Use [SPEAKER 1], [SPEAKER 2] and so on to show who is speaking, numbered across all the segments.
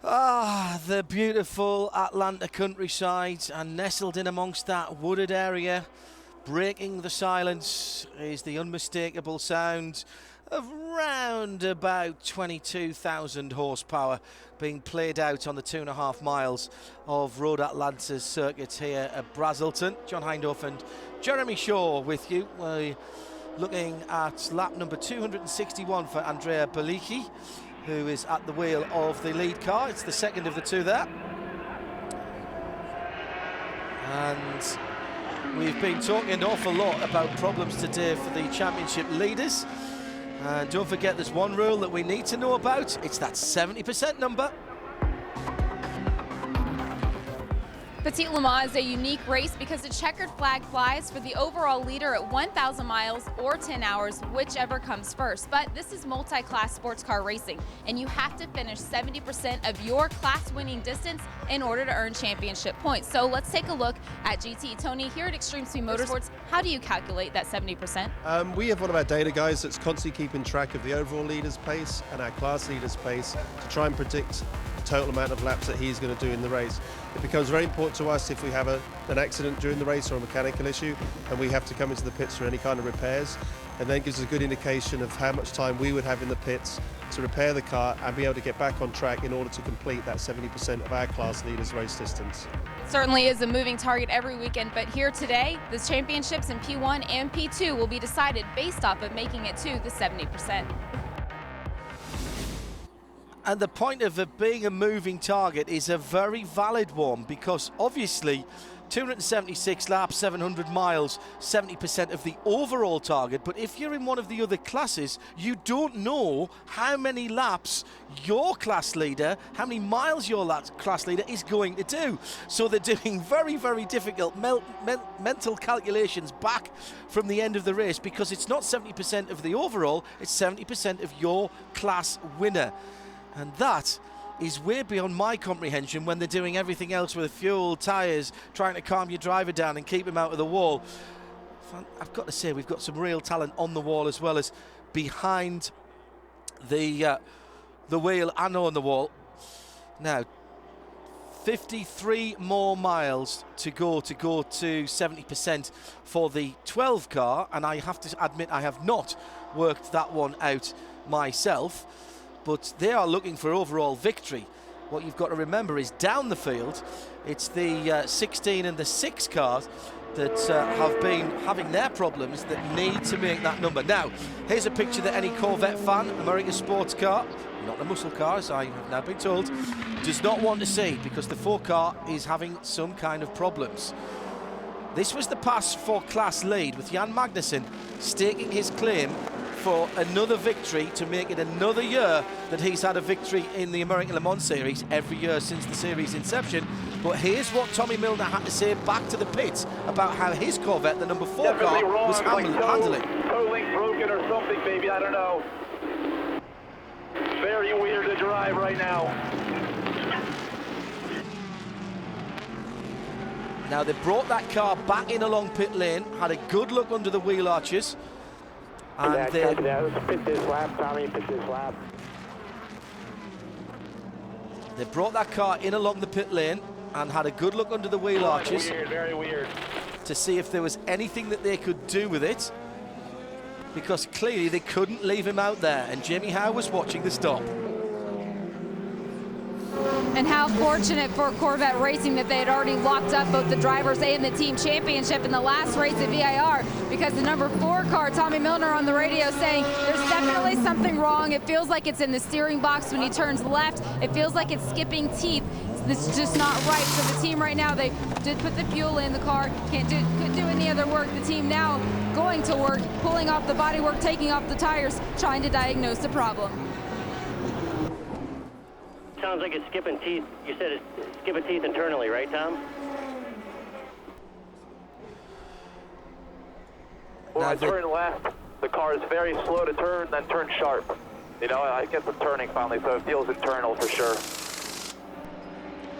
[SPEAKER 1] Ah, the beautiful Atlanta countryside, and nestled in amongst that wooded area, breaking the silence, is the unmistakable sound of round about 22,000 horsepower being played out on the 2.5 miles of Road Atlanta's circuit here at Brazelton. John Hindhaugh and Jeremy Shaw with you. We're looking at lap number 261 for Andrea Belici, who is at the wheel of the lead car. It's the second of the two there. And we've been talking an awful lot about problems today for the championship leaders. And don't forget, there's one rule that we need to know about. It's that 70% number.
[SPEAKER 2] Petit Le Mans is a unique race because the checkered flag flies for the overall leader at 1,000 miles or 10 hours, whichever comes first. But this is multi-class sports car racing, and you have to finish 70% of your class-winning distance in order to earn championship points. So let's take a look at GT. Tony, here at Extreme Speed Motorsports, how do you calculate that 70%?
[SPEAKER 3] We have one of our data guys that's constantly keeping track of the overall leader's pace and our class leader's pace to try and predict the total amount of laps that he's going to do in the race. It becomes very important to us if we have an accident during the race or a mechanical issue and we have to come into the pits for any kind of repairs, and then gives us a good indication of how much time we would have in the pits to repair the car and be able to get back on track in order to complete that 70% of our class leaders' race distance.
[SPEAKER 2] It certainly is a moving target every weekend, but here today, the championships in P1 and P2 will be decided based off of making it to the 70%.
[SPEAKER 1] And the point of it being a moving target is a very valid one, because obviously 276 laps, 700 miles, 70% of the overall target. But if you're in one of the other classes, you don't know how many laps your class leader, how many miles your class leader is going to do. So they're doing very, very difficult mental calculations back from the end of the race, because it's not 70% of the overall, it's 70% of your class winner. And that is way beyond my comprehension when they're doing everything else with fuel, tyres, trying to calm your driver down and keep him out of the wall. I've got to say, we've got some real talent on the wall as well as behind the wheel and on the wall. Now, 53 more miles to go to 70% for the 12 car, and I have to admit I have not worked that one out myself. But they are looking for overall victory. What you've got to remember is down the field, it's the 16 and the 6 cars that have been having their problems that need to make that number. Now, here's a picture that any Corvette fan, American sports car, not a muscle car, as I have now been told, does not want to see, because the 4 car is having some kind of problems. This was the pass for class lead, with Jan Magnussen staking his claim for another victory, to make it another year that he's had a victory in the American Le Mans series, every year since the series inception. But here's what Tommy Milner had to say back to the pits about how his Corvette, the number 4 car, was handling.
[SPEAKER 4] Totally broken or something, maybe, I don't know. Very weird to drive right now.
[SPEAKER 1] Now they brought that car back in along pit lane, had a good look under the wheel arches. And
[SPEAKER 4] let's pit this lap, Tommy, pit this lap.
[SPEAKER 1] They brought that car in along the pit lane and had a good look under the wheel arches.
[SPEAKER 4] Weird, very weird.
[SPEAKER 1] To see if there was anything that they could do with it, because clearly they couldn't leave him out there, and Jamie Howe was watching the stop.
[SPEAKER 2] And how fortunate for Corvette Racing that they had already locked up both the drivers and the team championship in the last race at VIR, because the number 4 car, Tommy Milner, on the radio saying there's definitely something wrong. It feels like it's in the steering box when he turns left. It feels like it's skipping teeth. This is just not right for the team right now. They did put the fuel in the car, couldn't do any other work. The team now going to work, pulling off the bodywork, taking off the tires, trying to diagnose the problem.
[SPEAKER 5] Sounds like it's skipping teeth. You said it's skipping teeth internally, right, Tom?
[SPEAKER 4] When I turn left, the car is very slow to turn, then turn sharp. You know, I get some turning finally, so it feels internal for sure.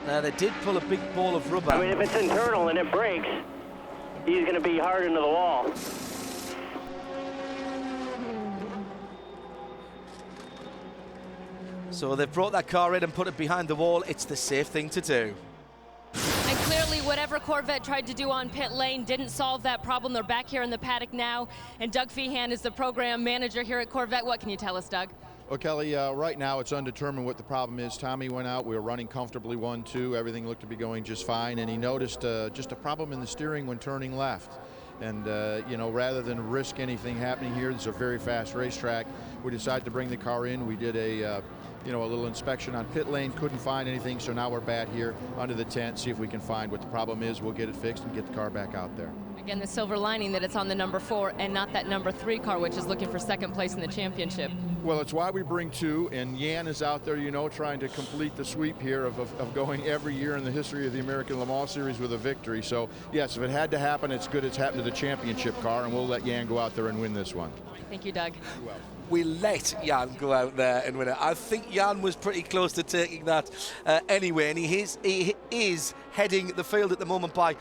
[SPEAKER 1] Now they did pull a big ball of rubber.
[SPEAKER 5] I mean, if it's internal and it breaks, he's going to be hard into the wall.
[SPEAKER 1] So they've brought that car in and put it behind the wall. It's the safe thing to do.
[SPEAKER 6] And clearly, whatever Corvette tried to do on pit lane didn't solve that problem. They're back here in the paddock now, and Doug Feehan is the program manager here at Corvette. What can you tell us, Doug?
[SPEAKER 7] Well, Kelly, right now it's undetermined what the problem is. Tommy went out, we were running comfortably 1-2, everything looked to be going just fine, and he noticed just a problem in the steering when turning left. And, you know, rather than risk anything happening here, this is a very fast racetrack, we decided to bring the car in. We did a little inspection on pit lane, couldn't find anything, so now we're back here under the tent, see if we can find what the problem is. We'll get it fixed and get the car back out there.
[SPEAKER 6] Again, the silver lining that it's on the number 4 and not that number 3 car, which is looking for second place in the championship.
[SPEAKER 7] Well, it's why we bring 2, and Jan is out there, you know, trying to complete the sweep here of going every year in the history of the American Le Mans Series with a victory. So, yes, if it had to happen, it's good it's happened to the championship car, and we'll let Jan go out there and win this one.
[SPEAKER 6] Thank you, Doug.
[SPEAKER 1] We let Jan go out there and win it. I think Jan was pretty close to taking that anyway, and he is heading the field at the moment by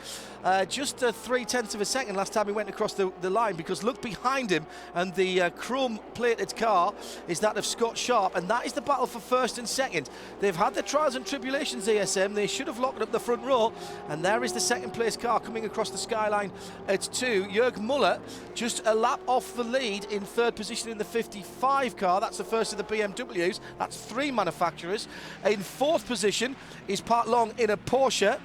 [SPEAKER 1] just 0.3 of a second last time he went across the line, because look behind him, and the chrome-plated car is that of Scott Sharp, and that is the battle for first and second. They've had their trials and tribulations, ASM. They should have locked up the front row, and there is the second-place car coming across the skyline at 2. Jörg Muller just a lap off the lead in third position in the 55 car. That's the first of the BMWs. That's 3 manufacturers. In fourth position is Pat Long in a Porsche.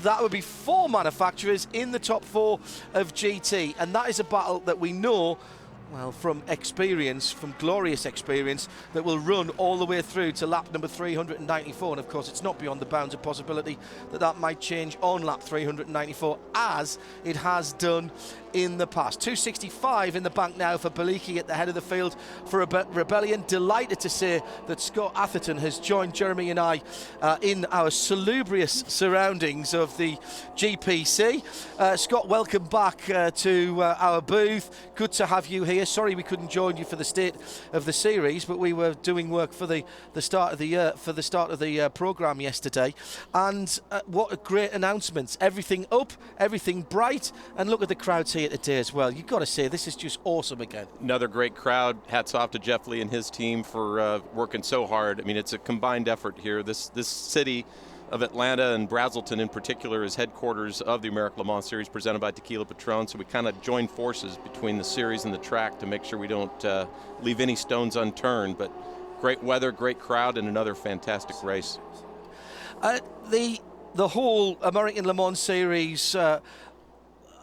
[SPEAKER 1] That would be 4 manufacturers in the top 4 of GT, and that is a battle that we know, well, from experience, from glorious experience, that will run all the way through to lap number 394. And of course, it's not beyond the bounds of possibility that that might change on lap 394, as it has done in the past. 265 in the bank now for Baliki at the head of the field for Rebellion. Delighted to say that Scott Atherton has joined Jeremy and I in our salubrious surroundings of the GPC. Scott, welcome back to our booth. Good to have you here. Sorry we couldn't join you for the state of the series, but we were doing work for the start of the program yesterday. And what a great announcement! Everything up, everything bright, and look at the crowds here today as well. You've got to say, this is just awesome again.
[SPEAKER 8] Another great crowd. Hats off to Jeff Lee and his team for working so hard. I mean, it's a combined effort here. This city of Atlanta, and Brazelton in particular, is headquarters of the American Le Mans Series presented by Tequila Patron. So we kind of join forces between the series and the track to make sure we don't leave any stones unturned. But great weather, great crowd, and another fantastic race.
[SPEAKER 1] The whole American Le Mans Series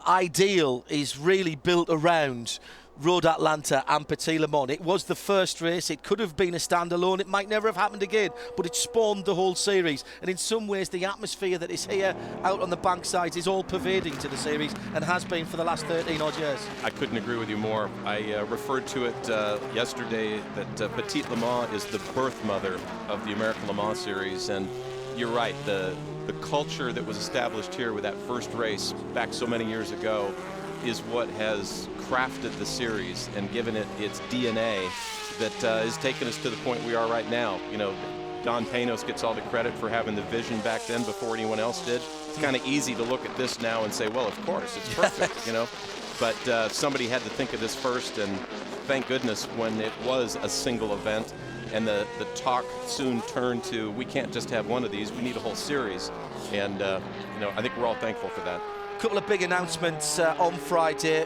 [SPEAKER 1] ideal is really built around Road Atlanta and Petit Le Mans. It was the first race. It could have been a standalone. It might never have happened again, but it spawned the whole series. And in some ways, the atmosphere that is here out on the banksides is all pervading to the series, and has been for the last 13 odd years.
[SPEAKER 8] I couldn't agree with you more. I referred to it yesterday that Petit Le Mans is the birth mother of the American Le Mans Series. And you're right, the culture that was established here with that first race back so many years ago is what has crafted the series and given it its DNA that has taken us to the point we are right now. You know, Don Panos gets all the credit for having the vision back then before anyone else did. It's kind of easy to look at this now and say, well, of course, it's perfect, you know. But somebody had to think of this first, and thank goodness when it was a single event. And the talk soon turned to, we can't just have one of these, we need a whole series. And, you know, I think we're all thankful for that.
[SPEAKER 1] A couple of big announcements on Friday.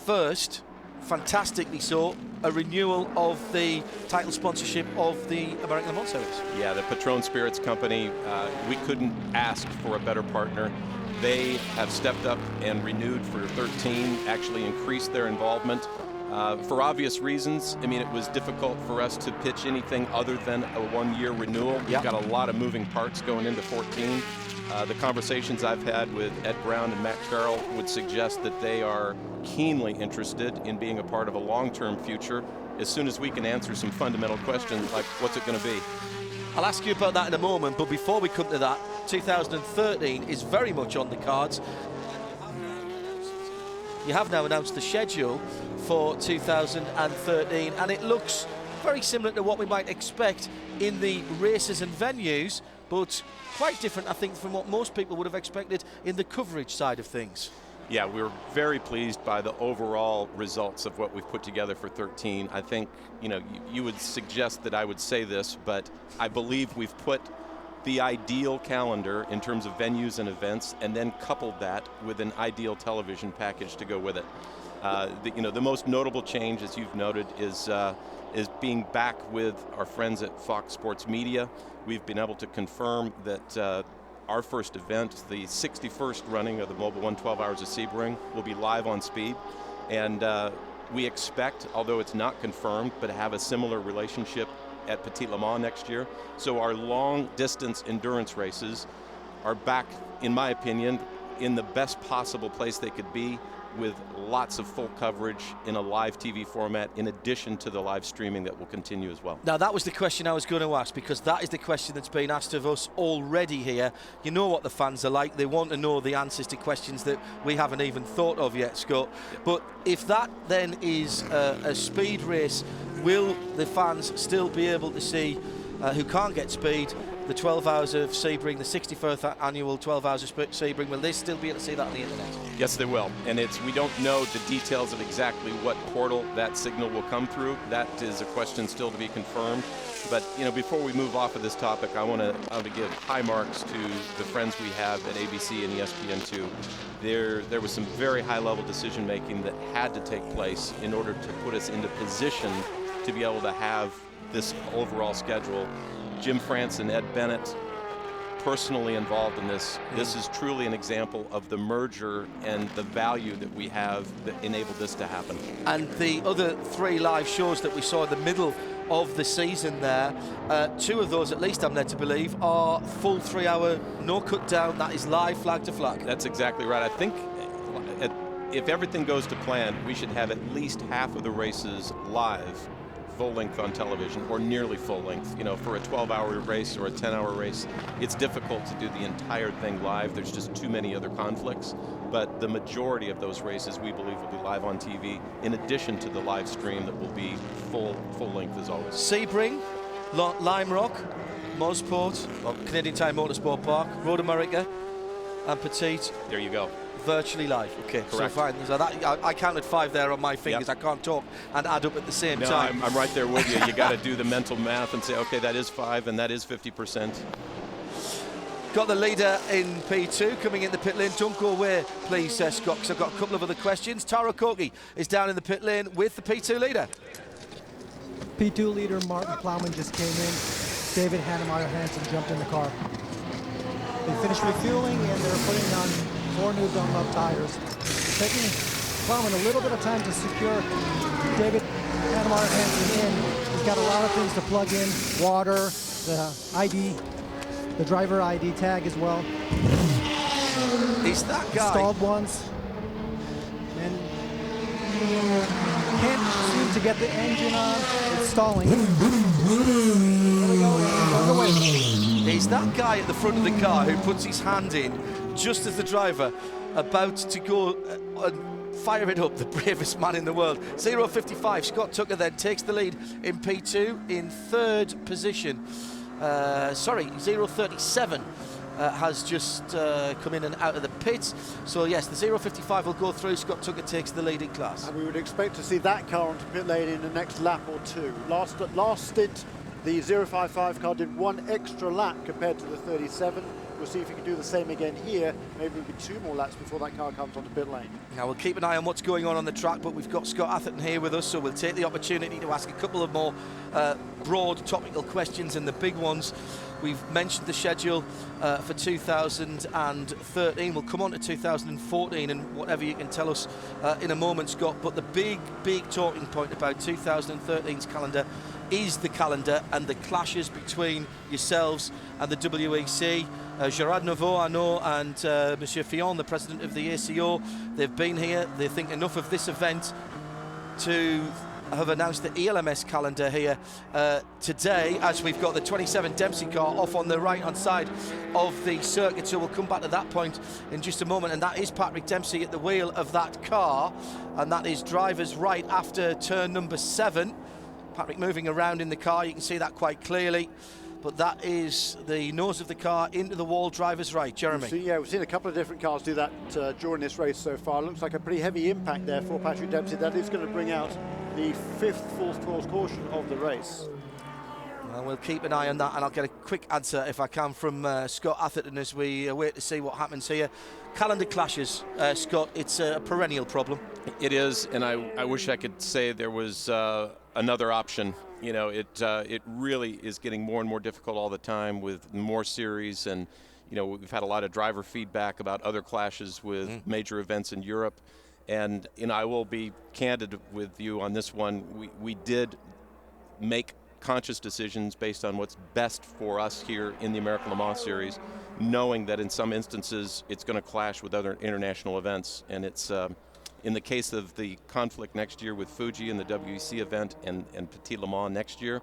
[SPEAKER 1] First, fantastically so, a renewal of the title sponsorship of the American Le Mans Series.
[SPEAKER 8] Yeah, the Patron Spirits Company, we couldn't ask for a better partner. They have stepped up and renewed for 13, actually increased their involvement. For obvious reasons. I mean, it was difficult for us to pitch anything other than a one-year renewal. We've got a lot of moving parts going into 14. The conversations I've had with Ed Brown and Matt Farrell would suggest that they are keenly interested in being a part of a long-term future as soon as we can answer some fundamental questions like, what's it going to be?
[SPEAKER 1] I'll ask you about that in a moment, but before we come to that, 2013 is very much on the cards. You have now announced the schedule for 2013, and it looks very similar to what we might expect in the races and venues, but quite different, I think, from what most people would have expected in the coverage side of things.
[SPEAKER 8] Yeah, we're very pleased by the overall results of what we've put together for 13. I think, you would suggest that I would say this, but I believe we've put the ideal calendar in terms of venues and events, and then coupled that with an ideal television package to go with it. The most notable change, as you've noted, is being back with our friends at Fox Sports Media. We've been able to confirm that our first event, the 61st running of the Mobil 1 12 Hours of Sebring, will be live on Speed. And we expect, although it's not confirmed, but to have a similar relationship at Petit Le Mans next year. So our long-distance endurance races are back, in my opinion, in the best possible place they could be, with lots of full coverage in a live TV format, in addition to the live streaming that will continue as well.
[SPEAKER 1] Now, that was the question I was going to ask, because that is the question that's been asked of us already here. You know what the fans are like. They want to know the answers to questions that we haven't even thought of yet, Scott. But if that then is a speed race, will the fans still be able to see, who can't get speed, the 12 Hours of Sebring, the 61st annual 12 Hours of Sebring? Will they still be able to see that on the internet?
[SPEAKER 8] Yes, they will. And we don't know the details of exactly what portal that signal will come through. That is a question still to be confirmed. But before we move off of this topic, I want to give high marks to the friends we have at ABC and ESPN2. There was some very high-level decision-making that had to take place in order to put us into position to be able to have this overall schedule. Jim France and Ed Bennett personally involved in this. This is truly an example of the merger and the value that we have that enabled this to happen. And
[SPEAKER 1] the other 3 live shows that we saw in the middle of the season there, 2 of those at least, I'm led to believe, are full 3-hour, no cut down. That is live, flag to flag.
[SPEAKER 8] That's exactly right. I think if everything goes to plan, we should have at least half of the races live, full length on television, or nearly full length. For a 12-hour race or a 10-hour race, it's difficult to do the entire thing live. There's just too many other conflicts. But the majority of those races, we believe, will be live on TV, in addition to the live stream that will be full length as always.
[SPEAKER 1] Sebring, Lime Rock, Mosport, Canadian Tire Motorsport Park, Road America, and Petit.
[SPEAKER 8] There you go.
[SPEAKER 1] Virtually live. Okay,
[SPEAKER 8] correct.
[SPEAKER 1] So fine. So I counted 5 there on my fingers. Yep. I can't talk and add up at the same time.
[SPEAKER 8] I'm right there with you. You got to do the mental math and say, okay, that is 5 and that is 50%.
[SPEAKER 1] Got the leader in P2 coming in the pit lane. Don't go away, please, Scott, because I've got a couple of other questions. Taro Koki is down in the pit lane with the P2 leader.
[SPEAKER 9] P2 leader Martin Plowman just came in. David Hannemeyer Hansen jumped in the car. They finished refueling and they're putting on 4 new Dunlop tires. Taking Plowman a little bit of time to secure David Hannemeyer Hansen in. He's got a lot of things to plug in. Water, the ID, the driver ID tag as well.
[SPEAKER 1] He's that guy.
[SPEAKER 9] Installed ones. And can't seem to get the engine on. It's stalling. There we go.
[SPEAKER 1] He's that guy at the front of the car who puts his hand in just as the driver about to go and fire it up, the bravest man in the world. 0.55, Scott Tucker then takes the lead in P2 in 3rd position. 0.37 has just come in and out of the pits. So yes, the 0.55 will go through. Scott Tucker takes the lead in class.
[SPEAKER 10] And we would expect to see that car onto pit lane in the next lap or 2. Last stint, the 0.55 car did 1 extra lap compared to the 37. We'll see if he can do the same again here. Maybe it'll be 2 more laps before that car comes onto pit lane.
[SPEAKER 1] Now we'll keep an eye on what's going on the track, but we've got Scott Atherton here with us, so we'll take the opportunity to ask a couple of more broad topical questions, and the big ones. We've mentioned the schedule for 2013. We'll come on to 2014 and whatever you can tell us in a moment, Scott. But the big talking point about 2013's calendar is the calendar and the clashes between yourselves and the WEC. Gerard Nouveau, I know, and Monsieur Fillon, the president of the ACO, they've been here. They think enough of this event to have announced the ELMS calendar here today, as we've got the 27 Dempsey car off on the right-hand side of the circuit. So we'll come back to that point in just a moment, and that is Patrick Dempsey at the wheel of that car, and that is driver's right after turn number 7. Patrick moving around in the car, you can see that quite clearly. but that is the nose of the car into the wall, driver's right. Jeremy.
[SPEAKER 10] We've seen a couple of different cars do that during this race so far. Looks like a pretty heavy impact there for Patrick Dempsey. That is going to bring out the 5th full-course caution of the race.
[SPEAKER 1] Well, we'll keep an eye on that, and I'll get a quick answer, if I can, from Scott Atherton as we wait to see what happens here. Calendar clashes, Scott, it's a perennial problem.
[SPEAKER 8] It is, and I wish I could say there was another option. You know, it really is getting more and more difficult all the time with more series, and you know, we've had a lot of driver feedback about other clashes with major events in Europe. And you know, I will be candid with you on this one. We did make conscious decisions based on what's best for us here in the American Le Mans Series, knowing that in some instances it's going to clash with other international events. And it's in the case of the conflict next year with Fuji and the WEC event and Petit Le Mans next year,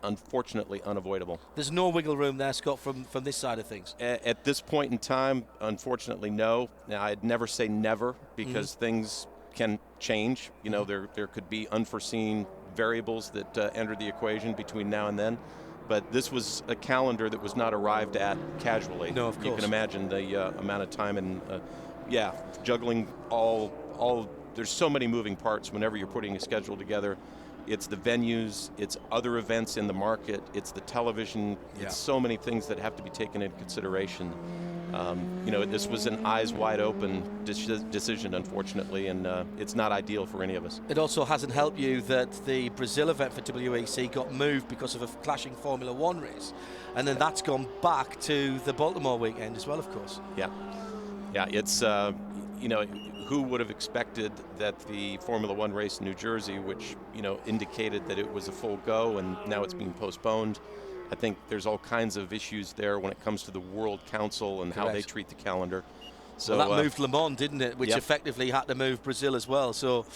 [SPEAKER 8] unfortunately unavoidable.
[SPEAKER 1] There's no wiggle room there, Scott, from this side of things.
[SPEAKER 8] At this point in time, unfortunately, no. Now, I'd never say never, because things can change. You know, there could be unforeseen variables that enter the equation between now and then. But this was a calendar that was not arrived at casually.
[SPEAKER 1] No, of course.
[SPEAKER 8] You can imagine the amount of time and, juggling all. There's so many moving parts whenever you're putting a schedule together. It's the venues, it's other events in the market, it's the television, it's so many things that have to be taken into consideration. You know, this was an eyes wide open decision, unfortunately, and it's not ideal for any of us.
[SPEAKER 1] It also hasn't helped you that the Brazil event for WEC got moved because of a clashing Formula One race, and then that's gone back to the Baltimore weekend as well, of course.
[SPEAKER 8] Yeah, it's, you know, who would have expected that the Formula One race in New Jersey, which, you know, indicated that it was a full go, and now it's being postponed. I think there's all kinds of issues there when it comes to the World Council and how they treat the calendar. So
[SPEAKER 1] well, that moved Le Mans, didn't it? Which effectively had to move Brazil as well. So,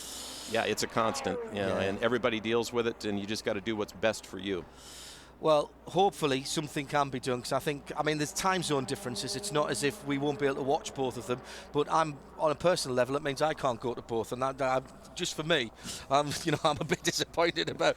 [SPEAKER 8] yeah, it's a constant, you know, and everybody deals with it, and you just got to do what's best for you.
[SPEAKER 1] Well, hopefully something can be done, because I mean, there's time zone differences. It's not as if we won't be able to watch both of them, but I'm on a personal level, it means I can't go to both, and that just for me, you know, I'm a bit disappointed about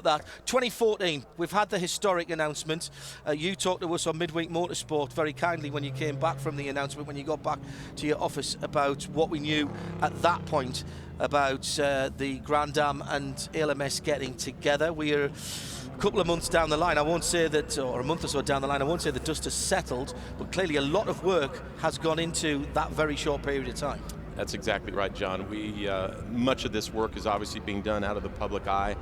[SPEAKER 1] that. 2014, we've had the historic announcement. You talked to us on Midweek Motorsport very kindly when you came back from the announcement, when you got back to your office, about what we knew at that point about the Grand Am and ALMS getting together. We're a couple of months down the line, I won't say that, or a month or so down the line, I won't say the dust has settled, but clearly a lot of work has gone into that very short period of time.
[SPEAKER 8] That's exactly right, John. Much of this work is obviously being done out of the public eye.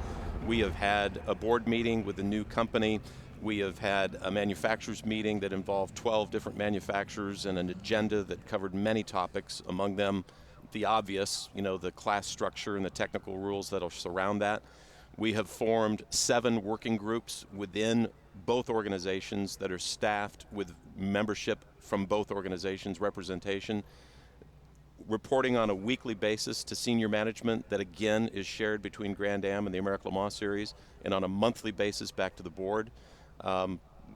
[SPEAKER 8] We have had a board meeting with the new company. We have had a manufacturers meeting that involved 12 different manufacturers and an agenda that covered many topics, among them the obvious, you know, the class structure and the technical rules that'll surround that. We have formed 7 working groups within both organizations that are staffed with membership from both organizations, representation, reporting on a weekly basis to senior management that again is shared between Grand Am and the American Le Mans Series, and on a monthly basis back to the board.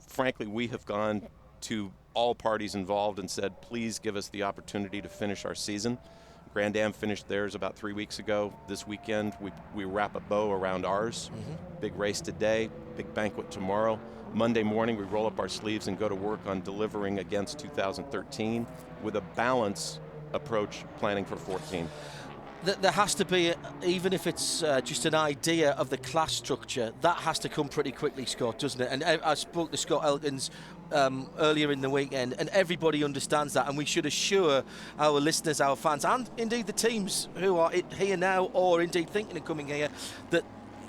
[SPEAKER 8] Frankly, we have gone to all parties involved and said, please give us the opportunity to finish our season. Grand Am finished theirs about 3 weeks ago. This weekend, we wrap a bow around ours. Big race today, big banquet tomorrow. Monday morning, we roll up our sleeves and go to work on delivering against 2013 with a balanced approach planning for 14.
[SPEAKER 1] There has to be, even if it's just an idea of the class structure, that has to come pretty quickly, Scott, doesn't it? And I spoke to Scott Elkins earlier in the weekend, and everybody understands that, and we should assure our listeners, our fans, and indeed the teams who are here now or indeed thinking of coming here, that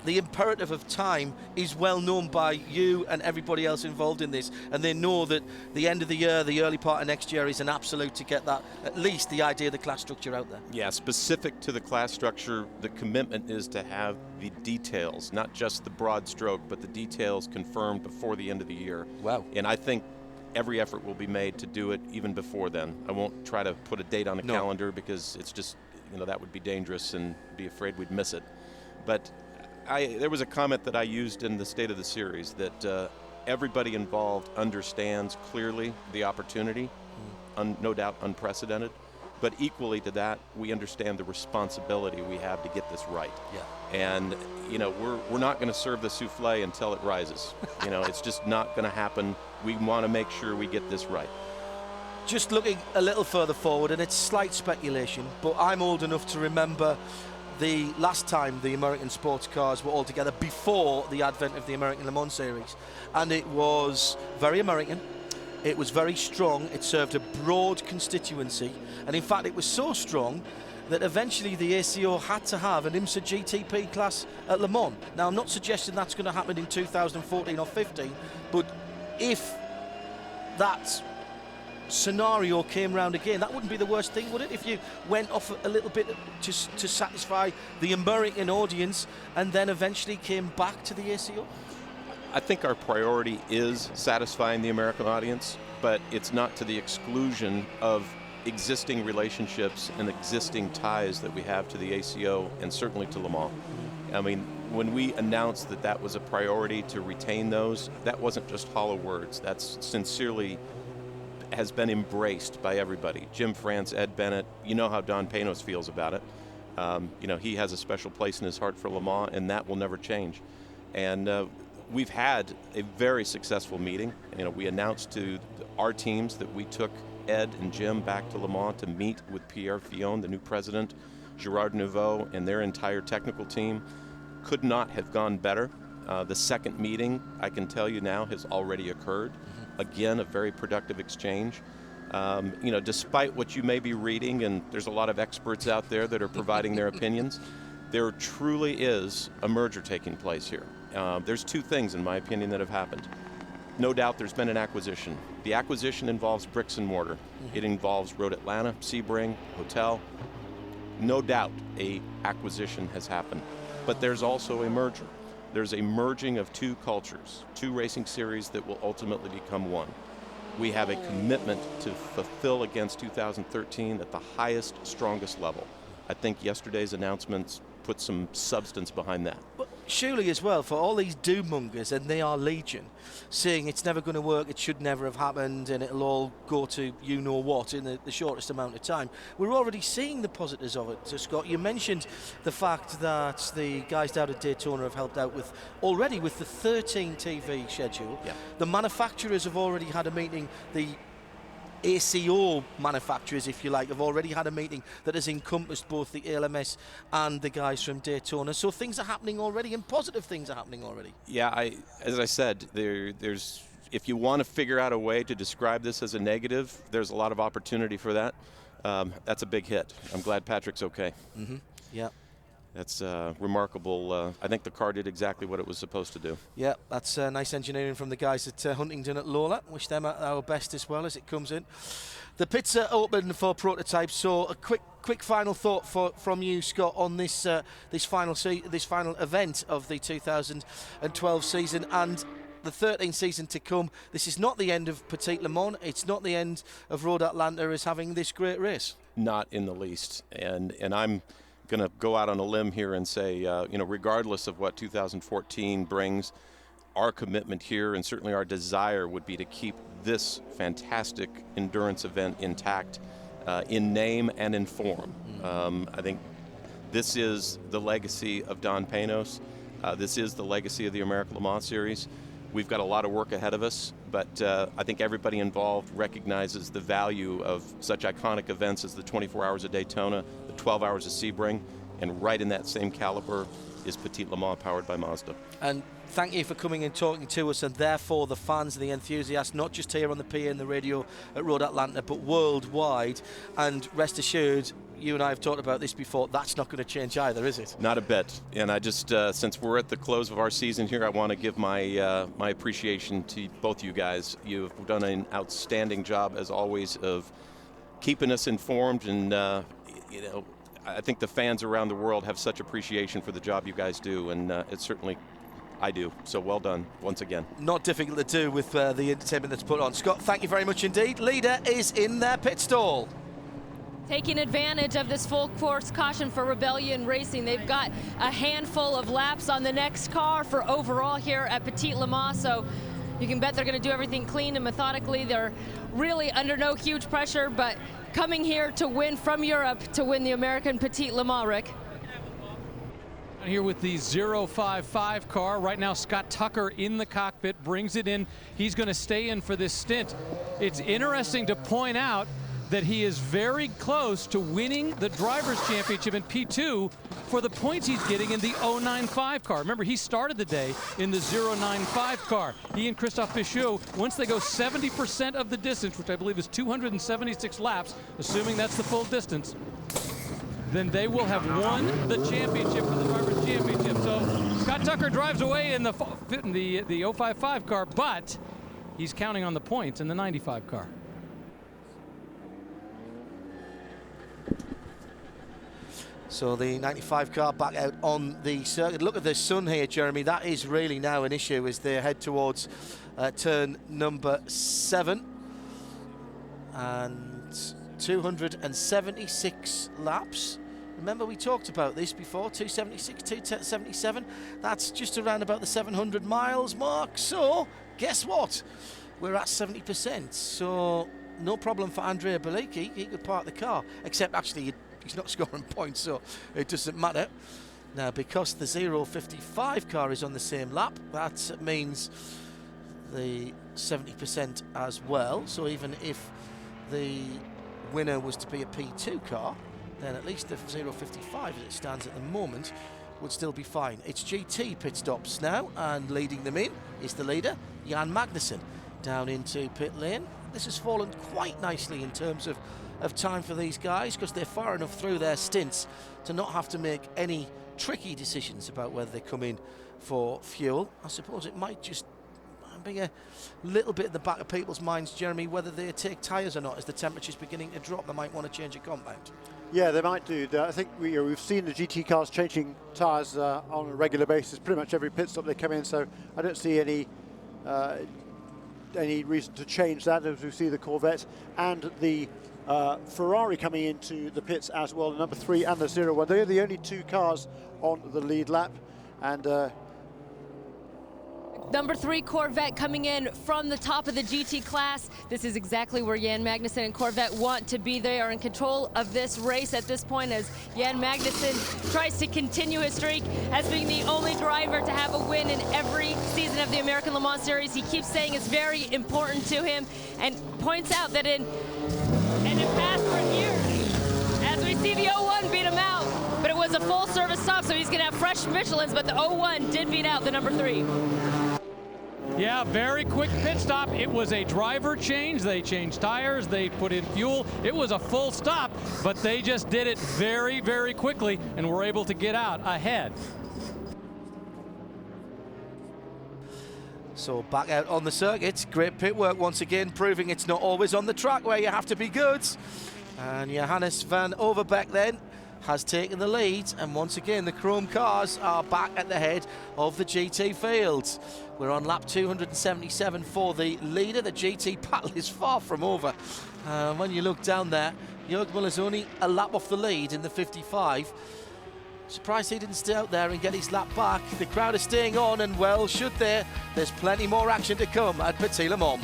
[SPEAKER 1] the imperative of time is well known by you and everybody else involved in this, and they know that the end of the year, the early part of next year is an absolute to get that, at least the idea of the class structure out there.
[SPEAKER 8] Yeah, specific to the class structure, the commitment is to have the details, not just the broad stroke, but the details confirmed before the end of the year.
[SPEAKER 1] Wow.
[SPEAKER 8] And I think every effort will be made to do it even before then. I won't try to put a date on a calendar, because it's just, you know, that would be dangerous and be afraid we'd miss it. But there was a comment that I used in the State of the Series that everybody involved understands clearly the opportunity, no doubt unprecedented, But equally to that, we understand the responsibility we have to get this right.
[SPEAKER 1] Yeah.
[SPEAKER 8] And, we're not going to serve the souffle until it rises. It's just not going to happen. We want to make sure we get this right.
[SPEAKER 1] Just looking a little further forward, and it's slight speculation, but I'm old enough to remember the last time the American sports cars were all together before the advent of the American Le Mans series. And it was very American. It was very strong. It served a broad constituency. And in fact, it was so strong that eventually the ACO had to have an IMSA GTP class at Le Mans. Now, I'm not suggesting that's going to happen in 2014 or 15, but if that scenario came round again, that wouldn't be the worst thing, would it? If you went off a little bit to satisfy the American audience and then eventually came back to the ACO?
[SPEAKER 8] I think our priority is satisfying the American audience, but it's not to the exclusion of existing relationships and existing ties that we have to the ACO and certainly to Le Mans. I mean, when we announced that was a priority to retain those, that wasn't just hollow words. That's sincerely has been embraced by everybody. Jim France, Ed Bennett, you know how Don Panos feels about it. He has a special place in his heart for Le Mans, and that will never change. And we've had a very successful meeting. We announced to our teams that we took Ed and Jim back to Le Mans to meet with Pierre Fillon, the new president, Gerard Nouveau, and their entire technical team. Could not have gone better. The second meeting, I can tell you now, has already occurred. Again, a very productive exchange. Despite what you may be reading, and there's a lot of experts out there that are providing their opinions, there truly is a merger taking place here. There's two things, in my opinion, that have happened. No doubt there's been an acquisition. The acquisition involves bricks and mortar. It involves Road Atlanta, Sebring, hotel. No doubt a acquisition has happened. But there's also a merger. There's a merging of two cultures, two racing series that will ultimately become one. We have a commitment to fulfill against 2013 at the highest, strongest level. I think yesterday's announcements put some substance behind that.
[SPEAKER 1] But surely as well, for all these doom-mongers, and they are legion, saying it's never going to work, it should never have happened, and it'll all go to you-know-what in the shortest amount of time, we're already seeing the positives of it. So, Scott, you mentioned the fact that the guys down at Daytona have helped out with the 13 TV schedule.
[SPEAKER 8] Yeah.
[SPEAKER 1] The manufacturers have already had a meeting. The ACO manufacturers, if you like, have already had a meeting that has encompassed both the ALMS and the guys from Daytona. So things are happening already, and positive things are happening already.
[SPEAKER 8] Yeah, as I said, there's if you want to figure out a way to describe this as a negative, there's a lot of opportunity for that. That's a big hit. I'm glad Patrick's okay.
[SPEAKER 1] Mm-hmm. Yeah.
[SPEAKER 8] That's remarkable. I think the car did exactly what it was supposed to do.
[SPEAKER 1] Yeah, that's nice engineering from the guys at Huntington at Lola. Wish them our best as well as it comes in. The pits are open for prototypes, so a quick final thought from you, Scott, on this final event of the 2012 season and the 13th season to come. This is not the end of Petit Le Mans. It's not the end of Road Atlanta as having this great race.
[SPEAKER 8] Not in the least. And I'm going to go out on a limb here and say, regardless of what 2014 brings, our commitment here and certainly our desire would be to keep this fantastic endurance event intact in name and in form. I think this is the legacy of Don Panos. This is the legacy of the American Le Mans Series. We've got a lot of work ahead of us, but I think everybody involved recognizes the value of such iconic events as the 24 Hours of Daytona, the 12 Hours of Sebring, and right in that same caliber is Petit Le Mans powered by Mazda.
[SPEAKER 1] And thank you for coming and talking to us, and therefore the fans and the enthusiasts, not just here on the PA and the radio at Road Atlanta, but worldwide. And rest assured, you and I have talked about this before, that's not going to change either, is it?
[SPEAKER 8] Not a bit. And I just, since we're at the close of our season here, I want to give my my appreciation to both you guys. You've done an outstanding job, as always, of keeping us informed. And, I think the fans around the world have such appreciation for the job you guys do. And it's certainly, I do. So well done once again. Not
[SPEAKER 1] difficult to do with the entertainment that's put on. Scott, thank you very much indeed. Leader is in their pit stall.
[SPEAKER 6] Taking advantage of this full course caution for Rebellion Racing. They've got a handful of laps on the next car for overall here at Petit Le Mans, so you can bet they're going to do everything clean and methodically. They're really under no huge pressure, but coming here to win from Europe to win the American Petit Le Mans, Rick.
[SPEAKER 11] Here with the 055 car. Right now, Scott Tucker in the cockpit brings it in. He's going to stay in for this stint. It's interesting to point out that he is very close to winning the Drivers' Championship in P2 for the points he's getting in the 095 car. Remember, he started the day in the 095 car. He and Christophe Pichot, once they go 70% of the distance, which I believe is 276 laps, assuming that's the full distance, then they will have won the championship for the Drivers' Championship. So Scott Tucker drives away in the 055 car, but he's counting on the points in the 95 car.
[SPEAKER 1] So the 95 car back out on the circuit. Look at the sun here, Jeremy. That is really now an issue as they head towards turn number 7. And 276 laps. Remember, we talked about this before, 276, 277. That's just around about the 700 miles mark. So guess what? We're at 70%. So no problem for Andrea Bellicchi. He could park the car, except actually he's not scoring points, so it doesn't matter. Now, because the 055 car is on the same lap, that means the 70% as well. So even if the winner was to be a P2 car, then at least the 055 as it stands at the moment would still be fine. It's GT pit stops now, and leading them in is the leader, Jan Magnussen, down into pit lane. This has fallen quite nicely in terms of time for these guys, because they're far enough through their stints to not have to make any tricky decisions about whether they come in for fuel. I suppose it might just be a little bit at the back of people's minds, Jeremy, whether they take tyres or not. As the temperature's beginning to drop, they might want to change a compound.
[SPEAKER 10] Yeah, they might do. I think we've seen the GT cars changing tyres on a regular basis, pretty much every pit stop they come in, so I don't see any reason to change that, as we see the Corvette and the Ferrari coming into the pits as well, the number 3 and the 01. They're the only 2 cars on the lead lap, and
[SPEAKER 6] Number 3 Corvette coming in from the top of the GT class. This is exactly where Jan Magnussen and Corvette want to be. They are in control of this race at this point as Jan Magnussen tries to continue his streak as being the only driver to have a win in every season of the American Le Mans Series. He keeps saying it's very important to him and points out that in past years, as we see the 01 beat him out, but it was a full service stop, so he's going to have fresh Michelins, but the 01 did beat out the number 3.
[SPEAKER 11] Yeah, very quick pit stop. It was a driver change. They changed tires. They put in fuel. It was a full stop, but they just did it very, very quickly and were able to get out ahead.
[SPEAKER 1] So back out on the circuit. Great pit work once again, proving it's not always on the track where you have to be good. And Johannes van Overbeek then has taken the lead, and once again the Chrome cars are back at the head of the GT field. We're on lap 277 for the leader. The GT battle is far from over. When you look down there, Jörg Muller's only a lap off the lead in the 55. Surprised he didn't stay out there and get his lap back. The crowd is staying on, and well should they. There's plenty more action to come at Petit Le Mans.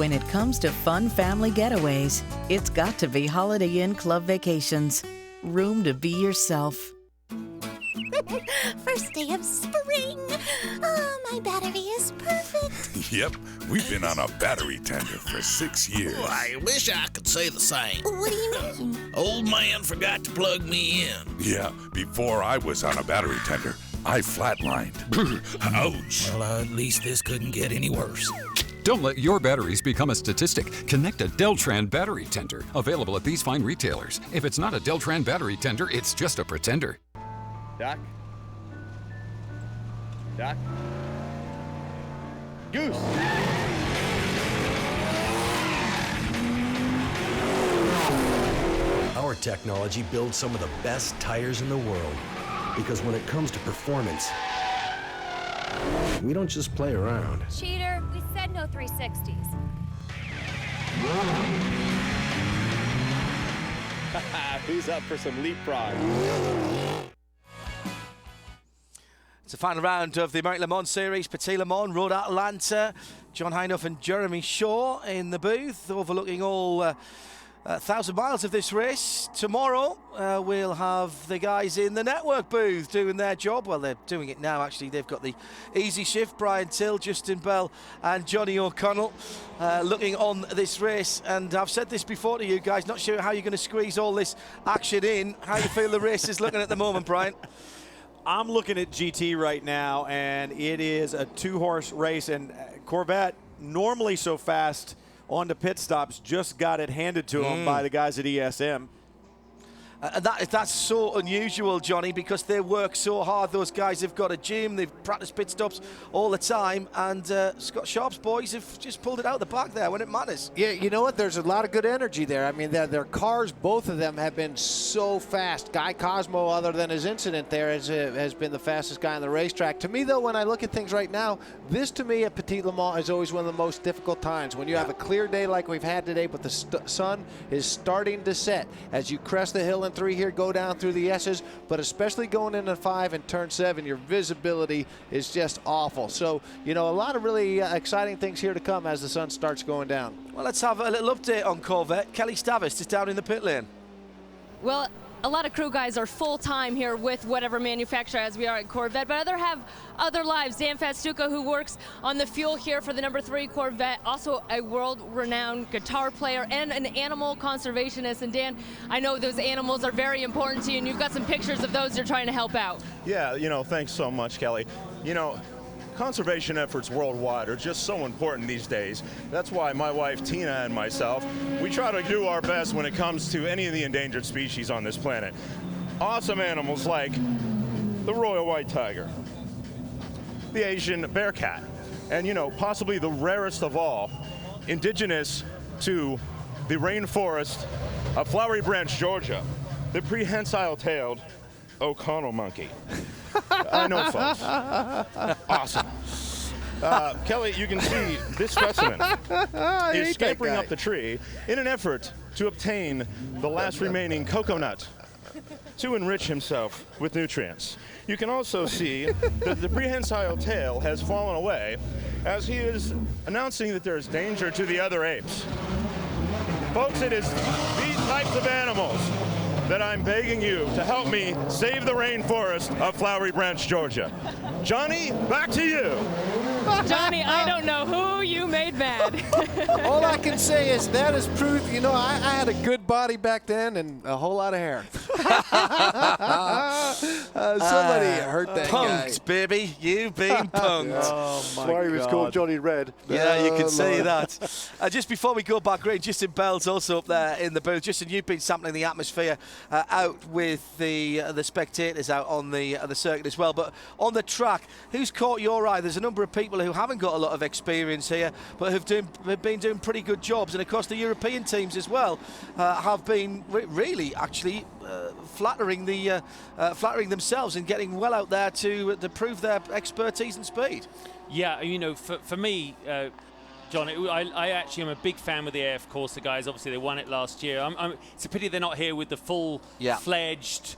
[SPEAKER 12] When it comes to fun family getaways, it's got to be Holiday Inn Club Vacations. Room to be yourself.
[SPEAKER 13] First day of spring. Oh, my battery is perfect.
[SPEAKER 14] Yep, we've been on a battery tender for 6 years.
[SPEAKER 15] Well, I wish I could say the same.
[SPEAKER 13] What do you mean?
[SPEAKER 15] Old man forgot to plug me in.
[SPEAKER 14] Yeah, before I was on a battery tender, I flatlined. Ouch.
[SPEAKER 15] Well, at least this couldn't get any worse.
[SPEAKER 16] Don't let your batteries become a statistic. Connect a Deltran battery tender. Available at these fine retailers. If it's not a Deltran battery tender, it's just a pretender.
[SPEAKER 17] Doc? Doc? Goose!
[SPEAKER 18] Our technology builds some of the best tires in the world. Because when it comes to performance, we don't just play around.
[SPEAKER 19] Cheater, we said no 360s.
[SPEAKER 17] Who's up for some leapfrog?
[SPEAKER 1] It's the final round of the American Le Mans Series. Petit Le Mans, Road Atlanta. John Hindhaugh and Jeremy Shaw in the booth, overlooking all 1,000 miles of this race. Tomorrow, we'll have the guys in the network booth doing their job. Well, they're doing it now, actually. They've got the easy shift. Brian Till, Justin Bell and Johnny O'Connell looking on this race. And I've said this before to you guys, not sure how you're going to squeeze all this action in. How you feel the race is looking at the moment, Brian?
[SPEAKER 20] I'm looking at GT right now, and it is a 2-horse race. And Corvette, normally so fast on the pit stops, just got it handed to them by the guys at ESM.
[SPEAKER 1] That's so unusual, Johnny, because they work so hard. Those guys have got a gym, they've practiced pit stops all the time, and Scott Sharp's boys have just pulled it out the back there when it matters.
[SPEAKER 21] Yeah, you know what? There's a lot of good energy there. I mean, their cars, both of them, have been so fast. Guy Cosmo, other than his incident there, has been the fastest guy on the racetrack. To me, though, when I look at things right now, this to me at Petit Le Mans is always one of the most difficult times. When you have a clear day like we've had today, but the sun is starting to set. As you crest the hill in 3 here, go down through the S's, but especially going into 5 and turn 7, your visibility is just awful. So, you know, a lot of really exciting things here to come as the sun starts going down.
[SPEAKER 1] Well, let's have a little update on Corvette. Kelly Stavis is down in the pit lane.
[SPEAKER 6] Well, a lot of crew guys are full-time here with whatever manufacturer, as we are at Corvette, but other have other lives. Dan Fatstuca, who works on the fuel here for the number 3 Corvette, also a world-renowned guitar player and an animal conservationist. And Dan, I know those animals are very important to you, and you've got some pictures of those you're trying to help out.
[SPEAKER 22] Yeah, you know, thanks so much, Kelly. You know, conservation efforts worldwide are just so important these days. That's why my wife Tina and myself, we try to do our best when it comes to any of the endangered species on this planet. Awesome animals like the royal white tiger, the Asian bear cat, and, you know, possibly the rarest of all, indigenous to the rainforest of Flowery Branch, Georgia, the prehensile-tailed O'Connell monkey. I know, folks. Awesome. Kelly, you can see this specimen is scampering up the tree in an effort to obtain the last remaining coconut to enrich himself with nutrients. You can also see that the prehensile tail has fallen away as he is announcing that there is danger to the other apes. Folks, it is these types of animals that I'm begging you to help me save the rainforest of Flowery Branch, Georgia. Johnny, back to you.
[SPEAKER 6] Johnny, I don't know who you made mad.
[SPEAKER 21] All I can say is that is proof. You know, I had a good body back then and a whole lot of hair. Somebody hurt that guy.
[SPEAKER 1] Punked, baby. You've been punked.
[SPEAKER 10] Oh, my God. Why he was called Johnny Red.
[SPEAKER 1] Yeah, you can see that. Just before we go back, Green, Justin Bell's also up there in the booth. Justin, you've been sampling the atmosphere out with the spectators out on the circuit as well. But on the track, who's caught your eye? There's a number of people who haven't got a lot of experience here, but have been doing pretty good jobs. And of course, the European teams as well have been really actually flattering themselves and getting well out there to prove their expertise and speed.
[SPEAKER 23] Yeah, you know, for me, John, I actually am a big fan with the AF Corsa guys. Obviously, they won it last year. It's a pity they're not here with the full-fledged,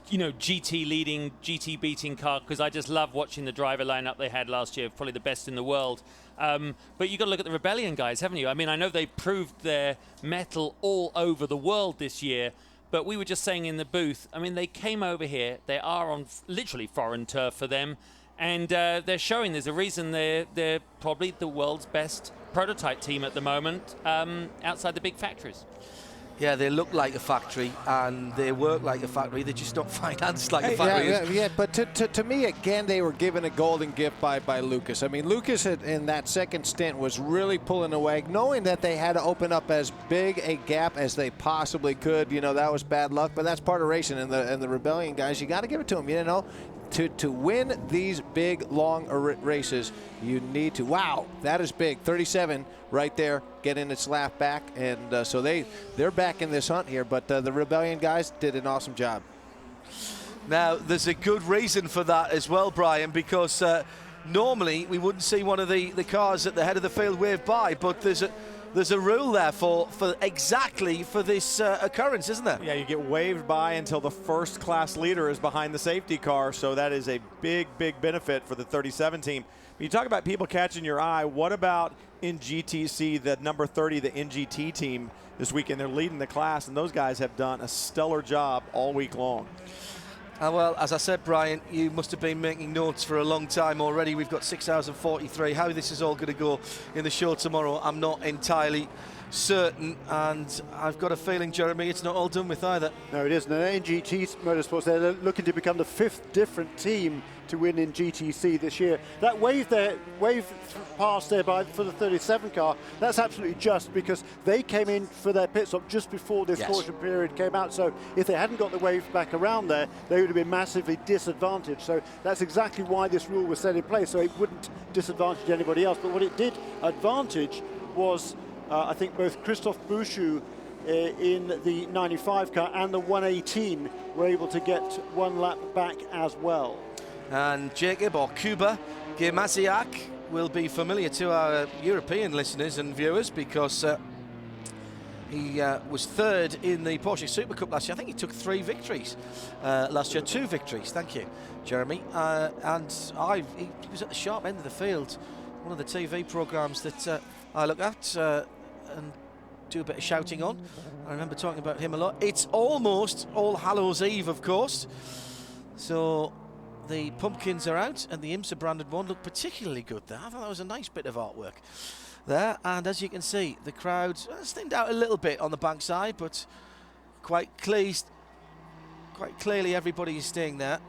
[SPEAKER 23] you know, GT beating car, because I just love watching the driver lineup they had last year, probably the best in the world. But you've got to look at the Rebellion guys, haven't you? I mean, I know they proved their mettle all over the world this year, but we were just saying in the booth, I mean, they came over here. They are on literally foreign turf for them, and they're showing there's a reason they're probably the world's best prototype team at the moment outside the big factories.
[SPEAKER 1] Yeah, they look like a factory and they work like a factory. They're just not financed like a factory.
[SPEAKER 21] Yeah, but to me, again, they were given a golden gift by Lucas. I mean, Lucas in that second stint was really pulling away, knowing that they had to open up as big a gap as they possibly could. You know, that was bad luck, but that's part of racing. And the Rebellion guys, you got to give it to them. You know, to win these big, long races, you need to. Wow, that is big. 37 right there, getting its lap back, and so they're back in this hunt here. But the Rebellion guys did an awesome job.
[SPEAKER 1] Now, there's a good reason for that as well, Brian, because normally we wouldn't see one of the cars at the head of the field wave by, but there's a rule there for exactly for this occurrence, isn't there?
[SPEAKER 20] Yeah, you get waved by until the first class leader is behind the safety car, so that is a big, big benefit for the 37 team. When you talk about people catching your eye, what about in GTC, the number 30, the NGT team this weekend? They're leading the class, and those guys have done a stellar job all week long.
[SPEAKER 1] Well, as I said, Brian, you must have been making notes for a long time already. We've got 6 hours and 43. How this is all going to go in the show tomorrow, I'm not entirely certain, and I've got a feeling, Jeremy, it's not all done with either.
[SPEAKER 10] No, it isn't. And NGT Motorsports, they're looking to become the 5th different team to win in GTC this year. That wave past there for the 37 car, that's absolutely just because they came in for their pit stop just before this caution period came out. So if they hadn't got the wave back around there, they would have been massively disadvantaged. So that's exactly why this rule was set in place, so it wouldn't disadvantage anybody else. But what it did advantage was, I think, both Christophe Bouchou in the 95 car and the 118 were able to get one lap back as well.
[SPEAKER 1] And Jacob, or Kuba Gemaziak, will be familiar to our European listeners and viewers because he was 3rd in the Porsche Super Cup last year. I think he took 3 victories last year, 2 victories. Thank you, Jeremy. And he was at the sharp end of the field, one of the TV programmes that I look at and do a bit of shouting on. I remember talking about him a lot. It's almost All Hallows Eve, of course. So the pumpkins are out and the IMSA branded one looked particularly good there. I thought that was a nice bit of artwork there. And as you can see, the crowd thinned out a little bit on the bankside, but quite clearly everybody is staying there.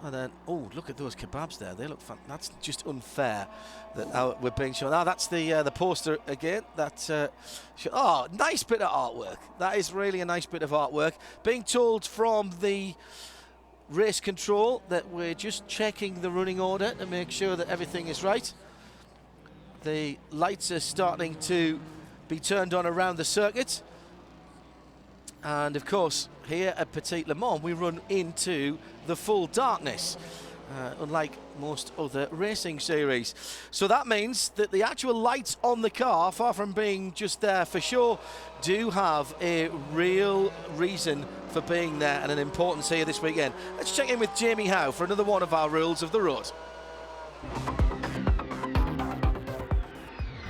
[SPEAKER 1] And then, oh, look at those kebabs there. They look fun. That's just unfair that we're being shown. Now, that's the poster again. Nice bit of artwork. That is really a nice bit of artwork. Being told from the race control that we're just checking the running order to make sure that everything is right. The lights are starting to be turned on around the circuit. And of course, here at Petit Le Mans, we run into the full darkness, unlike most other racing series. So that means that the actual lights on the car, far from being just there for show, do have a real reason for being there and an importance here this weekend. Let's check in with Jamie Howe for another one of our rules of the road.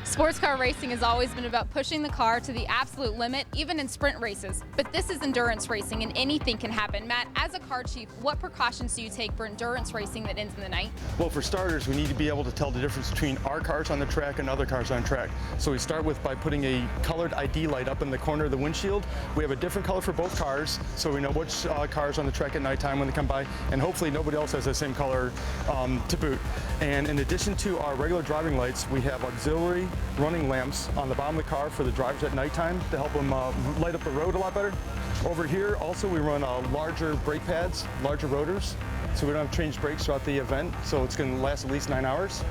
[SPEAKER 2] Sports car racing has always been about pushing the car to the absolute limit, even in sprint races. But this is endurance racing, and anything can happen. Matt, as a car chief, what precautions do you take for endurance racing that ends in the night?
[SPEAKER 3] Well, for starters, we need to be able to tell the difference between our cars on the track and other cars on track. So we start by putting a colored ID light up in the corner of the windshield. We have a different color for both cars, so we know which cars on the track at nighttime when they come by, and hopefully nobody else has the same color to boot. And in addition to our regular driving lights, we have auxiliary running lamps on the bottom of the car for the drivers at nighttime to help them light up the road a lot better. Over here also we run larger brake pads, larger rotors, so we don't have to change brakes throughout the event, so it's going to last at least 9 hours.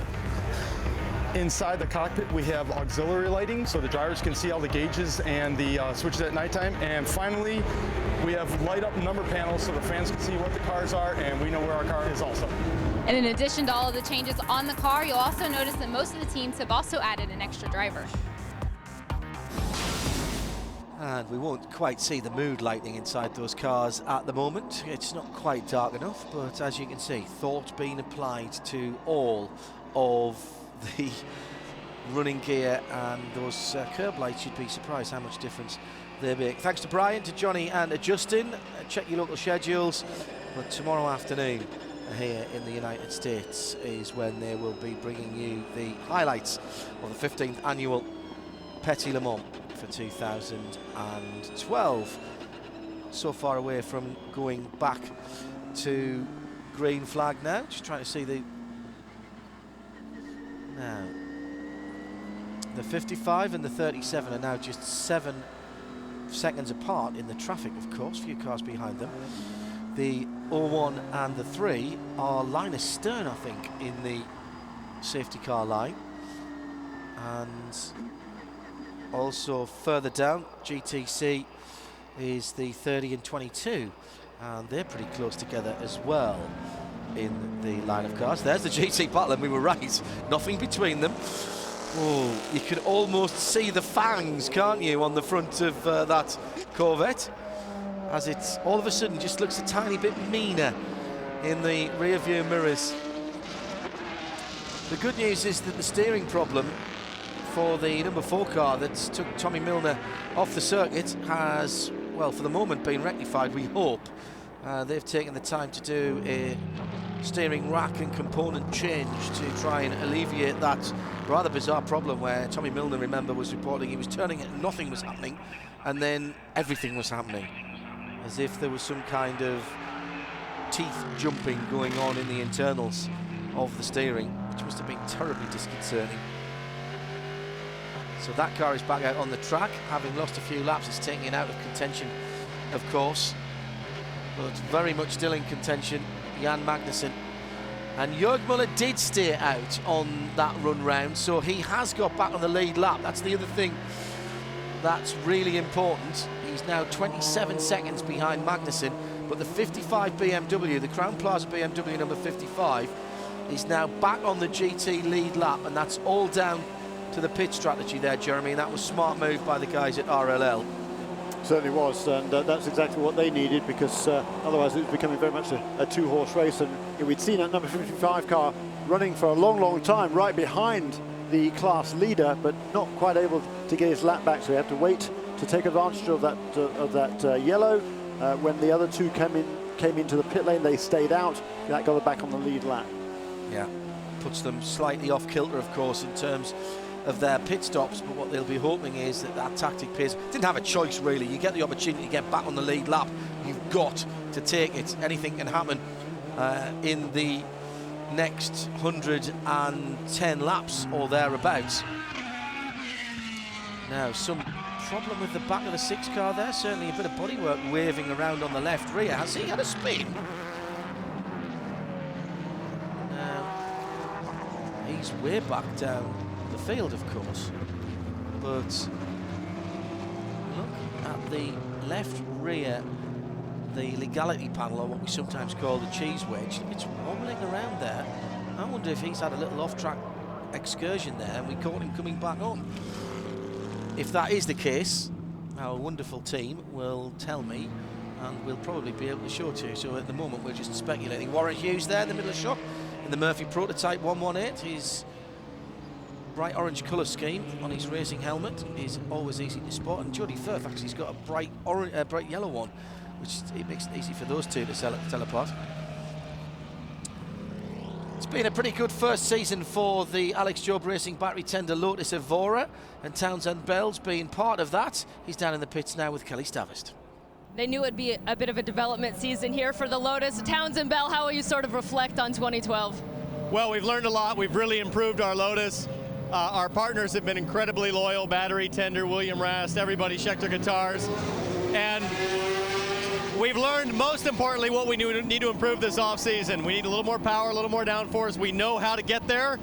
[SPEAKER 3] Inside the cockpit we have auxiliary lighting so the drivers can see all the gauges and the switches at nighttime. And finally we have light up number panels so the fans can see what the cars are and we know where our car is also.
[SPEAKER 2] And in addition to all of the changes on the car, you'll also notice that most of the teams have also added an extra driver.
[SPEAKER 1] And we won't quite see the mood lighting inside those cars at the moment. It's not quite dark enough, but as you can see, thought being applied to all of the running gear and those curb lights, you'd be surprised how much difference they make. Thanks to Brian, to Johnny and to Justin. Check your local schedules. But tomorrow afternoon here in the United States is when they will be bringing you the highlights of the 15th annual Petit Le Mans for 2012. So far away from going back to green flag now. Just trying to see the... Now, the 55 and the 37 are now just 7 seconds apart in the traffic, of course, few cars behind them. The 01 and the 3 are line astern, I think, in the safety car line. And also further down, GTC is the 30 and 22, and they're pretty close together as well in the line of cars. There's the GT battle, and we were right. Nothing between them. Oh, you can almost see the fangs, can't you, on the front of that Corvette, as it all of a sudden just looks a tiny bit meaner in the rear view mirrors. The good news is that the steering problem for the number 4 car that took Tommy Milner off the circuit has, well, for the moment been rectified, we hope. They've taken the time to do a steering rack and component change to try and alleviate that rather bizarre problem where Tommy Milner, remember, was reporting he was turning it and nothing was happening, and then everything was happening, as if there was some kind of teeth jumping going on in the internals of the steering, which must have been terribly disconcerting. So that car is back out on the track, having lost a few laps. It's taking it out of contention, of course, but very much still in contention, Jan Magnussen. And Jörg Müller did stay out on that run round, so he has got back on the lead lap. That's the other thing that's really important. He's now 27 seconds behind Magnussen, but the 55 BMW, the Crown Plaza BMW number 55, is now back on the GT lead lap, and that's all down to the pit strategy there, Jeremy, and that was a smart move by the guys at RLL.
[SPEAKER 10] Certainly was, and that's exactly what they needed, because otherwise it was becoming very much a two-horse race. And we'd seen that number 55 car running for a long, long time right behind the class leader, but not quite able to get his lap back, so he had to wait to take advantage of that yellow. When the other two came into the pit lane, they stayed out. That got them back on the lead lap.
[SPEAKER 1] Yeah, puts them slightly off kilter, of course, in terms of their pit stops, but what they'll be hoping is that that tactic pays. Didn't have a choice, really. You get the opportunity to get back on the lead lap, you've got to take it. Anything can happen in the next 110 laps or thereabouts. Now, some problem with the back of the 6 car there. Certainly a bit of bodywork waving around on the left rear. Has he had a spin? Now, he's way back down the field, of course, but look at the left rear, the legality panel, or what we sometimes call the cheese wedge. It's wobbling around there. I wonder if he's had a little off-track excursion there and we caught him coming back on. If that is the case, our wonderful team will tell me, and we'll probably be able to show to you. So at the moment we're just speculating. Warren Hughes there in the middle of the shot in the Murphy Prototype 118. His bright orange colour scheme on his racing helmet is always easy to spot, and Jody Firth actually has got a bright yellow one, which it makes it easy for those two to tell apart. It's been a pretty good first season for the Alex Job Racing battery tender Lotus Evora, and Townsend Bell's been part of that. He's down in the pits now with Kelly Stavist.
[SPEAKER 6] They knew it'd be a bit of a development season here for the Lotus. Townsend Bell, how will you sort of reflect on 2012?
[SPEAKER 4] Well, we've learned a lot. We've really improved our Lotus. Our partners have been incredibly loyal. Battery Tender, William Rast, everybody, Schecter Guitars. And we've learned, most importantly, what we need to improve this offseason. We need a little more power, a little more downforce. We know how to get there.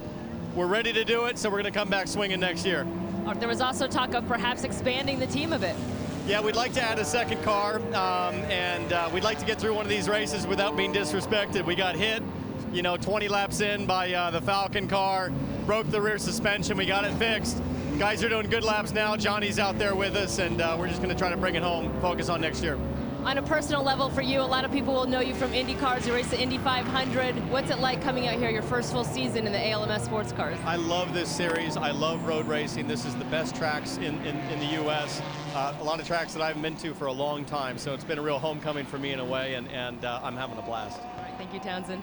[SPEAKER 4] We're ready to do it, so we're going to come back swinging next year.
[SPEAKER 6] There was also talk of perhaps expanding the team a bit.
[SPEAKER 4] Yeah, we'd like to add a second car, and we'd like to get through one of these races without being disrespected. We got hit, 20 laps in by the Falcon car, broke the rear suspension, we got it fixed. Guys are doing good laps now. Johnny's out there with us, and we're just going to try to bring it home, focus on next year.
[SPEAKER 6] On a personal level for you, a lot of people will know you from Indy cars. You race the Indy 500. What's it like coming out here, your first full season in the ALMS sports cars?
[SPEAKER 4] I love this series. I love road racing. This is the best tracks in the U.S. A lot of tracks that I haven't been to for a long time, so it's been a real homecoming for me in a way, and I'm having a blast.
[SPEAKER 6] All right, thank you, Townsend.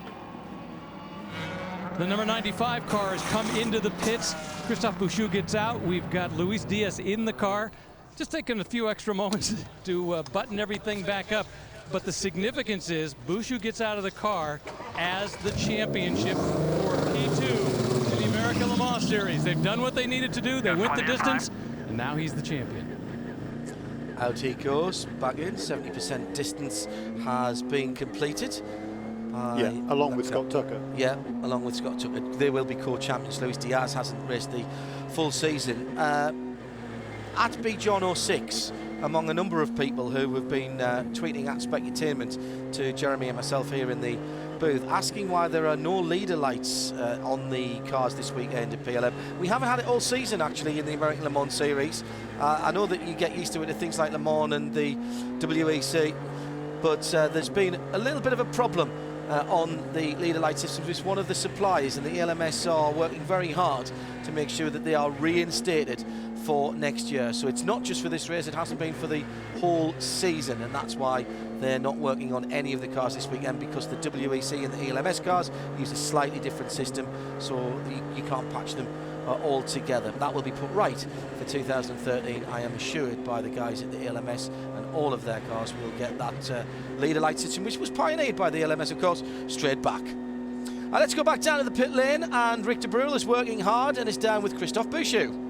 [SPEAKER 11] The number 95 car has come into the pits. Christophe Bouchou gets out. We've got Luis Diaz in the car. Just taking a few extra moments to button everything back up. But the significance is Bouchou gets out of the car as the championship for P2 in the American Le Mans Series. They've done what they needed to do. They went the distance, and now he's the champion.
[SPEAKER 1] Out he goes, back in. 70% distance has been completed.
[SPEAKER 10] Along with Scott Tucker.
[SPEAKER 1] Yeah, along with Scott Tucker. They will be co-champions. Luis Diaz hasn't raced the full season. At BJohn06, among a number of people who have been tweeting at Specutainment to Jeremy and myself here in the booth, asking why there are no leader lights on the cars this weekend at PLM. We haven't had it all season, actually, in the American Le Mans Series. I know that you get used to it at things like Le Mans and the WEC, but there's been a little bit of a problem on the leader light systems with one of the suppliers, and the ALMS are working very hard to make sure that they are reinstated for next year. So it's not just for this race, it hasn't been for the whole season, and that's why they're not working on any of the cars this weekend, because the WEC and the ALMS cars use a slightly different system, so you can't patch them all together. That will be put right for 2013, I am assured, by the guys at the ALMS, and all of their cars will get that leader light system, which was pioneered by the ALMS, of course, straight back. Let's go back down to the pit lane, and Rick de Bruyl is working hard and is down with Christophe Bouchou.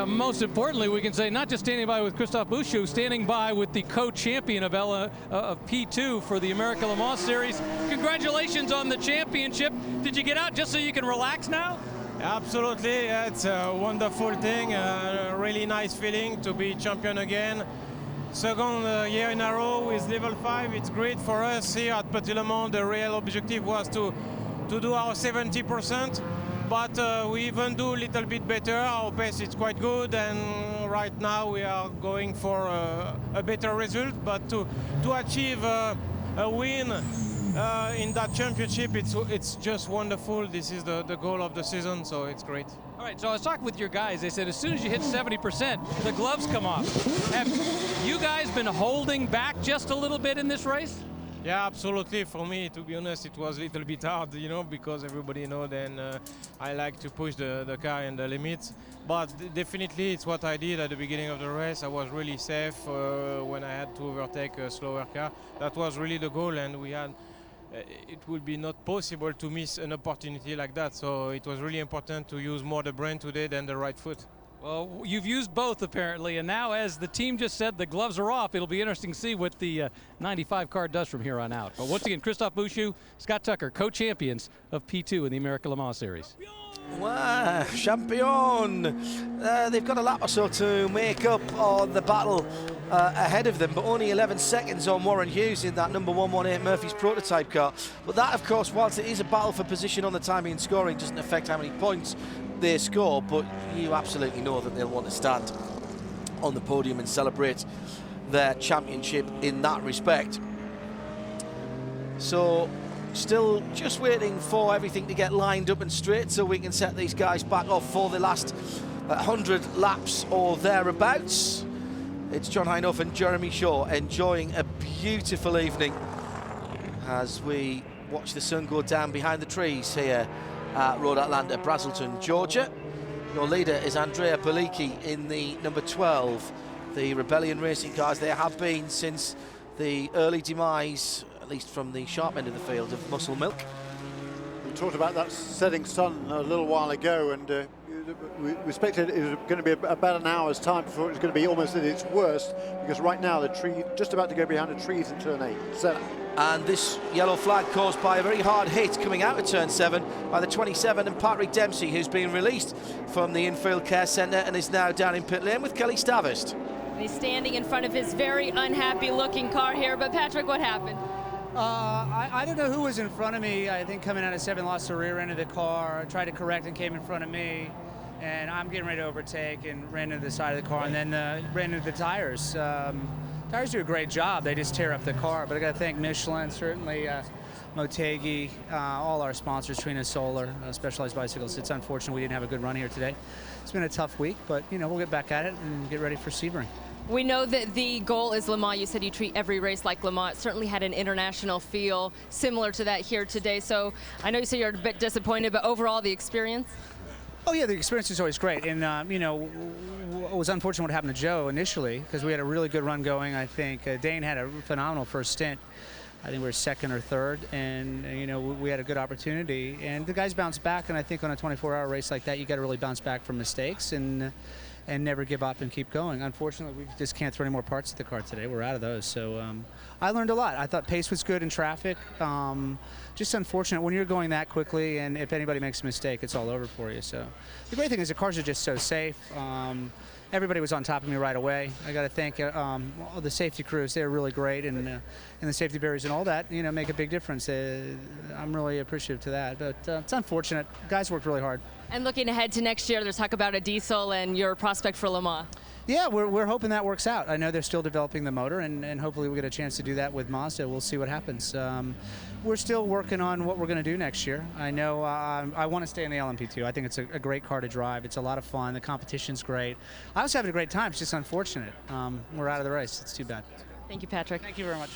[SPEAKER 11] Most importantly, we can say not just standing by with Christophe Bouchou, standing by with the co-champion of P2 for the American Le Mans Series. Congratulations on the championship. Did you get out just so you can relax now?
[SPEAKER 5] Absolutely, yeah, it's a wonderful thing, a really nice feeling to be champion again. Second year in a row with level 5, it's great for us here at Petit Le Mans. The real objective was to do our 70%, but we even do a little bit better. Our pace is quite good, and right now we are going for a better result, but to achieve a win in that championship, it's just wonderful. This is the goal of the season, so it's great.
[SPEAKER 11] All right, so I was talking with your guys. They said as soon as you hit 70%, the gloves come off. Have you guys been holding back just a little bit in this race?
[SPEAKER 5] Yeah, absolutely. For me, to be honest, it was a little bit hard, because everybody knows then I like to push the car in the limits. But definitely, it's what I did at the beginning of the race. I was really safe when I had to overtake a slower car. That was really the goal, and we had. It would be not possible to miss an opportunity like that. So it was really important to use more the brain today than the right foot.
[SPEAKER 11] Well, you've used both apparently, and now as the team just said, the gloves are off. It'll be interesting to see what the 95 car does from here on out. But once again, Christophe Bouchou, Scott Tucker, co-champions of P2 in the American Le Mans Series.
[SPEAKER 1] Wow, champion! They've got a lap or so to make up on the battle ahead of them, but only 11 seconds on Warren Hughes in that number 118 Murphy's prototype car. But that, of course, whilst it is a battle for position on the timing and scoring, doesn't affect how many points they score, but you absolutely know that they'll want to stand on the podium and celebrate their championship in that respect. So still just waiting for everything to get lined up and straight so we can set these guys back off for the last 100 laps or thereabouts. It's John Hindhaugh and Jeremy Shaw enjoying a beautiful evening as we watch the sun go down behind the trees here at Road Atlanta, Brazelton, Georgia. Your leader is Andrea Bellicchi in the number 12. The Rebellion Racing cars, they have been since the early demise, at least from the sharp end of the field, of Muscle Milk.
[SPEAKER 10] We talked about that setting sun a little while ago, and we expected it was going to be about an hour's time before it was going to be almost at its worst, because right now the tree just about to go behind the trees in turn 8.
[SPEAKER 1] And this yellow flag caused by a very hard hit coming out of turn 7 by the 27 and Patrick Dempsey, who's been released from the infield care centre and is now down in pit lane with Kelly Stavist.
[SPEAKER 6] He's standing in front of his very unhappy looking car here, but Patrick, what happened?
[SPEAKER 7] I don't know who was in front of me. I think coming out of 7 lost the rear end of the car, tried to correct and came in front of me, and I'm getting ready to overtake and ran into the side of the car and then ran into the tires. Tires do a great job. They just tear up the car. But I got to thank Michelin, certainly Motegi, all our sponsors, Trina Solar, Specialized Bicycles. It's unfortunate we didn't have a good run here today. It's been a tough week, but we'll get back at it and get ready for Sebring.
[SPEAKER 6] We know that the goal is Le Mans. You said you treat every race like Le Mans. It certainly had an international feel similar to that here today. So I know you say you're a bit disappointed, but overall the experience?
[SPEAKER 7] Oh yeah, the experience is always great, and it was unfortunate what happened to Joe initially because we had a really good run going. I think Dane had a phenomenal first stint. I think we were second or third, and we had a good opportunity. And the guys bounced back, and I think on a 24-hour race like that, you got to really bounce back from mistakes and never give up and keep going. Unfortunately, we just can't throw any more parts to the car today. We're out of those. So I learned a lot. I thought pace was good in traffic. Just unfortunate when you're going that quickly, and if anybody makes a mistake, it's all over for you. So the great thing is the cars are just so safe. Everybody was on top of me right away. I got to thank all the safety crews. They're really great, and the safety barriers and all that, make a big difference. I'm really appreciative to that, but it's unfortunate. Guys worked really hard.
[SPEAKER 6] And looking ahead to next year, there's talk about a diesel and your prospect for Le Mans.
[SPEAKER 7] Yeah, we're hoping that works out. I know they're still developing the motor, and hopefully we get a chance to do that with Mazda. We'll see what happens. We're still working on what we're going to do next year. I know I want to stay in the LMP2. I think it's a great car to drive. It's a lot of fun. The competition's great. I was having a great time. It's just unfortunate. We're out of the race. It's too bad.
[SPEAKER 6] Thank you, Patrick.
[SPEAKER 7] Thank you very much.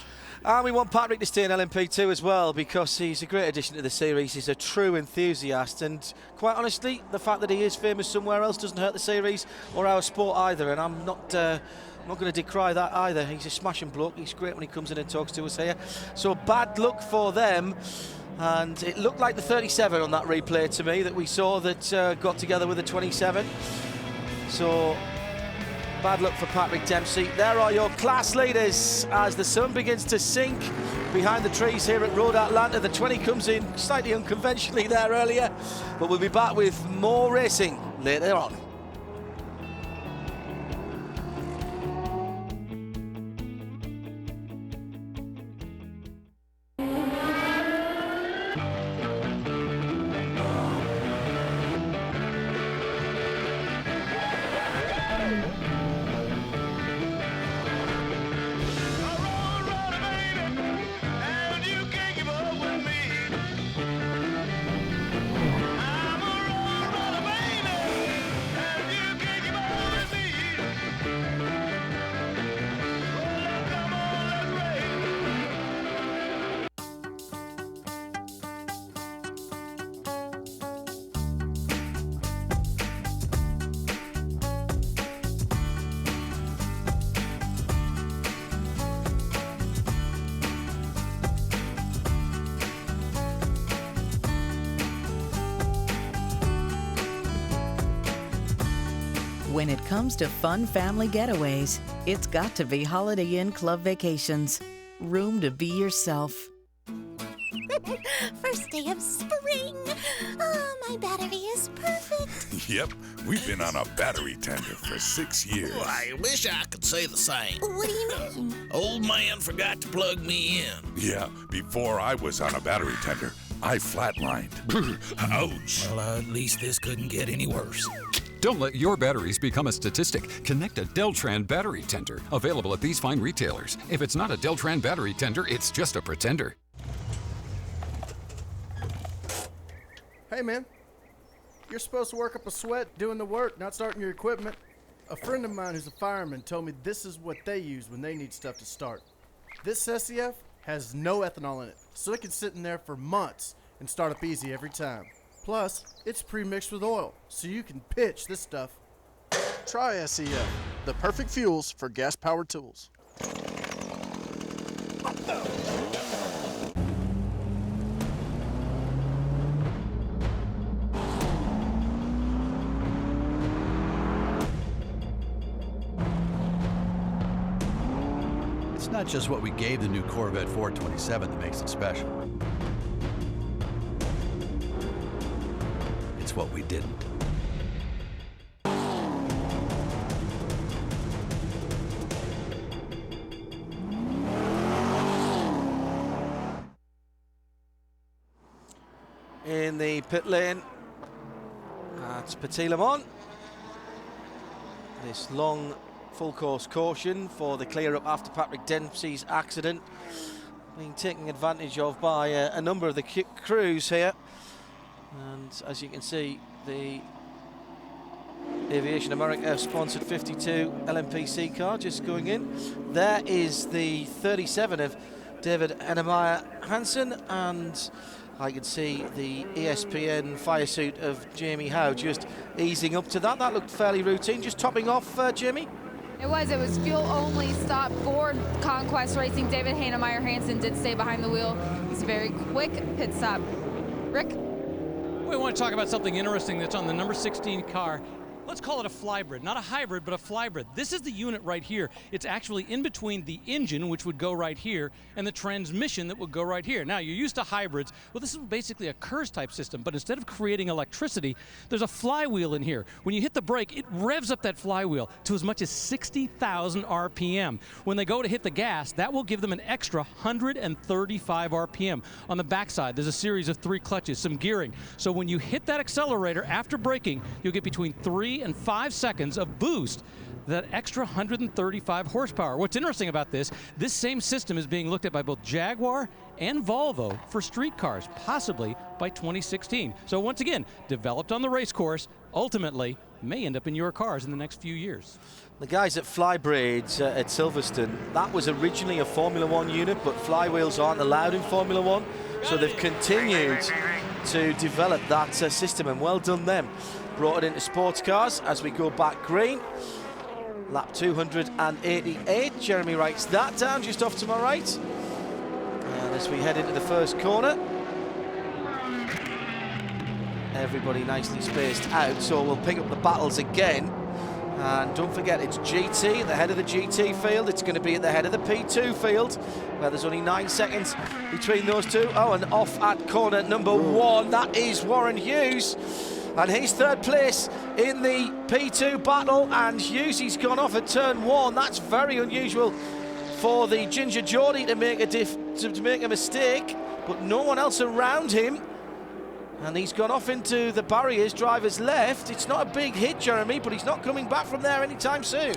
[SPEAKER 1] And we want Patrick to stay in LMP2 as well because he's a great addition to the series. He's a true enthusiast, and quite honestly, the fact that he is famous somewhere else doesn't hurt the series or our sport either. And I'm not going to decry that either. He's a smashing bloke. He's great when he comes in and talks to us here. So bad luck for them. And it looked like the 37 on that replay to me that we saw that got together with the 27. So bad luck for Patrick Dempsey. There are your class leaders as the sun begins to sink behind the trees here at Road Atlanta. The 20 comes in slightly unconventionally there earlier, but we'll be back with more racing later on.
[SPEAKER 8] When it comes to fun family getaways, it's got to be Holiday Inn Club Vacations. Room to be yourself.
[SPEAKER 13] First day of spring. Oh, my battery is perfect.
[SPEAKER 14] Yep, we've been on a battery tender for 6 years.
[SPEAKER 15] Well, I wish I could say the same.
[SPEAKER 13] What do you mean?
[SPEAKER 15] Old man forgot to plug me in.
[SPEAKER 14] Yeah, before I was on a battery tender, I flatlined. Ouch.
[SPEAKER 15] Well, at least this couldn't get any worse.
[SPEAKER 16] Don't let your batteries become a statistic. Connect a Deltran battery tender. Available at these fine retailers. If it's not a Deltran battery tender, it's just a pretender.
[SPEAKER 9] Hey, man. You're supposed to work up a sweat doing the work, not starting your equipment. A friend of mine who's a fireman told me this is what they use when they need stuff to start. This SCF has no ethanol in it, so it can sit in there for months and start up easy every time. Plus, it's pre-mixed with oil, so you can pitch this stuff. Try SCF, the perfect fuels for gas-powered tools.
[SPEAKER 12] It's not just what we gave the new Corvette 427 that makes it special. It's what we didn't.
[SPEAKER 1] In the pit lane at Petit Le Mans. This long full course caution for the clear up after Patrick Dempsey's accident, being taken advantage of by a number of the crews here. And as you can see, the Aviation America sponsored 52 LMPC car just going in. There is the 37 of David Ennemeyer Hansen, and I can see the ESPN fire suit of Jamie Howe just easing up to that. That looked fairly routine. Just topping off, Jamie?
[SPEAKER 2] It was fuel only stop for Conquest Racing. David Heinemeier Hansen did stay behind the wheel. It's a very quick pit stop. Rick?
[SPEAKER 11] We want to talk about something interesting that's on the number 16 car. Let's call it a flybrid, not a hybrid, but a flybrid. This is the unit right here. It's actually in between the engine, which would go right here, and the transmission that would go right here. Now, you're used to hybrids. Well, this is basically a KERS type system, but instead of creating electricity, there's a flywheel in here. When you hit the brake, it revs up that flywheel to as much as 60,000 RPM. When they go to hit the gas, that will give them an extra 135 RPM. On the backside, there's a series of 3 clutches, some gearing. So when you hit that accelerator after braking, you'll get between 3 and 5 seconds of boost, that extra 135 horsepower. What's interesting about this same system is being looked at by both Jaguar and Volvo for street cars, possibly by 2016. So once again, developed on the race course, ultimately may end up in your cars in the next few years.
[SPEAKER 1] The guys at Flybraids at Silverstone, that was originally a Formula One unit, but flywheels aren't allowed in Formula One, so they've continued to develop that system, and well done them. Brought it into sports cars as we go back green. Lap 288. Jeremy writes that down just off to my right. And as we head into the first corner, everybody nicely spaced out, so we'll pick up the battles again. And don't forget, it's GT, the head of the GT field. It's going to be at the head of the P2 field, where there's only 9 seconds between those two. Oh, and off at corner number 1, that is Warren Hughes. And he's third place in the P2 battle, and Hughes, gone off at turn 1. That's very unusual for the Ginger Geordie to make a mistake, but no one else around him. And he's gone off into the barriers, driver's left. It's not a big hit, Jeremy, but he's not coming back from there anytime soon.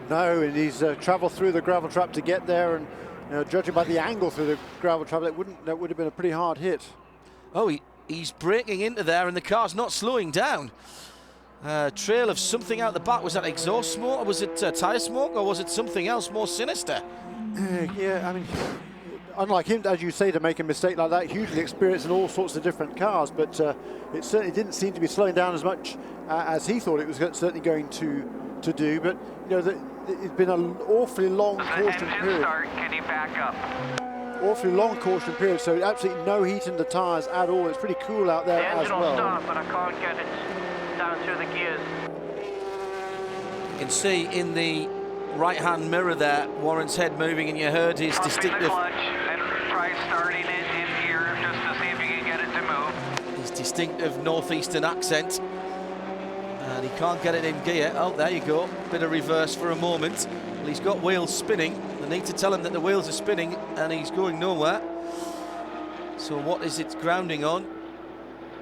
[SPEAKER 10] No, and he's travelled through the gravel trap to get there, and judging by the angle through the gravel trap, that would have been a pretty hard hit.
[SPEAKER 1] Oh, he's braking into there, and the car's not slowing down. Trail of something out the back. Was that exhaust smoke, or was it tyre smoke, or was it something else more sinister?
[SPEAKER 10] Yeah, I mean, unlike him, as you say, to make a mistake like that, hugely experienced in all sorts of different cars, but it certainly didn't seem to be slowing down as much as he thought it was certainly going to do. But it's been an awfully long caution period.
[SPEAKER 17] Can you back up?
[SPEAKER 10] Awfully long caution period, so absolutely no heat in the tyres at all. It's pretty cool out there as well.
[SPEAKER 17] The engine will stop, but I can't get it down through the gears.
[SPEAKER 1] You can see in the right-hand mirror there, Warren's head moving, and you heard his distinctive...
[SPEAKER 17] Clutch and try starting it in gear just to see if you can get it to move.
[SPEAKER 1] His distinctive northeastern accent. And he can't get it in gear. Oh, there you go. Bit of reverse for a moment. Well, he's got wheels spinning. They need to tell him that the wheels are spinning, and he's going nowhere. So what is it grounding on?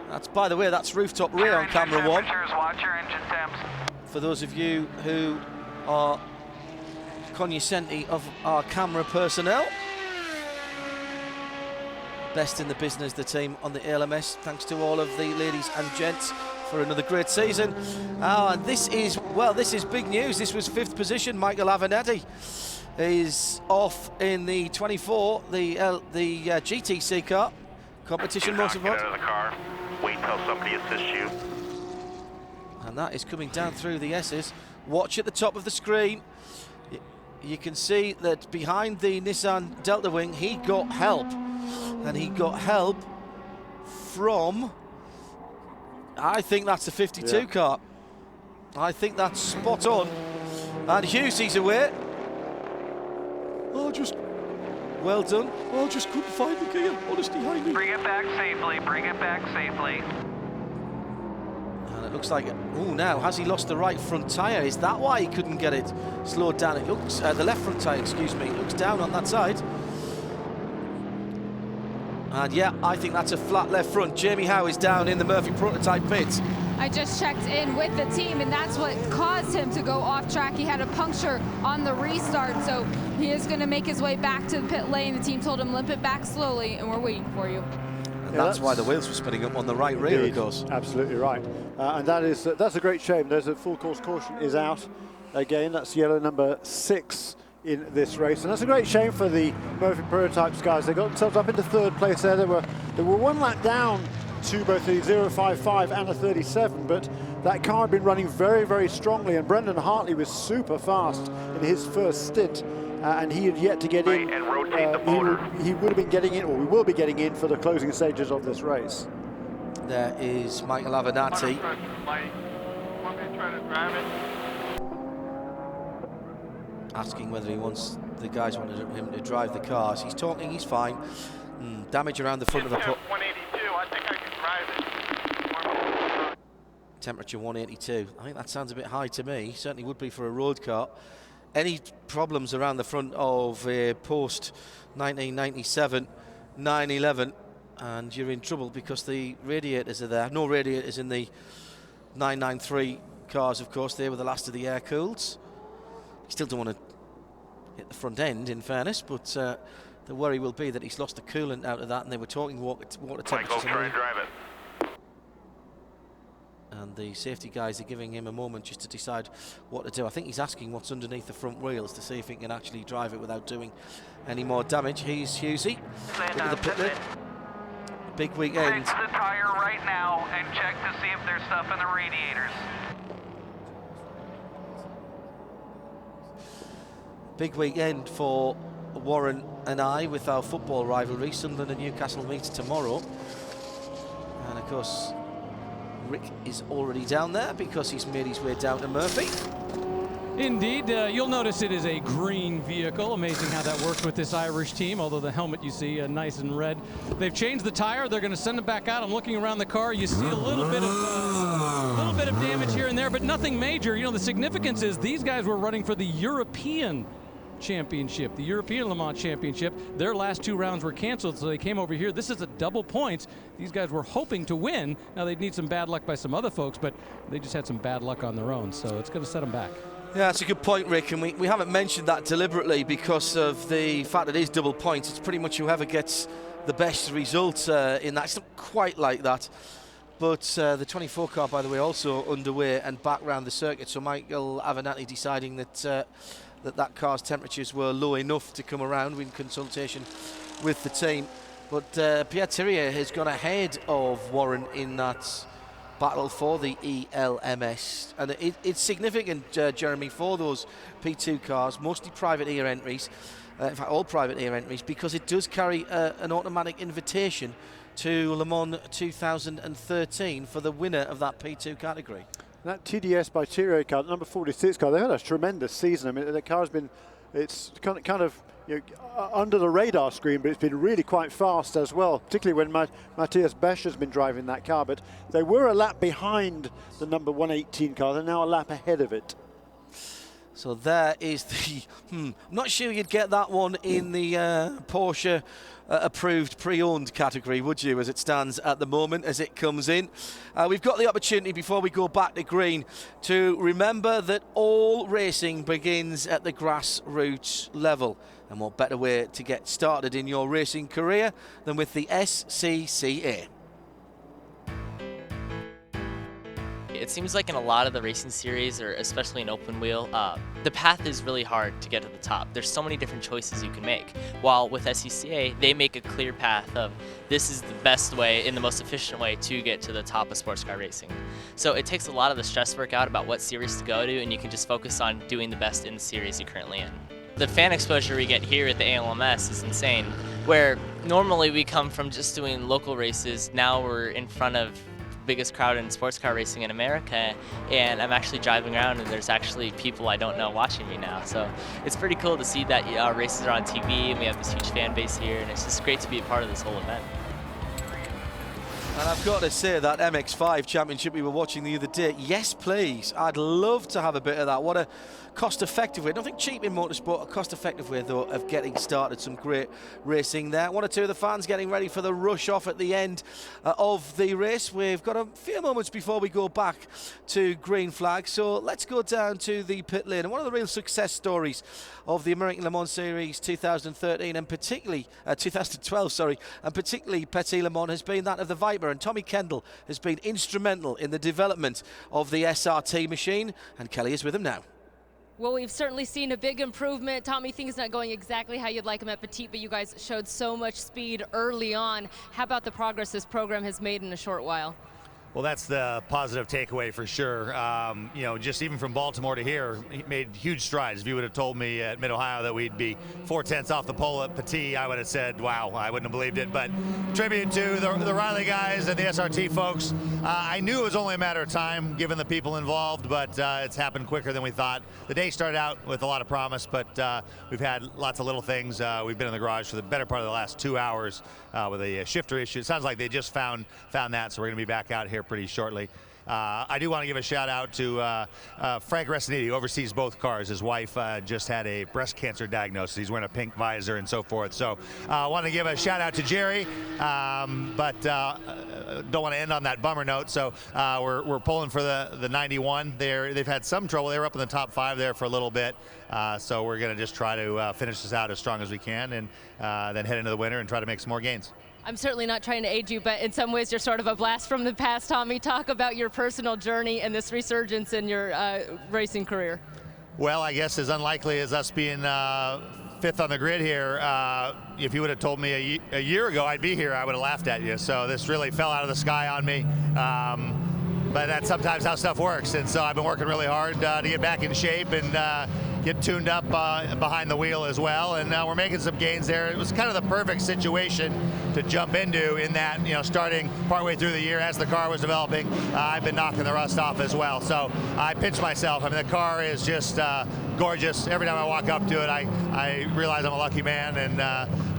[SPEAKER 1] That's, by the way, that's rooftop rear on camera 1.
[SPEAKER 17] Watch your engine temps.
[SPEAKER 1] For those of you who are cognoscenti of our camera personnel. Best in the business, the team on the ALMS. Thanks to all of the ladies and gents for another great season. And this is big news. This was 5th position. Michael Avenetti is off in the 24, the GTC car. Competition motorsport.
[SPEAKER 17] Get out of the car. Wait till somebody assists you.
[SPEAKER 1] And that is coming down through the S's. Watch at the top of the screen. You can see that behind the Nissan Delta Wing, he got help. And he got help from, I think that's a 52 car. I think that's spot on. And Hughes away. Well done. I just couldn't find the gear, honestly, Heine.
[SPEAKER 17] Bring it back safely, bring it back safely.
[SPEAKER 1] And it looks like, now, has he lost the right front tyre? Is that why he couldn't get it slowed down? It looks, the left front tyre, excuse me, it looks down on that side. And yeah, I think that's a flat left front. Jamie Howe is down in the Murphy prototype pit.
[SPEAKER 2] I just checked in with the team, and that's what caused him to go off track. He had a puncture on the restart, so he is going to make his way back to the pit lane. The team told him limp it back slowly, and we're waiting for you.
[SPEAKER 1] And that's why the wheels were spinning up on the right rear, of course.
[SPEAKER 10] Absolutely right. And that's a great shame. There's a full course caution is out again. That's yellow number 6 in this race, and that's a great shame for the Murphy Prototypes guys. They got themselves up into 3rd place there. They were 1 lap down to both the 055 and the 37, but that car had been running very, very strongly, and Brendan Hartley was super fast in his first stint, and he had yet to get in.
[SPEAKER 17] And rotate the motor.
[SPEAKER 10] He would have been getting in, or we will be getting in for the closing stages of this race.
[SPEAKER 1] There is Michael Avenatti. Asking whether he wants the guys wanted him to drive the cars. He's talking, he's fine. Damage around the front of the
[SPEAKER 17] 182, I think I can drive it.
[SPEAKER 1] Temperature 182. I think that sounds a bit high to me. Certainly would be for a road car. Any problems around the front of a post 1997 911 and you're in trouble because the radiators are there. No radiators in the 993 cars, of course. They were the last of the air cooleds. You still don't want to hit the front end, in fairness, but the worry will be that he's lost the coolant out of that, and they were talking water temperatures.
[SPEAKER 17] Try and drive it.
[SPEAKER 1] And the safety guys are giving him a moment just to decide what to do. I think he's asking what's underneath the front wheels to see if he can actually drive it without doing any more damage. He's Husey into the pit lane. Big weekend.
[SPEAKER 17] Fix the tire right now and check to see if there's stuff in the radiators.
[SPEAKER 1] Big weekend for Warren and I with our football rivalry. Sunderland and Newcastle meet tomorrow. And of course, Rick is already down there because he's made his way down to Murphy.
[SPEAKER 11] Indeed, you'll notice it is a green vehicle. Amazing how that works with this Irish team, although the helmet you see nice and red. They've changed the tire. They're going to send it back out. I'm looking around the car. You see a little bit of damage here and there, but nothing major. You know, the significance is these guys were running for the European Championship, the European Le Mans Championship. Their last 2 rounds were canceled, so they came over here. This is a double points. These guys were hoping to win. Now they'd need some bad luck by some other folks, but they just had some bad luck on their own, so it's going to set them back.
[SPEAKER 1] Yeah, that's a good point, Rick, and we haven't mentioned that deliberately because of the fact that it is double points. It's pretty much whoever gets the best result in that. It's not quite like that. But the 24 car, by the way, also underway and back round the circuit. So Michael Avenatti deciding that that car's temperatures were low enough to come around in consultation with the team. But Pierre Thirier has gone ahead of Warren in that battle for the ELMS. And it's significant, Jeremy, for those P2 cars, mostly privateer entries, in fact all privateer entries, because it does carry an automatic invitation to Le Mans 2013 for the winner of that P2 category.
[SPEAKER 10] That TDS by Thirier car, number 46 car, they've had a tremendous season. I mean, the car's been, it's kind of you know, under the radar screen, but it's been really quite fast as well, particularly when Matthias Besch has been driving that car. But they were a lap behind the number 118 car. They're now a lap ahead of it.
[SPEAKER 1] So there is the, I'm not sure you'd get that one in the Porsche approved pre-owned category, would you, as it stands at the moment, as it comes in. We've got the opportunity, before we go back to green, to remember that all racing begins at the grassroots level. And what better way to get started in your racing career than with the SCCA.
[SPEAKER 18] It seems like in a lot of the racing series, or especially in open wheel, the path is really hard to get to the top. There's so many different choices you can make. While with SCCA, they make a clear path of this is the best way and the most efficient way to get to the top of sports car racing. So it takes a lot of the stress work out about what series to go to, and you can just focus on doing the best in the series you're currently in. The fan exposure we get here at the ALMS is insane, where normally we come from just doing local races. Now we're in front of biggest crowd in sports car racing in America, and I'm actually driving around and there's actually people I don't know watching me now. So it's pretty cool to see that our races are on TV and we have this huge fan base here, and it's just great to be a part of this whole event.
[SPEAKER 1] And I've got to say, that MX-5 championship we were watching the other day, yes please, I'd love to have a bit of that. What a cost-effective way, nothing cheap in motorsport, a cost-effective way, though, of getting started. Some great racing there. One or two of the fans getting ready for the rush off at the end of the race. We've got a few moments before we go back to green flag, so let's go down to the pit lane. And one of the real success stories of the American Le Mans Series 2013 and particularly 2012, sorry, and particularly Petit Le Mans has been that of the Viper, and Tommy Kendall has been instrumental in the development of the SRT machine, and Kelly is with him now.
[SPEAKER 6] Well, we've certainly seen a big improvement. Tommy, things not going exactly how you'd like them at Petit, but you guys showed so much speed early on. How about the progress this program has made in a short while?
[SPEAKER 19] Well, that's the positive takeaway for sure. You know, just even from Baltimore to here, he made huge strides. If you would have told me at Mid-Ohio that we'd be 4/10 off the pole at Petit, I would have said, wow, I wouldn't have believed it. But tribute to the Riley guys and the SRT folks. I knew it was only a matter of time, given the people involved, but it's happened quicker than we thought. The day started out with a lot of promise, but we've had lots of little things. We've been in the garage for the better part of the last 2 hours with a shifter issue. It sounds like they just found that, so we're going to be back out here pretty shortly. I do want to give a shout out to Frank Resiniti, who oversees both cars. His wife just had a breast cancer diagnosis. He's wearing a pink visor and so forth. So I want to give a shout out to Jerry, but don't want to end on that bummer note. So we're pulling for the 91. They've had some trouble. They were up in the top 5 there for a little bit. So we're going to just try to finish this out as strong as we can and then head into the winter and try to make some more gains.
[SPEAKER 6] I'm certainly not trying to age you, but in some ways you're sort of a blast from the past, Tommy. Talk about your personal journey and this resurgence in your racing career.
[SPEAKER 19] Well, I guess as unlikely as us being 5th on the grid here, if you would have told me a year ago I'd be here, I would have laughed at you. So this really fell out of the sky on me. But that's sometimes how stuff works. And so I've been working really hard to get back in shape and get tuned up behind the wheel as well. And we're making some gains there. It was kind of the perfect situation to jump into in that, you know, starting partway through the year as the car was developing, I've been knocking the rust off as well. So I pinch myself. I mean, the car is just gorgeous. Every time I walk up to it, I realize I'm a lucky man. And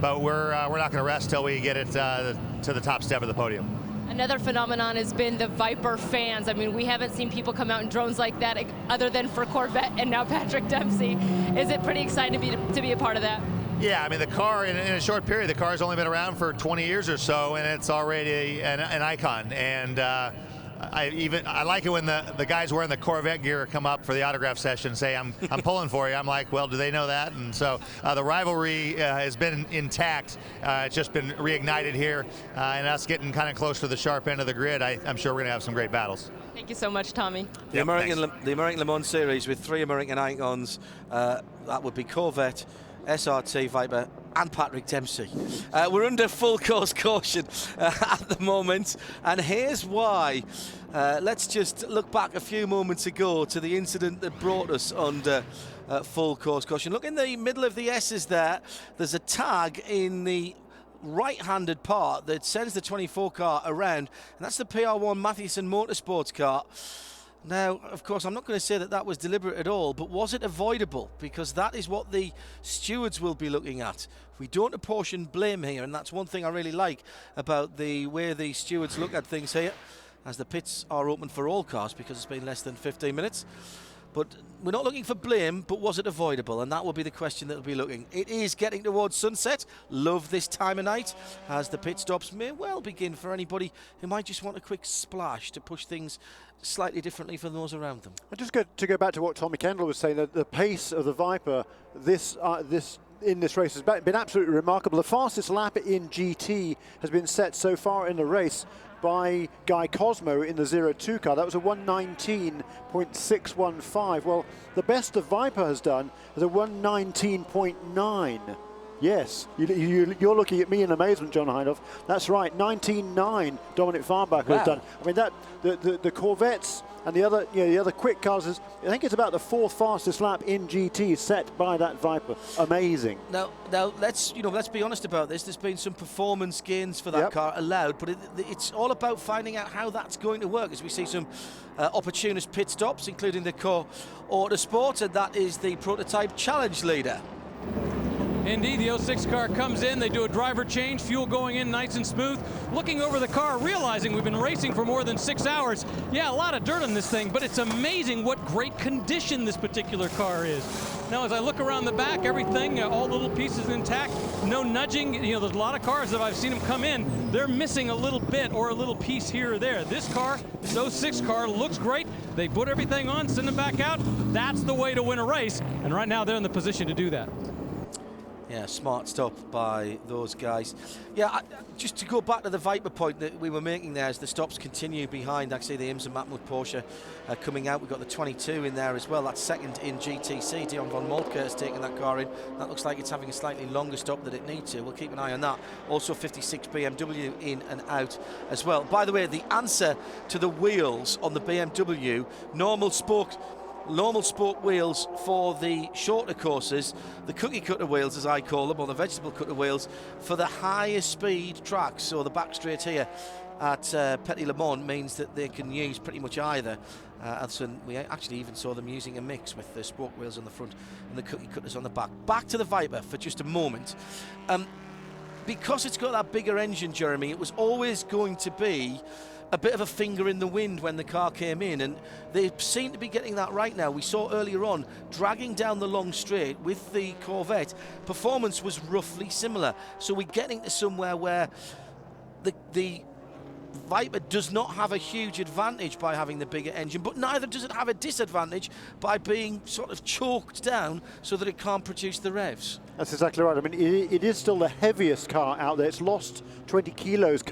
[SPEAKER 19] but we're not going to rest till we get it to the top step of the podium.
[SPEAKER 6] Another phenomenon has been the Viper fans. I mean, we haven't seen people come out in drones like that other than for Corvette and now Patrick Dempsey. Is it pretty exciting to be a part of that?
[SPEAKER 19] Yeah, I mean, the car, in a short period, the car's only been around for 20 years or so, and it's already an icon. And I like it when the guys wearing the Corvette gear come up for the autograph session and say, I'm pulling for you. I'm like, well, do they know that? And so the rivalry has been intact. It's just been reignited here, and us getting kind of close to the sharp end of the grid, I'm sure we're going to have some great battles.
[SPEAKER 6] Thank you so much, Tommy.
[SPEAKER 1] The American Le Mans Series with 3 American icons, that would be Corvette, SRT, Viper, and Patrick Dempsey. We're under full course caution at the moment, and here's why. Let's just look back a few moments ago to the incident that brought us under full course caution. Look in the middle of the S's there's a tag in the right-handed part that sends the 24 car around, and that's the PR1 Mathieson Motorsports car. Now, of course, I'm not going to say that was deliberate at all, but was it avoidable? Because that is what the stewards will be looking at. We don't apportion blame here, and that's one thing I really like about the way the stewards look at things here, as the pits are open for all cars because it's been less than 15 minutes. But we're not looking for blame, but was it avoidable? And that will be the question that will be looking. It is getting towards sunset. Love this time of night, as the pit stops may well begin for anybody who might just want a quick splash to push things slightly differently for those around them.
[SPEAKER 10] And just to go back to what Tommy Kendall was saying, that the pace of the Viper in this race has been absolutely remarkable. The fastest lap in GT has been set so far in the race by Guy Cosmo in the 02 car. That was a 1:19.615. Well, the best the Viper has done is a 1:19.9. Yes, you're looking at me in amazement, John Heinhoff. That's right, 19.9 Dominic Farnbacher has done. I mean, the Corvettes and the other quick cars, I think it's about the 4th fastest lap in GT set by that Viper. Amazing.
[SPEAKER 1] Now let's be honest about this. There's been some performance gains for that car allowed, but it's all about finding out how that's going to work. As we see some opportunist pit stops, including the Core Autosport, and that is the prototype challenge leader.
[SPEAKER 11] Indeed, the 06 car comes in, they do a driver change, fuel going in nice and smooth. Looking over the car, realizing we've been racing for more than 6 hours. Yeah, a lot of dirt on this thing, but it's amazing what great condition this particular car is. Now, as I look around the back, everything, all the little pieces intact, no nudging. You know, there's a lot of cars that I've seen them come in, they're missing a little bit or a little piece here or there. This car, this 06 car, looks great. They put everything on, send them back out. That's the way to win a race, and right now they're in the position to do that.
[SPEAKER 1] Yeah, smart stuff by those guys. Yeah, just to go back to the Viper point that we were making there as the stops continue behind, actually, the IMSA Matmut Porsche coming out. We've got the 22 in there as well. That's second in GTC. Dion von Moltke has taken that car in. That looks like it's having a slightly longer stop than it needs to. We'll keep an eye on that. Also 56 BMW in and out as well. By the way, the answer to the wheels on the BMW, normal spoke wheels for the shorter courses, the cookie cutter wheels as I call them, or the vegetable cutter wheels for the higher speed tracks. So the back straight here at Petit Le Mans means that they can use pretty much either. So we actually even saw them using a mix with the spoke wheels on the front and the cookie cutters on the back. Back to the Viper for just a moment. Because it's got that bigger engine, Jeremy, it was always going to be a bit of a finger in the wind when the car came in, and they seem to be getting that right now. We saw earlier on, dragging down the long straight with the Corvette, performance was roughly similar. So we're getting to somewhere where the Viper does not have a huge advantage by having the bigger engine, but neither does it have a disadvantage by being sort of choked down so that it can't produce the revs.
[SPEAKER 10] That's exactly right. I mean, it is still the heaviest car out there. It's lost 20 kilos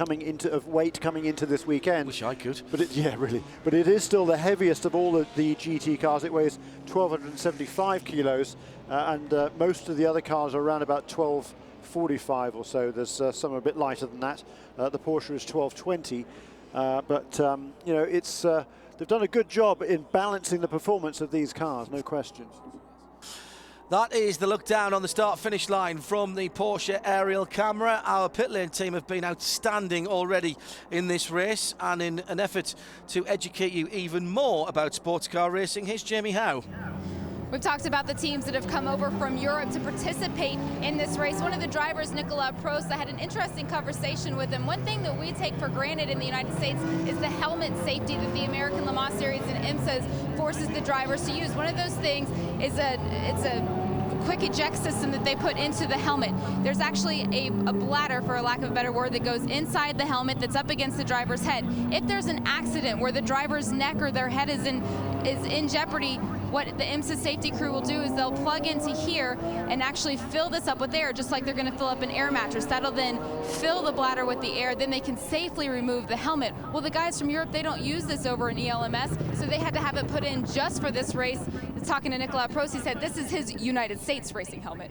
[SPEAKER 10] of weight coming into this weekend.
[SPEAKER 1] Wish I could.
[SPEAKER 10] But yeah, really. But it is still the heaviest of all the GT cars. It weighs 1,275 kilos, and most of the other cars are around about 1,245 or so. There's some a bit lighter than that. The Porsche is 1,220, but you know, it's they've done a good job in balancing the performance of these cars, no question.
[SPEAKER 1] That is the look down on the start-finish line from the Porsche aerial camera. Our pit lane team have been outstanding already in this race, and in an effort to educate you even more about sports car racing, here's Jamie Howe.
[SPEAKER 2] We've talked about the teams that have come over from Europe to participate in this race. One of the drivers, Nicolas Prost, I had an interesting conversation with him. One thing that we take for granted in the United States is the helmet safety that the American Le Mans Series and IMSA forces the drivers to use. One of those things is it's a quick eject system that they put into the helmet. There's actually a bladder, for a lack of a better word, that goes inside the helmet that's up against the driver's head. If there's an accident where the driver's neck or their head is in jeopardy, what the IMSA safety crew will do is they'll plug into here and actually fill this up with air, just like they're going to fill up an air mattress. That'll then fill the bladder with the air. Then they can safely remove the helmet. Well, the guys from Europe, they don't use this over in ELMS, so they had to have it put in just for this race. Talking to Nicolas Prost, he said this is his United States racing helmet.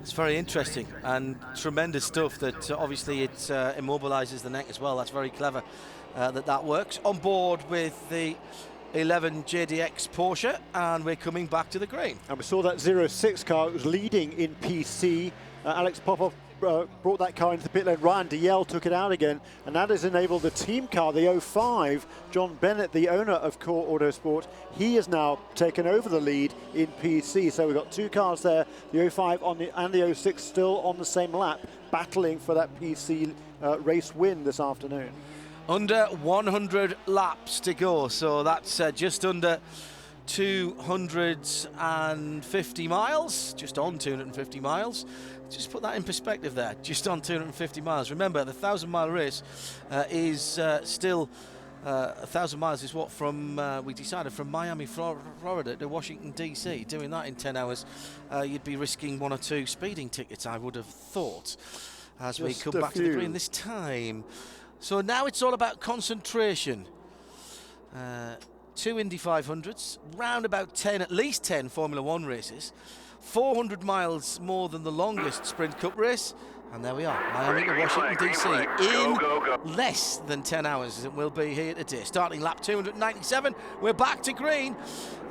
[SPEAKER 1] It's very interesting and tremendous stuff that obviously it immobilizes the neck as well. That's very clever that works. On board with the 11 JDX Porsche, and we're coming back to the green.
[SPEAKER 10] And we saw that 06 car. It was leading in PC. Alex Popov brought that car into the pit lane. Ryan Dalziel took it out again, and that has enabled the team car, the 05. John Bennett, the owner of Core Autosport, he has now taken over the lead in PC. So we've got two cars there, the 05 and the 06 still on the same lap, battling for that PC race win this afternoon.
[SPEAKER 1] Under 100 laps to go, so that's just under 250 miles, just on 250 miles. Just put that in perspective there, just on 250 miles. Remember, the 1,000-mile race is still 1,000 miles is what from, we decided, from Miami, Florida to Washington, D.C. Doing that in 10 hours, you'd be risking one or two speeding tickets, I would have thought, as just we come back to the green this time. So now it's all about concentration. 2 Indy 500s, round about 10, at least 10 Formula One races, 400 miles more than the longest Sprint Cup race, and there we are, Miami to Washington DC in less than 10 hours as it will be here today. Starting lap 297, we're back to green,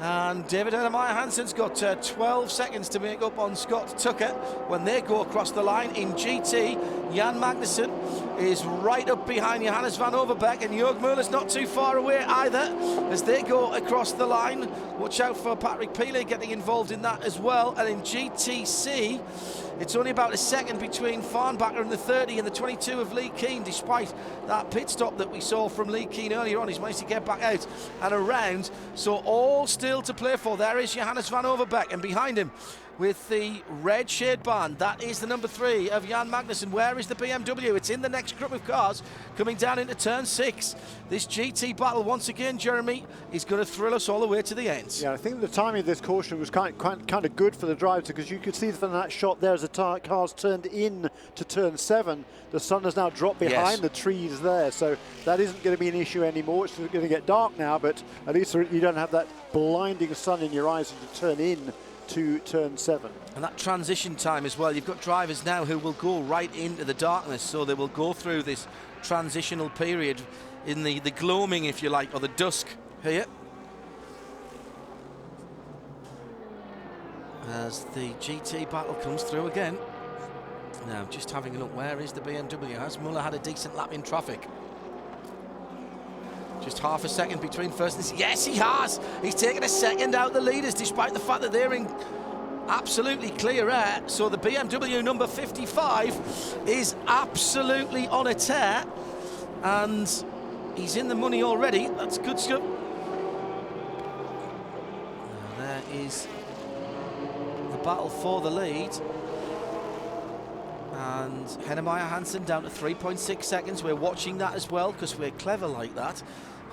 [SPEAKER 1] and David Ernemeyer Hansen's got 12 seconds to make up on Scott Tucker when they go across the line in GT. Jan Magnussen is right up behind Johannes van Overbeek, and Jörg Müller's not too far away either as they go across the line. Watch out for Patrick Pilet getting involved in that as well. And in GTC, it's only about a second between Farnbacher and the 30 and the 22 of Lee Keen, despite that pit stop that we saw from Lee Keen earlier on. He's managed to get back out and around, so all still to play for. There is Johannes van Overbeek, and behind him with the red shade band, that is the number 3 of Jan Magnussen. Where is the BMW? It's in the next group of cars coming down into turn 6. This GT battle, once again, Jeremy, is going to thrill us all the way to the end.
[SPEAKER 10] Yeah, I think the timing of this caution was kind of good for the drivers, because you could see from that shot there as the cars turned in to turn 7, the sun has now dropped behind the trees there, so that isn't going to be an issue anymore. It's going to get dark now, but at least you don't have that blinding sun in your eyes as you turn in to turn 7.
[SPEAKER 1] And that transition time as well, you've got drivers now who will go right into the darkness, so they will go through this transitional period in the gloaming, if you like, or the dusk here. As the GT battle comes through again. Now, just having a look, where is the BMW? Has Muller had a decent lap in traffic? Just half a second between first and... Yes, he has! He's taken a second out the leaders, despite the fact that they're in absolutely clear air. So the BMW number 55 is absolutely on a tear, and he's in the money already. That's good stuff. Now there is the battle for the lead. And Hennemeyer Hansen down to 3.6 seconds. We're watching that as well because we're clever like that.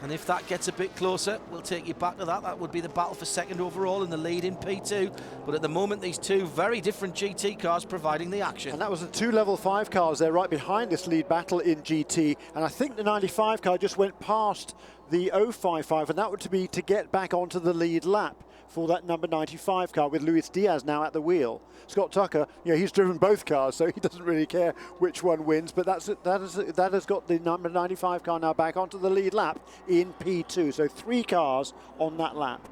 [SPEAKER 1] And if that gets a bit closer, we'll take you back to that. That would be the battle for second overall in the lead in P2. But at the moment, these two very different GT cars providing the action.
[SPEAKER 10] And that was the 2 level 5 cars there right behind this lead battle in GT. And I think the 95 car just went past the 055, and that would be to get back onto the lead lap for that number 95 car with Luis Diaz now at the wheel. Scott Tucker, he's driven both cars, so he doesn't really care which one wins, but that has got the number 95 car now back onto the lead lap in P2. So 3 cars on that lap.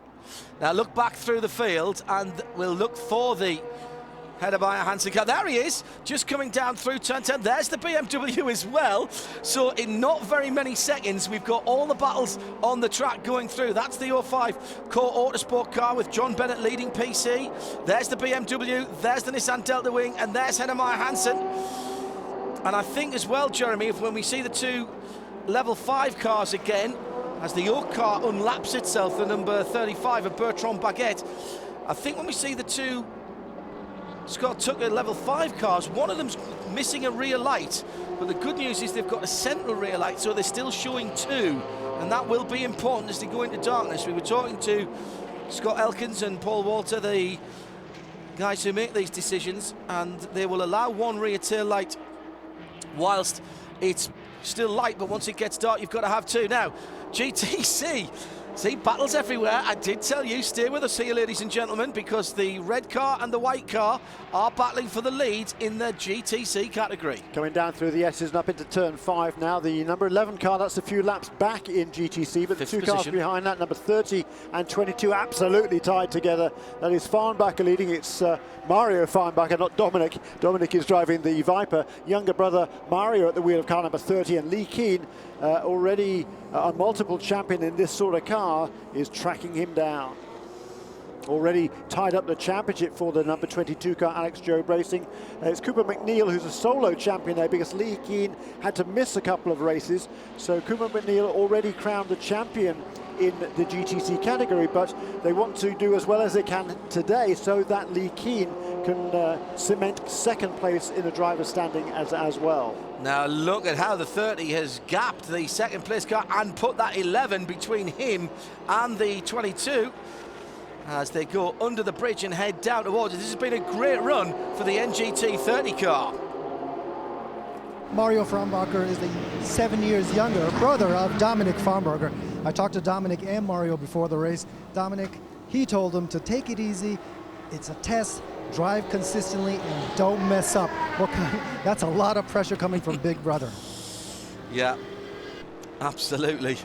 [SPEAKER 1] Now look back through the field and we'll look for the Hennemeyer Hansen car. There he is, just coming down through turn 10. There's the BMW as well. So in not very many seconds, we've got all the battles on the track going through. That's the 05 Core Autosport car with John Bennett leading PC. There's the BMW, there's the Nissan Delta Wing, and there's Hennemeyer Hansen. And I think as well, Jeremy, if when we see the 2 level 5 cars again, as the Oak car unlaps itself, the number 35 of Bertrand Baguette, I think when we see the 2 Scott Tucker level 5 cars, one of them's missing a rear light, but the good news is they've got a central rear light, so they're still showing 2, and that will be important as they go into darkness. We were talking to Scott Elkins and Paul Walter, the guys who make these decisions, and they will allow 1 rear tail light whilst it's still light, but once it gets dark you've got to have 2. Now GTC, see, battles everywhere. I did tell you, stay with us here, ladies and gentlemen, because the red car and the white car are battling for the lead in the GTC category.
[SPEAKER 10] Coming down through the S's and up into turn 5 now. The number 11 car, that's a few laps back in GTC, but the 2 cars behind that, number 30 and 22, absolutely tied together. That is Farnbacher leading. It's Mario Farnbacher, not Dominic. Dominic is driving the Viper. Younger brother Mario at the wheel of car number 30, and Lee Keen, already a multiple champion in this sort of car, is tracking him down. Already tied up the championship for the number 22 car, Alex Job Racing. It's Cooper McNeil who's a solo champion there, because Lee Keen had to miss a couple of races. So Cooper McNeil already crowned the champion in the GTC category, but they want to do as well as they can today so that Lee Keen can cement second place in the driver's standing as well.
[SPEAKER 1] Now look at how the 30 has gapped the second place car and put that 11 between him and the 22 as they go under the bridge and head down towards it. This has been a great run for the NGT 30 car.
[SPEAKER 21] Mario Farnbacher is the 7 years younger brother of Dominic Farnbacher. I talked to Dominic and Mario before the race. Dominic, he told them to take it easy. It's a test. Drive consistently and don't mess up. That's a lot of pressure coming from big brother.
[SPEAKER 1] Yeah, absolutely.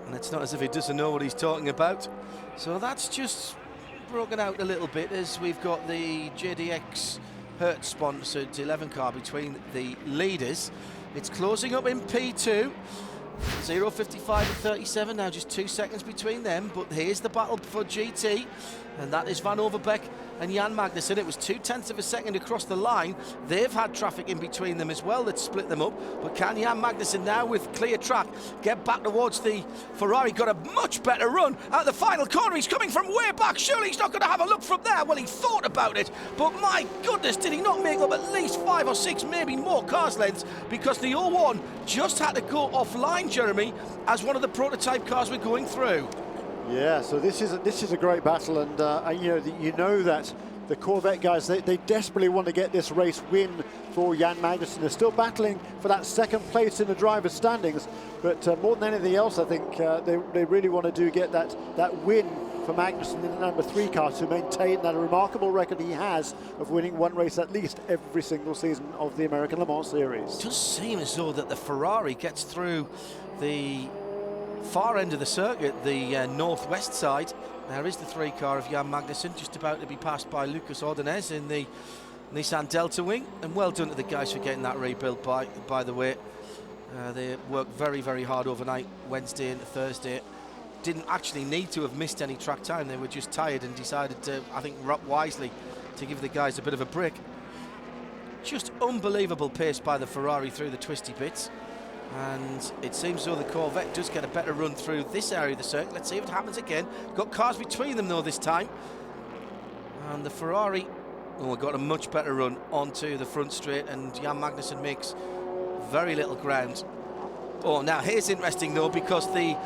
[SPEAKER 1] And it's not as if he doesn't know what he's talking about. So that's just broken out a little bit as we've got the JDX Hertz-sponsored 11 car between the leaders. It's closing up in P2. 0.55 and 37, now just 2 seconds between them, but here's the battle for GT, and that is Van Overbeek and Jan Magnussen. It was 0.2 of a second across the line. They've had traffic in between them as well that split them up, but can Jan Magnussen now, with clear track, get back towards the Ferrari? Got a much better run at the final corner. He's coming from way back. Surely he's not going to have a look from there. Well, he thought about it, but my goodness, did he not make up at least 5 or 6, maybe more cars lengths, because the 01 just had to go offline, Jeremy, as one of the prototype cars we're going through.
[SPEAKER 10] Yeah, so this is a great battle, and you know that the Corvette guys, they desperately want to get this race win for Jan Magnussen. They're still battling for that second place in the driver's standings, but more than anything else, I think they really want to get that win for Magnussen in the number 3 car to maintain that remarkable record he has of winning one race at least every single season of the American Le Mans Series.
[SPEAKER 1] It does seem as though that the Ferrari gets through the far end of the circuit, the northwest side. There is the 3 car of Jan Magnussen, just about to be passed by Lucas Ordonez in the Nissan Delta Wing, and well done to the guys for getting that rebuilt, by the way. They worked very, very hard overnight, Wednesday and Thursday. Didn't actually need to have missed any track time. They were just tired and decided to, I think, wisely, to give the guys a bit of a break. Just unbelievable pace by the Ferrari through the twisty bits. And it seems as though the Corvette does get a better run through this area of the circuit. Let's see if it happens again. Got cars between them though this time. And the Ferrari, got a much better run onto the front straight, and Jan Magnussen makes very little ground. Oh, now here's interesting though, because the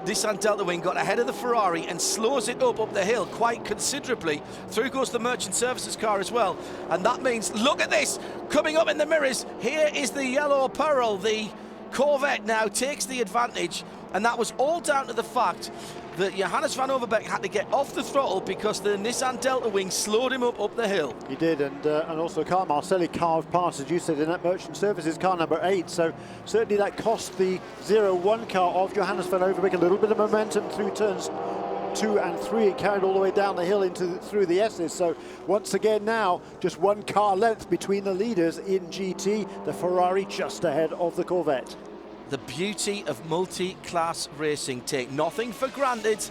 [SPEAKER 1] Nissan Delta Wing got ahead of the Ferrari and slows it up the hill quite considerably. Through goes the Merchant Services car as well. And that means, look at this, coming up in the mirrors. Here is the yellow pearl. The Corvette now takes the advantage, and that was all down to the fact that Johannes van Overbeek had to get off the throttle because the Nissan Delta Wing slowed him up the hill.
[SPEAKER 10] He did, and also Carl Marcelli carved past, as you said, in that Merchant Services car number 8. So certainly that cost the 01 car of Johannes van Overbeek a little bit of momentum through turns 2 and 3. It carried all the way down the hill through the S's. So once again now, just 1 car length between the leaders in GT. The Ferrari just ahead of the Corvette.
[SPEAKER 1] The beauty of multi-class racing. Take nothing for granted.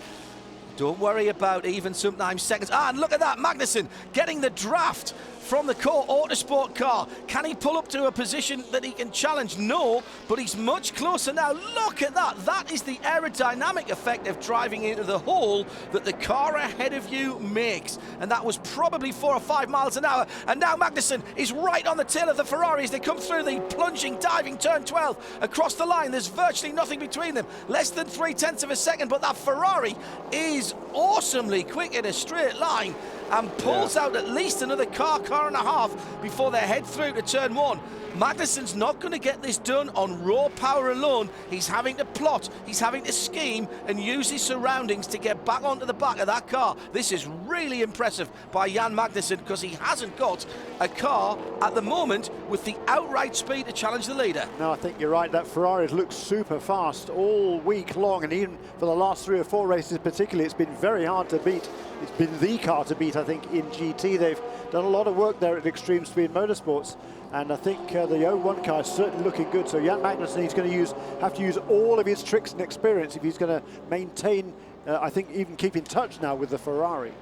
[SPEAKER 1] Don't worry about even sometimes seconds. And look at that, Magnussen getting the draft from the core Autosport car. Can he pull up to a position that he can challenge? No, but he's much closer now. Look at that. That is the aerodynamic effect of driving into the hole that the car ahead of you makes. And that was probably 4 or 5 miles an hour. And now Magnussen is right on the tail of the Ferrari as they come through the plunging, diving turn 12 across the line. There's virtually nothing between them. Less than 0.3 of a second, but that Ferrari is awesomely quick in a straight line and pulls out at least another car and a half before they head through to turn 1. Magnussen's not going to get this done on raw power alone. He's having to plot, he's having to scheme and use his surroundings to get back onto the back of that car. This is really impressive by Jan Magnussen because he hasn't got a car at the moment with the outright speed to challenge the leader.
[SPEAKER 10] No, I think you're right. That Ferrari has looked super fast all week long, and even for the last 3 or 4 races particularly, it's been very hard to beat. It's been the car to beat, I think, in GT. They've done a lot of work there at Extreme Speed Motorsports, and I think the 01 car is certainly looking good. So Jan Magnussen, he's going to have to use all of his tricks and experience if he's going to maintain, I think, even keep in touch now with the Ferrari.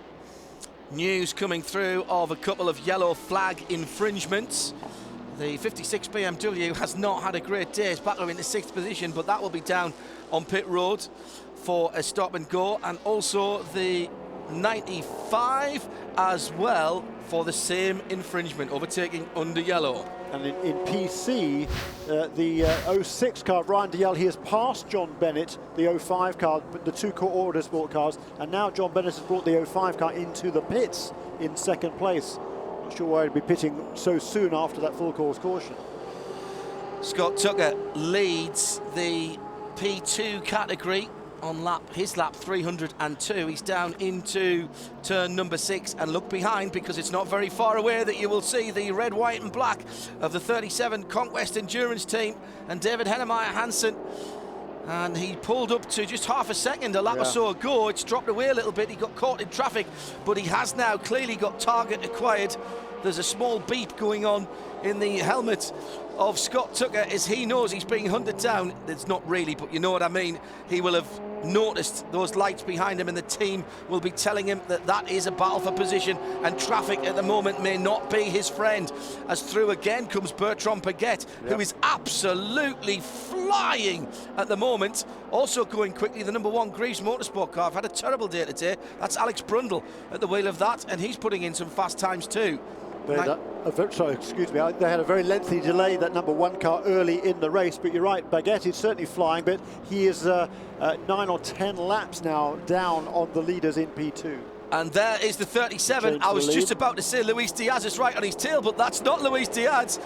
[SPEAKER 1] News coming through of a couple of yellow flag infringements. The 56 BMW has not had a great day. It's battling into 6th position, but that will be down on pit road for a stop and go, and also the 95 as well for the same infringement, overtaking under yellow.
[SPEAKER 10] And in PC, the 06 car, Ryan Dalziel, he has passed John Bennett, the 05 car, the 2 core Autosport cars, and now John Bennett has brought the 05 car into the pits in 2nd place. Not sure why he'd be pitting so soon after that full course caution.
[SPEAKER 1] Scott Tucker leads the P2 category on his lap 302. He's down into turn number 6, and look behind because it's not very far away that you will see the red, white and black of the 37 Conquest Endurance team and David Hennemeyer Hansen. And he pulled up to just half a second a lap or so ago. It's dropped away a little bit. He got caught in traffic, but he has now clearly got target acquired. there's a small beep going on in the helmet of Scott Tucker as he knows he's being hunted down. It's not really, but you know what I mean. He will have noticed those lights behind him, and the team will be telling him that that is a battle for position, and traffic at the moment may not be his friend. As through again comes Bertrand Paguette, who is absolutely flying at the moment. Also going quickly, the number 1 Greaves Motorsport car. I've had a terrible day today. That's Alex Brundle at the wheel of that, and he's putting in some fast times too.
[SPEAKER 10] They had they had a very lengthy delay, that number 1 car, early in the race, but you're right, Baguette is certainly flying, but he is 9 or 10 laps now down on the leaders in P2.
[SPEAKER 1] And there is the 37. I was just about to say Luis Diaz is right on his tail, but that's not Luis Diaz.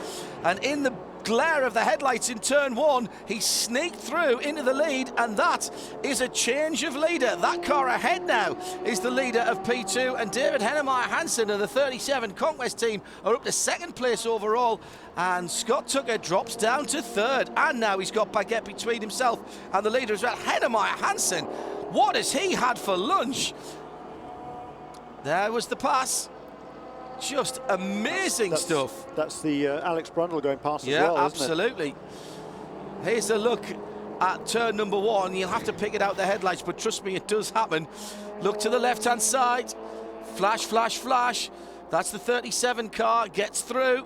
[SPEAKER 1] And in the glare of the headlights in turn 1, he sneaked through into the lead, and that is a change of leader. That car ahead now is the leader of P2, and David Hennemeyer Hansen of the 37 Conquest team are up to 2nd place overall, and Scott Tucker drops down to 3rd, and now he's got Baguette between himself and the leader as well. Hennemeyer Hansen, what has he had for lunch? There was the pass. Just amazing stuff.
[SPEAKER 10] That's the Alex Brundle going past as well,
[SPEAKER 1] yeah,
[SPEAKER 10] isn't
[SPEAKER 1] absolutely.
[SPEAKER 10] it?
[SPEAKER 1] Here's a look at turn number 1. You'll have to pick it out the headlights, but trust me, it does happen. Look to the left-hand side. Flash, flash, flash. That's the 37 car, gets through.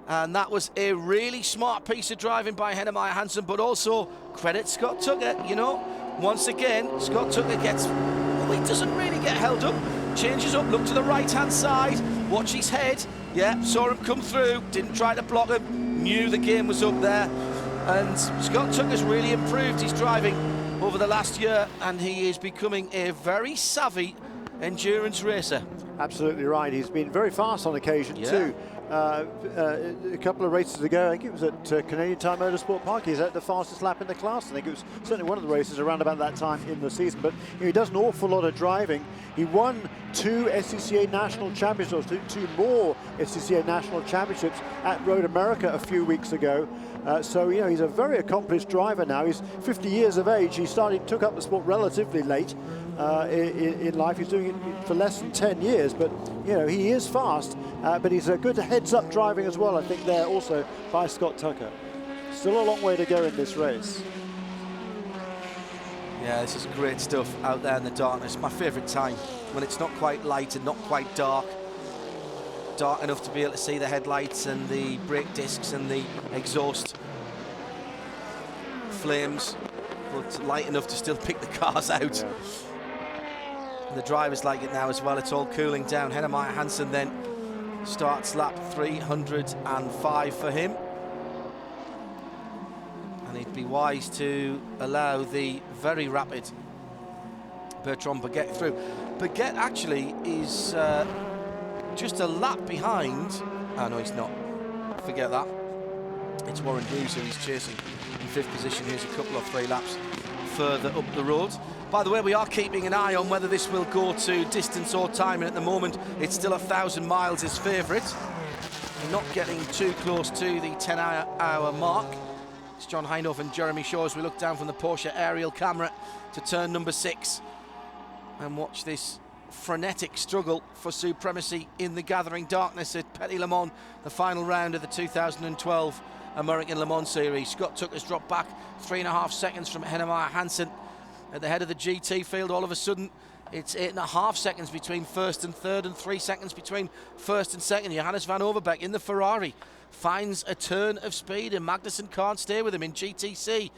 [SPEAKER 1] And that was a really smart piece of driving by Hennemeyer Hansen, but also credit Scott Tucker, you know. Once again, Scott Tucker gets, well, he doesn't really get held up. Changes up, look to the right-hand side, watch his head. Yeah, saw him come through, didn't try to block him, knew the game was up there. And Scott Tucker's really improved his driving over the last year, and he is becoming a very savvy endurance racer.
[SPEAKER 10] Absolutely right. He's been very fast on occasion too. A couple of races ago, I think it was at Canadian Tire Motorsport Park, he's at the fastest lap in the class. I think it was certainly one of the races around about that time in the season. But he does an awful lot of driving. He won 2 SCCA National Championships, 2 more SCCA National Championships at Road America a few weeks ago. So, you know, he's a very accomplished driver now. He's 50 years of age. He took up the sport relatively late in life. He's doing it for less than 10 years, but, you know, he is fast, but he's a good heads-up driving as well, I think, there also by Scott Tucker. Still a long way to go in this race.
[SPEAKER 1] Yeah, this is great stuff out there in the darkness. My favourite time, when it's not quite light and not quite dark. Dark enough to be able to see the headlights and the brake discs and the exhaust flames, but light enough to still pick the cars out.
[SPEAKER 10] Yeah.
[SPEAKER 1] And the drivers like it now as well. It's all cooling down. Hennemeyer Hansen then starts lap 305 for him. And he'd be wise to allow the very rapid Bertrand Paguette through. Paguette actually is just a lap behind. Oh no, he's not. Forget that. It's Warren Hughes who he's chasing in 5th position. Here's a couple of 3 laps further up the road. By the way, we are keeping an eye on whether this will go to distance or time, and at the moment it's still 1,000 miles his favourite. We're not getting too close to the 10-hour mark. It's John Hindhaugh and Jeremy Shaw as we look down from the Porsche aerial camera to turn number 6 and watch this frenetic struggle for supremacy in the gathering darkness at Petit Le Mans, the final round of the 2012 American Le Mans Series. Scott Tucker's dropped back 3.5 seconds from Hennemeyer Hansen at the head of the GT field. All of a sudden, it's 8.5 seconds between 1st and 3rd, and 3 seconds between 1st and 2nd. Johannes van Overbeek in the Ferrari finds a turn of speed, and Magnussen can't stay with him in GTC.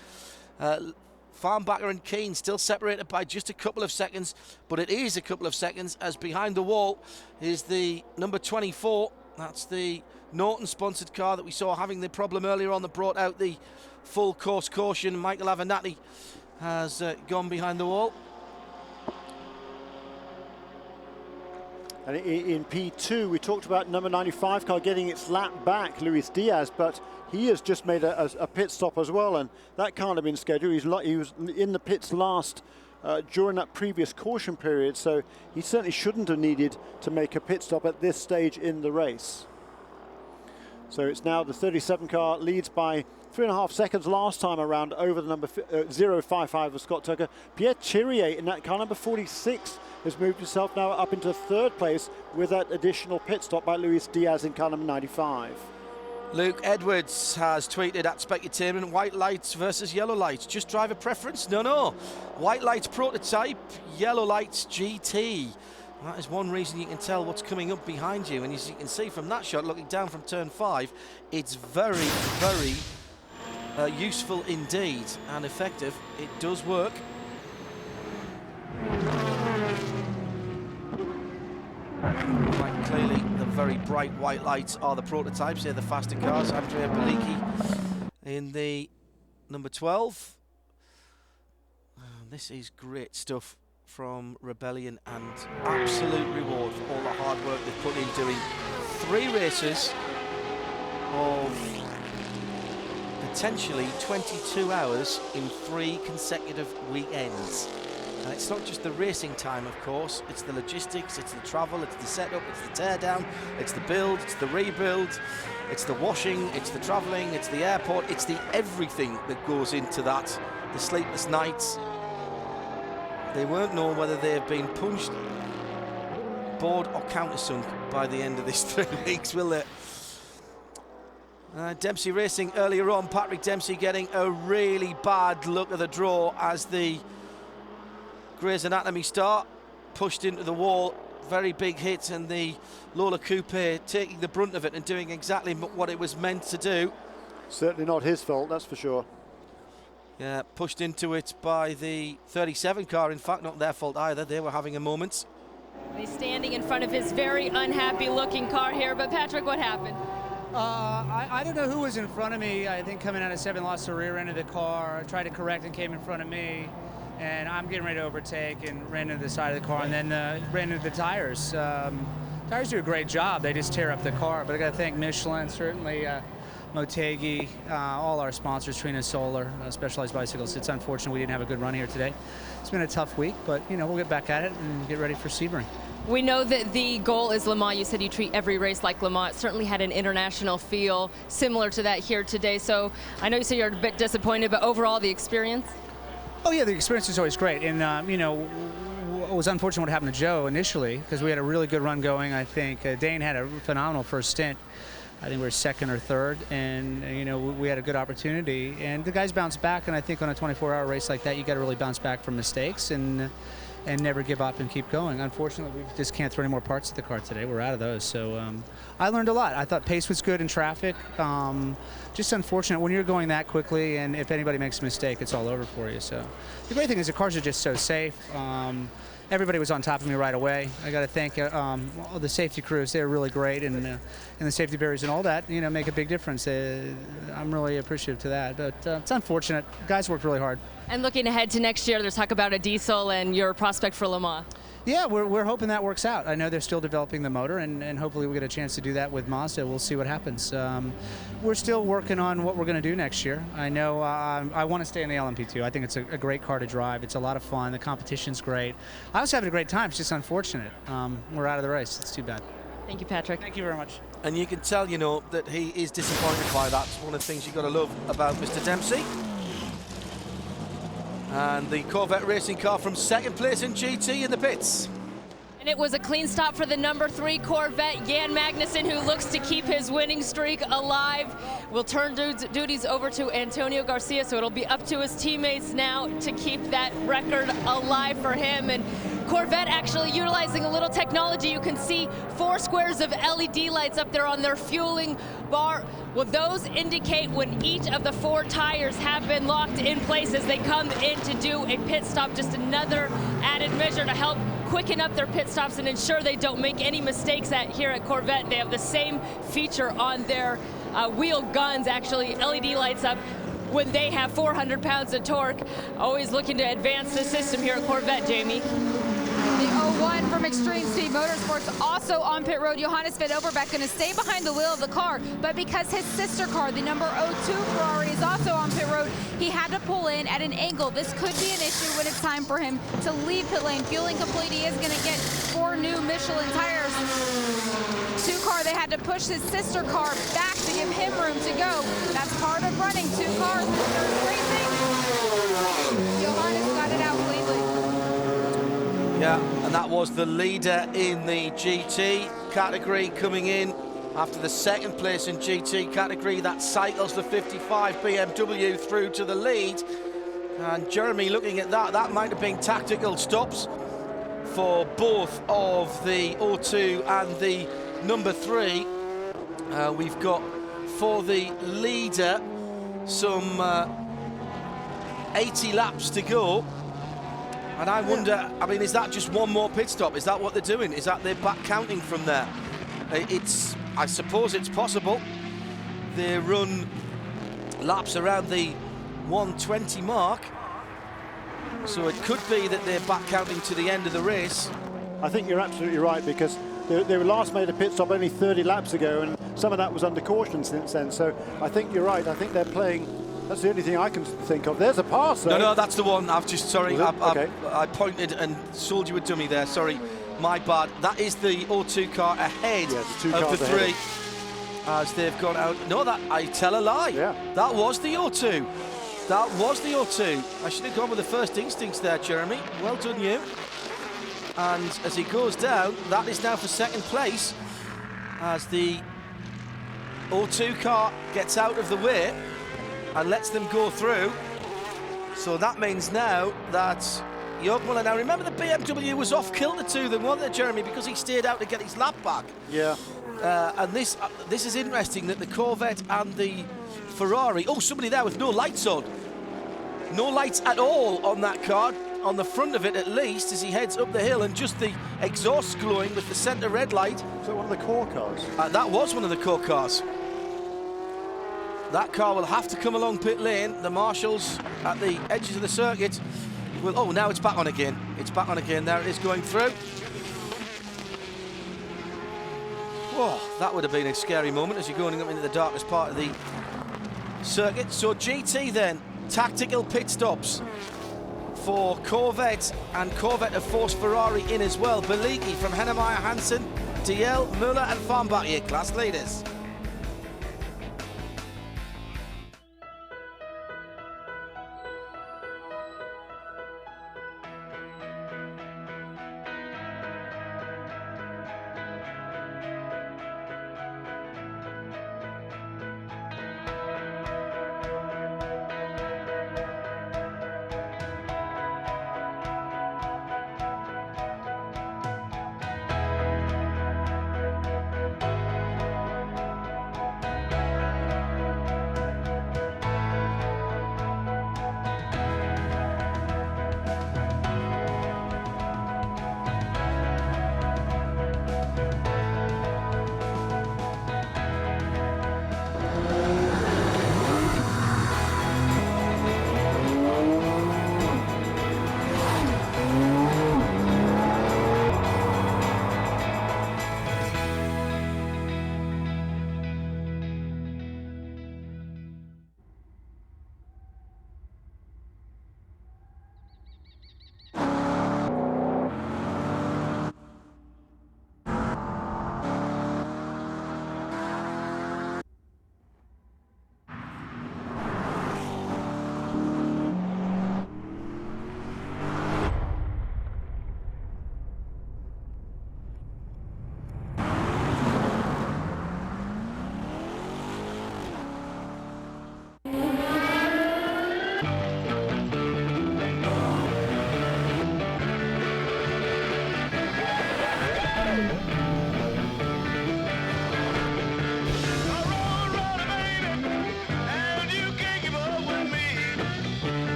[SPEAKER 1] Farnbacher and Keane still separated by just a couple of seconds, but it is a couple of seconds, as behind the wall is the number 24. That's the Norton-sponsored car that we saw having the problem earlier on that brought out the full course caution. Michael Avenatti has gone behind the wall.
[SPEAKER 10] And in P2, we talked about number 95 car getting its lap back, Luis Diaz, but he has just made a pit stop as well, and that can't have been scheduled. He was in the pits last during that previous caution period, so he certainly shouldn't have needed to make a pit stop at this stage in the race. So it's now the 37 car leads by 3.5 seconds last time around over the number 055 of Scott Tucker. Pierre Chirier in that car number 46 has moved himself now up into third place with that additional pit stop by Luis Diaz in car number 95.
[SPEAKER 1] Luke Edwards has tweeted at Specutainment, white lights versus yellow lights. Just driver preference? No. White lights prototype, yellow lights GT. That is one reason you can tell what's coming up behind you. And as you can see from that shot, looking down from turn 5, it's very, very useful indeed and effective. It does work. Quite clearly, the very bright white lights are the prototypes. They're the faster cars. Andrea Bellicchi in the number 12. This is great stuff from Rebellion and absolute reward for all the hard work they've put in doing 3 races of potentially 22 hours in 3 consecutive weekends. And it's not just the racing time, of course, it's the logistics, it's the travel, it's the setup, it's the teardown, it's the build, it's the rebuild, it's the washing, it's the travelling, it's the airport, it's the everything that goes into that. The sleepless nights. They won't know whether they've been punched, bored or countersunk by the end of this 3 weeks, will they? Dempsey Racing earlier on, Patrick Dempsey getting a really bad look at the draw as the Grey's Anatomy star pushed into the wall. Very big hit, and the Lola Coupe taking the brunt of it and doing exactly what it was meant to do.
[SPEAKER 10] Certainly not his fault, that's for sure.
[SPEAKER 1] Yeah, pushed into it by the 37 car. In fact, not their fault either. They were having a moment.
[SPEAKER 6] He's standing in front of his very unhappy looking car here, but Patrick, what happened?
[SPEAKER 7] I don't know who was in front of me. I think coming out of 7 lost the rear end of the car, tried to correct and came in front of me. And I'm getting ready to overtake and ran into the side of the car and then ran into the tires. Tires do a great job. They just tear up the car. But I got to thank Michelin, certainly Motegi, all our sponsors, Trina Solar, Specialized Bicycles. It's unfortunate we didn't have a good run here today. It's been a tough week, but we'll get back at it and get ready for Sebring.
[SPEAKER 6] We know that the goal is Le Mans. You said you treat every race like Le Mans. It certainly had an international feel similar to that here today. So I know you say you're a bit disappointed, but overall the experience?
[SPEAKER 7] Oh yeah, the experience is always great, and it was unfortunate what happened to Joe initially because we had a really good run going. I think Dane had a phenomenal first stint. I think we were second or third, and we had a good opportunity. And the guys bounced back, and I think on a 24-hour race like that, you got to really bounce back from mistakes and never give up and keep going. Unfortunately, we just can't throw any more parts at the car today. We're out of those. So I learned a lot. I thought pace was good in traffic. Just unfortunate when you're going that quickly, and if anybody makes a mistake, it's all over for you. So the great thing is the cars are just so safe. Everybody was on top of me right away. I got to thank all the safety crews. They're really great, and the safety barriers and all that, make a big difference. I'm really appreciative to that, but it's unfortunate. Guys worked really hard.
[SPEAKER 6] And looking ahead to next year, there's talk about a diesel and your prospect for Le Mans.
[SPEAKER 7] Yeah, we're hoping that works out. I know they're still developing the motor, and hopefully we'll get a chance to do that with Mazda. We'll see what happens. We're still working on what we're going to do next year. I know I want to stay in the LMP2. I think it's a great car to drive. It's a lot of fun. The competition's great. I was having a great time. It's just unfortunate. We're out of the race. It's too bad.
[SPEAKER 6] Thank you, Patrick.
[SPEAKER 7] Thank you very much.
[SPEAKER 1] And you can tell, that he is disappointed by that. It's one of the things you've got to love about Mr. Dempsey. And the Corvette Racing car from second place in GT in the pits.
[SPEAKER 6] And it was a clean stop for the number 3 Corvette, Jan Magnussen, who looks to keep his winning streak alive. Will turn duties over to Antonio Garcia, so it'll be up to his teammates now to keep that record alive for him. And Corvette actually utilizing a little technology. You can see 4 squares of LED lights up there on their fueling bar. Well, those indicate when each of the 4 tires have been locked in place as they come in to do a pit stop. Just another added measure to help quicken up their pit stops and ensure they don't make any mistakes here at Corvette. They have the same feature on their wheel guns, actually, LED lights up when they have 400 pounds of torque. Always looking to advance the system here at Corvette, Jamie.
[SPEAKER 2] The 01 from Extreme Speed Motorsports also on pit road. Johannes Vedovberbeck going to stay behind the wheel of the car, but because his sister car, the number 02 Ferrari, is also on pit road, he had to pull in at an angle. This could be an issue when it's time for him to leave pit lane. Fueling complete, he is going to get 4 new Michelin tires. O2 car, they had to push his sister car back to give him room to go. That's part of running 2 cars in endurance racing. Johannes got it out cleanly.
[SPEAKER 1] Yeah, and that was the leader in the GT category coming in after the second place in GT category. That cycles the 55 BMW through to the lead. And Jeremy, looking at that, that might have been tactical stops for both of the O2 and the number 3. We've got for the leader some 80 laps to go. And I wonder, I mean, is that just one more pit stop? Is that what they're doing? Is that they're back counting from there? I suppose it's possible. They run laps around the 120 mark. So it could be that they're back counting to the end of the race.
[SPEAKER 10] I think you're absolutely right, because they were last made a pit stop only 30 laps ago, and some of that was under caution since then. So I think you're right. I think they're playing. That's the only thing I can think of. There's a pass, though.
[SPEAKER 1] No, that's the one. I've just, sorry,
[SPEAKER 10] Okay.
[SPEAKER 1] I pointed and sold you a dummy there. Sorry, my bad. That is the O2 car ahead of the 3 as they've gone out. No, that I tell a lie.
[SPEAKER 10] Yeah.
[SPEAKER 1] That was the O2. That was the O2. I should have gone with the first instincts there, Jeremy. Well done, you. And as he goes down, that is now for second place as the O2 car gets out of the way and lets them go through. So that means now that Jörg now remember the BMW was off kilter to them, wasn't it, Jeremy, because he stayed out to get his lap back.
[SPEAKER 10] Yeah.
[SPEAKER 1] And this is interesting that the Corvette and the Ferrari, oh, somebody there with no lights on. No lights at all on that car, on the front of it at least, as he heads up the hill, and just the exhaust glowing with the centre red light.
[SPEAKER 10] Was that one of the core cars?
[SPEAKER 1] That was one of the core cars. That car will have to come along pit lane. The marshals at the edges of the circuit will, oh, now it's back on again. It's back on again. There it is going through. Whoa, that would have been a scary moment as you're going up into the darkest part of the circuit. So GT then, tactical pit stops for Corvette, and Corvette have forced Ferrari in as well. Beliki from Hennemeyer Hansen, DL, Müller and Farnbach, class leaders.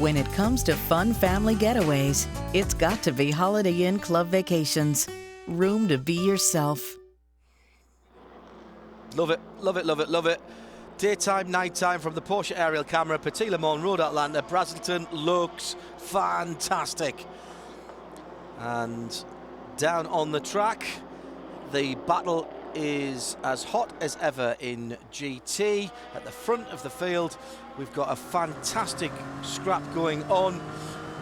[SPEAKER 8] When it comes to fun family getaways, it's got to be Holiday Inn Club Vacations. Room to be yourself.
[SPEAKER 1] Love it, love it, love it, love it. Daytime, nighttime from the Porsche aerial camera, Petit Le Mans, Road Atlanta, Braselton looks fantastic. And down on the track, the battle is as hot as ever in GT. At the front of the field, we've got a fantastic scrap going on,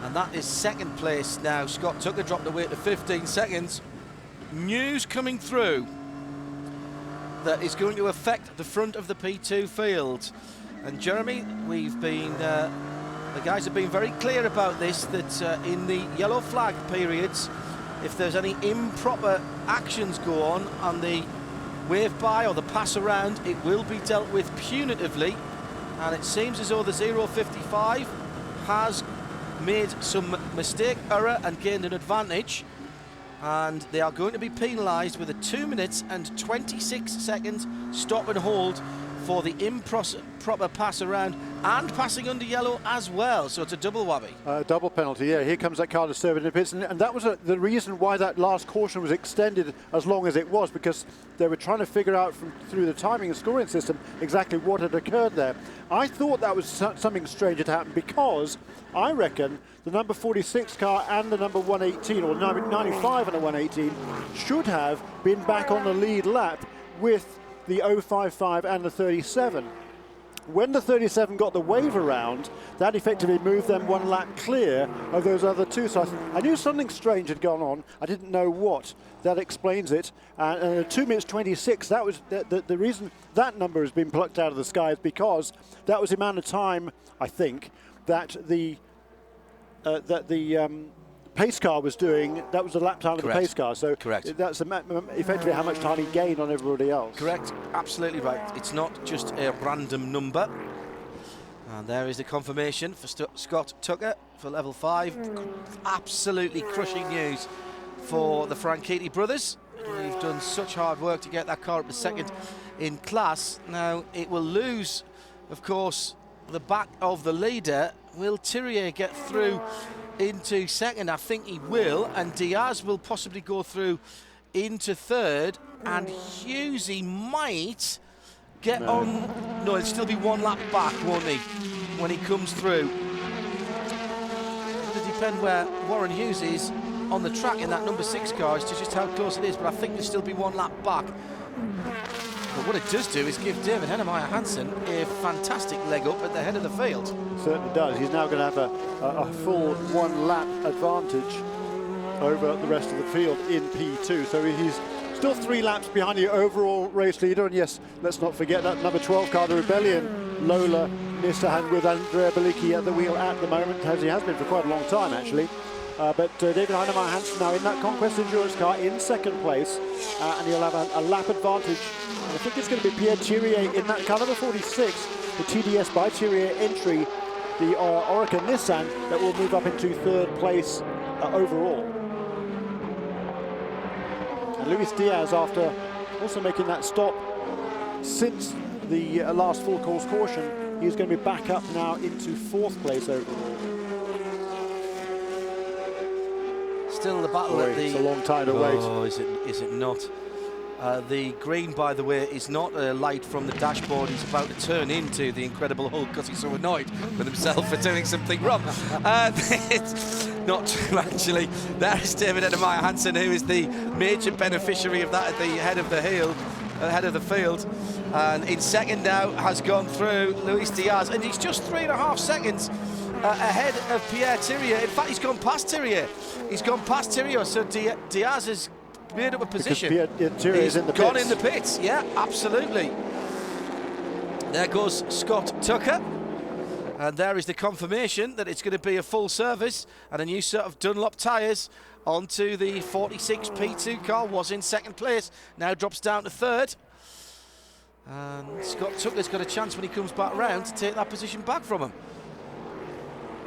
[SPEAKER 1] and that is second place now. Scott Tucker dropped away to 15 seconds. News coming through that is going to affect the front of the P2 field. And Jeremy, we've been, the guys have been very clear about this, that in the yellow flag periods, if there's any improper actions go on the wave by or the pass around, it will be dealt with punitively. And it seems as though the 055 has made some mistake, error, and gained an advantage. And they are going to be penalised with a 2 minutes and 26 seconds stop and hold for the improper pass around and passing under yellow as well. So it's a double whammy.
[SPEAKER 10] Double penalty, yeah. Here comes that car to serve in the pits. And that was the reason why that last caution was extended as long as it was, because they were trying to figure out through the timing and scoring system exactly what had occurred there. I thought that was something strange had happened, because I reckon the number 46 car and the number 118, or 95 and a 118, should have been back on the lead lap with the 055 and the 37. When the 37 got the wave around, that effectively moved them one lap clear of those other two. So I knew something strange had gone on. I didn't know what. That explains it. And 2 minutes 26, that was the reason that number has been plucked out of the sky, is because that was the amount of time, I think, that the pace car was doing. That was the lap time of the pace car. So that's effectively how much time he gained on everybody else.
[SPEAKER 1] Correct, absolutely right. It's not just a random number. And there is the confirmation for Scott Tucker for level 5. Absolutely crushing news for the Franchitti brothers. They've done such hard work to get that car up to second in class. Now it will lose, of course, the back of the leader. Will Thirier get through into second? I think he will, and Diaz will possibly go through into third, and Hughesy might get on. No, he'll still be one lap back, won't he, when he comes through? It'll depend where Warren Hughes is on the track in that number 6 car as to just how close it is, but I think he'll still be one lap back. But what it does do is give David Hennemeyer Hansen a fantastic leg up at the head of the field.
[SPEAKER 10] Certainly does. He's now going to have a full 1 lap advantage over the rest of the field in P2. So he's still 3 laps behind the overall race leader. And yes, let's not forget that number 12 car, the Rebellion, Lola Nissahan, with Andrea Bellicchi at the wheel at the moment, as he has been for quite a long time actually. But David Heinemeyer Hansen now in that Conquest Endurance car in second place, and he'll have a lap advantage. And I think it's going to be Pierre Thirier in that car number 46, the TDS by Thirier entry, the Oreca Nissan, that will move up into third place overall. And Luis Diaz, after also making that stop since the last full course caution, he's going to be back up now into fourth place overall.
[SPEAKER 1] Still the battle at the...
[SPEAKER 10] It's a long time to wait.
[SPEAKER 1] Oh, is it not? The green, by the way, is not a light from the dashboard. He's about to turn into the Incredible Hulk because he's so annoyed with himself for doing something wrong. It's not true, actually. There is David Hennemeyer Hansen, who is the major beneficiary of that at the head of the field. And in second now has gone through Luis Diaz, and he's just 3.5 seconds ahead of Pierre Thirier. In fact, he's gone past Thirier. He's gone past Thirier, so Diaz has made up a position.
[SPEAKER 10] He's
[SPEAKER 1] gone in the pits. Yeah, absolutely. There goes Scott Tucker. And there is the confirmation that it's going to be a full service and a new set of Dunlop tyres onto the 46 P2 car. Was in second place, now drops down to third. And Scott Tucker's got a chance when he comes back round to take that position back from him.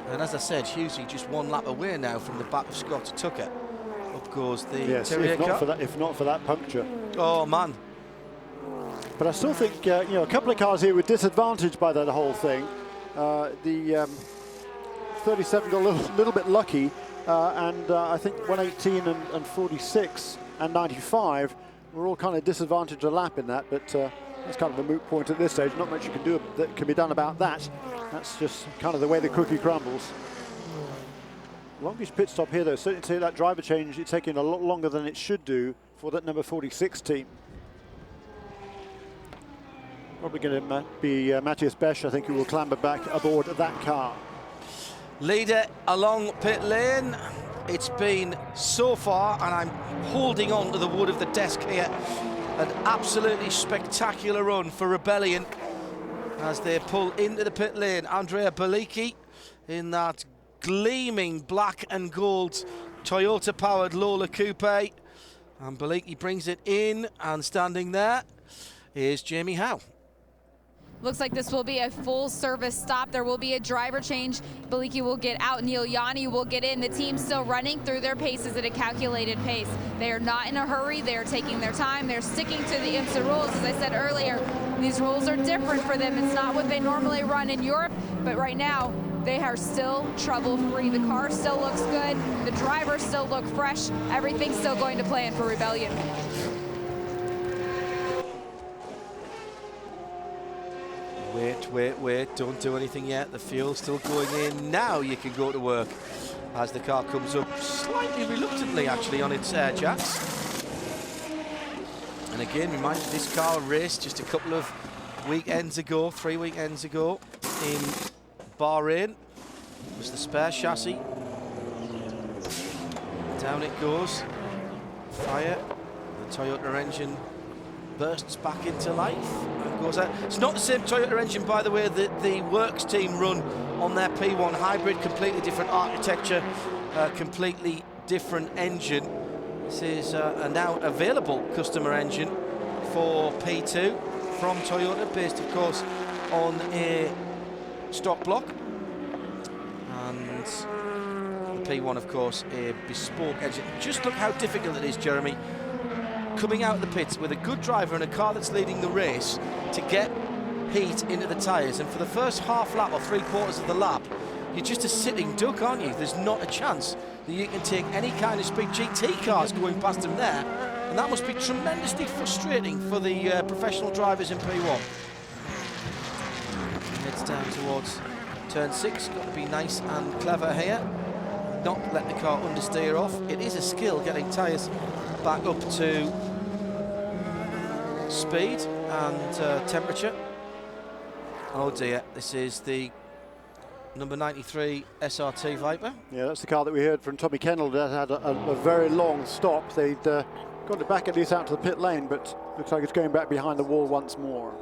[SPEAKER 1] And as I said, Hughesy just 1 lap away now from the back of Scott Tucker. Up goes the Thirier car.
[SPEAKER 10] If not for that puncture.
[SPEAKER 1] Oh man!
[SPEAKER 10] But I still think a couple of cars here were disadvantaged by that whole thing. The 37 got a little bit lucky, and I think 118 and 46 and 95 were all kind of disadvantaged a lap in that, but that's kind of a moot point at this stage. Not much you can do that can be done about that. That's just kind of the way the cookie crumbles. Longest pit stop here, though. Certainly say that driver change, it's taking a lot longer than it should do for that number 46 team. Probably going to be Matthias Besch, I think, who will clamber back aboard that car.
[SPEAKER 1] Leader along pit lane. It's been so far, and I'm holding on to the wood of the desk here, an absolutely spectacular run for Rebellion as they pull into the pit lane. Andrea Belicki in that gleaming black and gold Toyota-powered Lola Coupe. And Belicki brings it in, and standing there is Jamie Howe.
[SPEAKER 2] Looks like this will be a full service stop. There will be a driver change. Belicki will get out. Neil Yanni will get in. The team's still running through their paces at a calculated pace. They are not in a hurry. They are taking their time. They're sticking to the IMSA rules. As I said earlier, these rules are different for them. It's not what they normally run in Europe, but right now they are still trouble-free. The car still looks good. The drivers still look fresh. Everything's still going to plan for Rebellion.
[SPEAKER 1] Wait, don't do anything yet. The fuel's still going in. Now you can go to work as the car comes up slightly reluctantly, actually, on its air jacks. And again, remind you, this car raced just a couple of weekends ago, 3 weekends ago, in Bahrain. It was the spare chassis. Down it goes. Fire. The Toyota engine bursts back into life and goes out. It's not the same Toyota engine, by the way, that the Works team run on their P1 hybrid. Completely different architecture, completely different engine. This is a now available customer engine for P2 from Toyota, based of course on a stock block, and the P1 of course a bespoke engine. Just look how difficult it is, Jeremy, coming out of the pits with a good driver and a car that's leading the race to get heat into the tyres. And for the first half lap or 3/4 of the lap, you're just a sitting duck, aren't you? There's not a chance that you can take any kind of speed. GT cars going past them there, and that must be tremendously frustrating for the professional drivers in P1. Heads down towards turn 6. Got to be nice and clever here, not let the car understeer off. It is a skill getting tyres back up to speed and temperature. Oh dear, this is the number 93 SRT Viper.
[SPEAKER 10] Yeah, that's the car that we heard from Tommy Kennel that had a very long stop. They'd got it back at least out to the pit lane, but looks like it's going back behind the wall once more.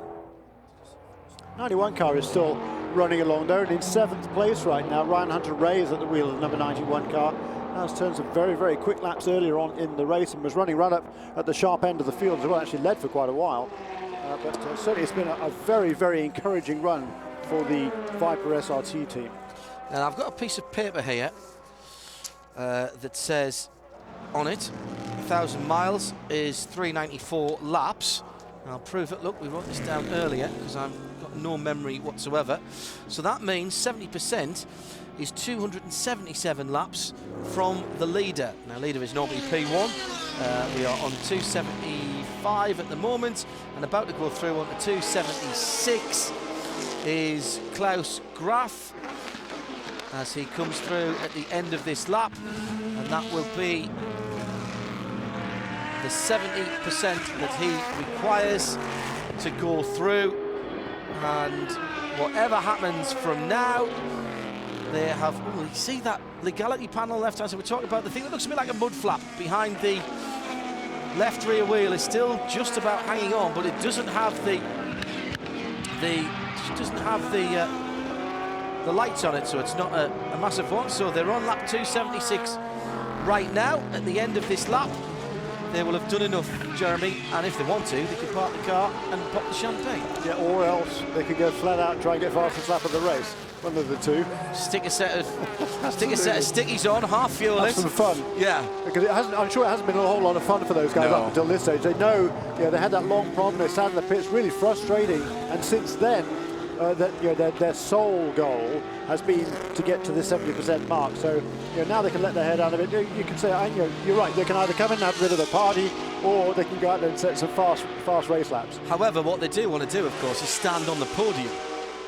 [SPEAKER 10] 91 car is still running along. They're in 7th place right now. Ryan Hunter-Ray is at the wheel of the number 91 car. Has turned some very, very quick laps earlier on in the race and was running right up at the sharp end of the field as well. Actually led for quite a while. But certainly it's been a very, very encouraging run for the Viper SRT team.
[SPEAKER 1] Now I've got a piece of paper here that says on it 1,000 miles is 394 laps. And I'll prove it. Look, we wrote this down earlier because I've got no memory whatsoever. So that means 70% is 277 laps from the leader. Now, leader is normally P1. We are on 275 at the moment, and about to go through on to 276 is Klaus Graf as he comes through at the end of this lap, and that will be the 70% that he requires to go through. And whatever happens from now, they have, oh, you see that legality panel left hand, so we're talking about the thing that looks a bit like a mud flap behind the left rear wheel is still just about hanging on, but it doesn't have the lights on it, so it's not a massive one. So they're on lap 276 right now. At the end of this lap, they will have done enough, Jeremy, and if they want to, they could park the car and pop the champagne.
[SPEAKER 10] Yeah, or else they could go flat out and try and get fastest lap of the race. One of the two.
[SPEAKER 1] Stick a set of stickies on, half fuel it.
[SPEAKER 10] Some fun.
[SPEAKER 1] Yeah.
[SPEAKER 10] Because I'm sure it hasn't been a whole lot of fun for those guys up until this stage. They know, they had that long problem. They sat in the pits, really frustrating. And since then, their sole goal has been to get to the 70% mark. So now they can let their hair down a bit. You can say, you're right, they can either come in and have a bit of a party, or they can go out there and set some fast race laps.
[SPEAKER 1] However, what they do want to do, of course, is stand on the podium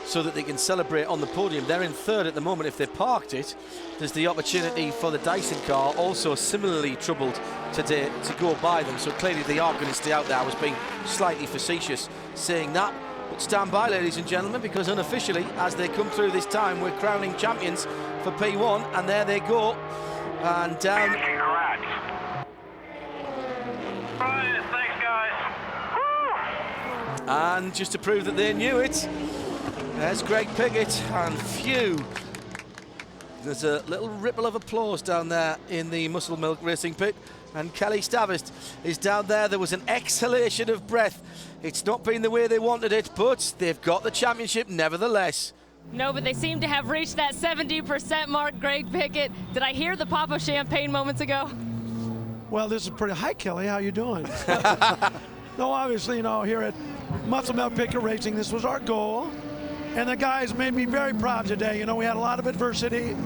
[SPEAKER 1] so that they can celebrate on the podium. They're in third at the moment. If they parked it, there's the opportunity for the Dyson car, also similarly troubled today, to go by them. So clearly they are going to stay out there. I was being slightly facetious saying that. But stand by, ladies and gentlemen, because unofficially, as they come through this time, we're crowning champions for P1, and there they go. And down.
[SPEAKER 17] Thanks, guys.
[SPEAKER 1] And just to prove that they knew it, there's Greg Pickett, and phew. There's a little ripple of applause down there in the Muscle Milk Racing pit, and Kelly Stavist is down there. There was an exhalation of breath. It's not been the way they wanted it, but they've got the championship nevertheless.
[SPEAKER 6] No, but they seem to have reached that 70% mark, Greg Pickett. Did I hear the pop of champagne moments ago?
[SPEAKER 20] Well, this is pretty. Hi, Kelly. How you doing? No, obviously, here at Muscle Milk Pickett Racing, this was our goal. And the guys made me very proud today. We had a lot of adversity,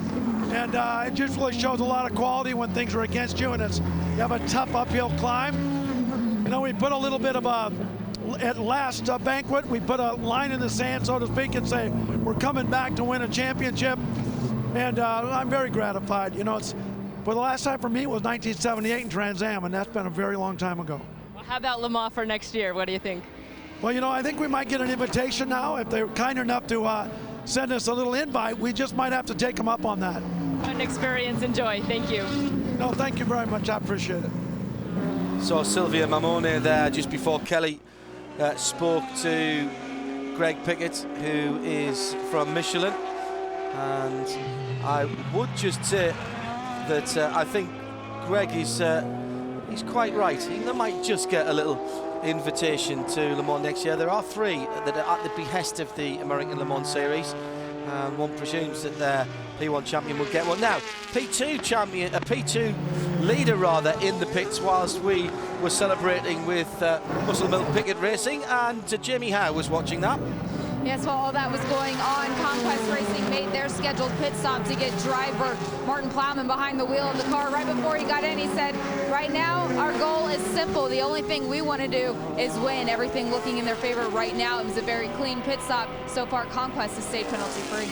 [SPEAKER 20] and it just really shows a lot of quality when things are against you, and you have a tough uphill climb. We put a little bit of at last banquet, we put a line in the sand, so to speak, and say, we're coming back to win a championship. And I'm very gratified. For the last time for me was 1978 in Trans Am, and that's been a very long time ago.
[SPEAKER 6] Well, how about Le Mans for next year? What do you think?
[SPEAKER 20] Well, I think we might get an invitation now. If they're kind enough to send us a little invite, we just might have to take them up on that.
[SPEAKER 6] An experience. Enjoy. Thank you.
[SPEAKER 20] No, thank you very much. I appreciate it.
[SPEAKER 1] So Sylvia Mamone there just before Kelly spoke to Greg Pickett, who is from Michelin. And I would just say that I think Greg is he's quite right. He might just get a little invitation to Le Mans next year. There are 3 that are at the behest of the American Le Mans Series, and one presumes that their P1 champion will get one. Now, P2 champion, a P2 leader rather, in the pits whilst we were celebrating with Muscle Milk Pickett Racing, and Jamie Howe was watching that.
[SPEAKER 2] Yes, while all that was going on, Conquest Racing made their scheduled pit stop to get driver Martin Plowman behind the wheel of the car. Right before he got in, he said, right now, our goal is simple. The only thing we want to do is win. Everything looking in their favor right now. It was a very clean pit stop. So far, Conquest has stayed penalty-free.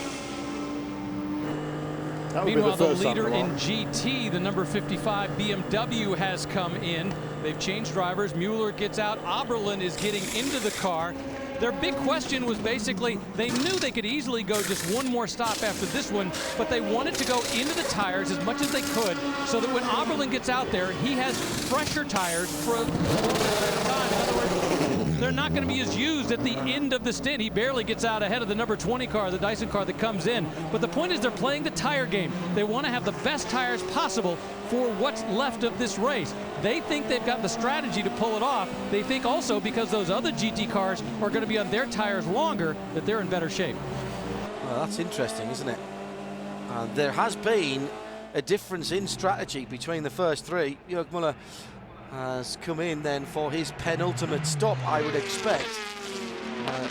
[SPEAKER 11] Meanwhile, the leader in GT, the number 55 BMW, has come in. They've changed drivers. Mueller gets out. Oberlin is getting into the car. Their big question was basically they knew they could easily go just one more stop after this one, but they wanted to go into the tires as much as they could so that when Oberlin gets out there, he has fresher tires for a time. In other words, they're not going to be as used at the end of the stint. He barely gets out ahead of the number 20 car, the Dyson car that comes in. But the point is they're playing the tire game. They want to have the best tires possible for what's left of this race. They think they've got the strategy to pull it off. They think also because those other GT cars are going to be on their tires longer that they're in better shape.
[SPEAKER 1] Well, that's interesting, isn't it? There has been a difference in strategy between the first 3. Jörg Müller has come in then for his penultimate stop, I would expect.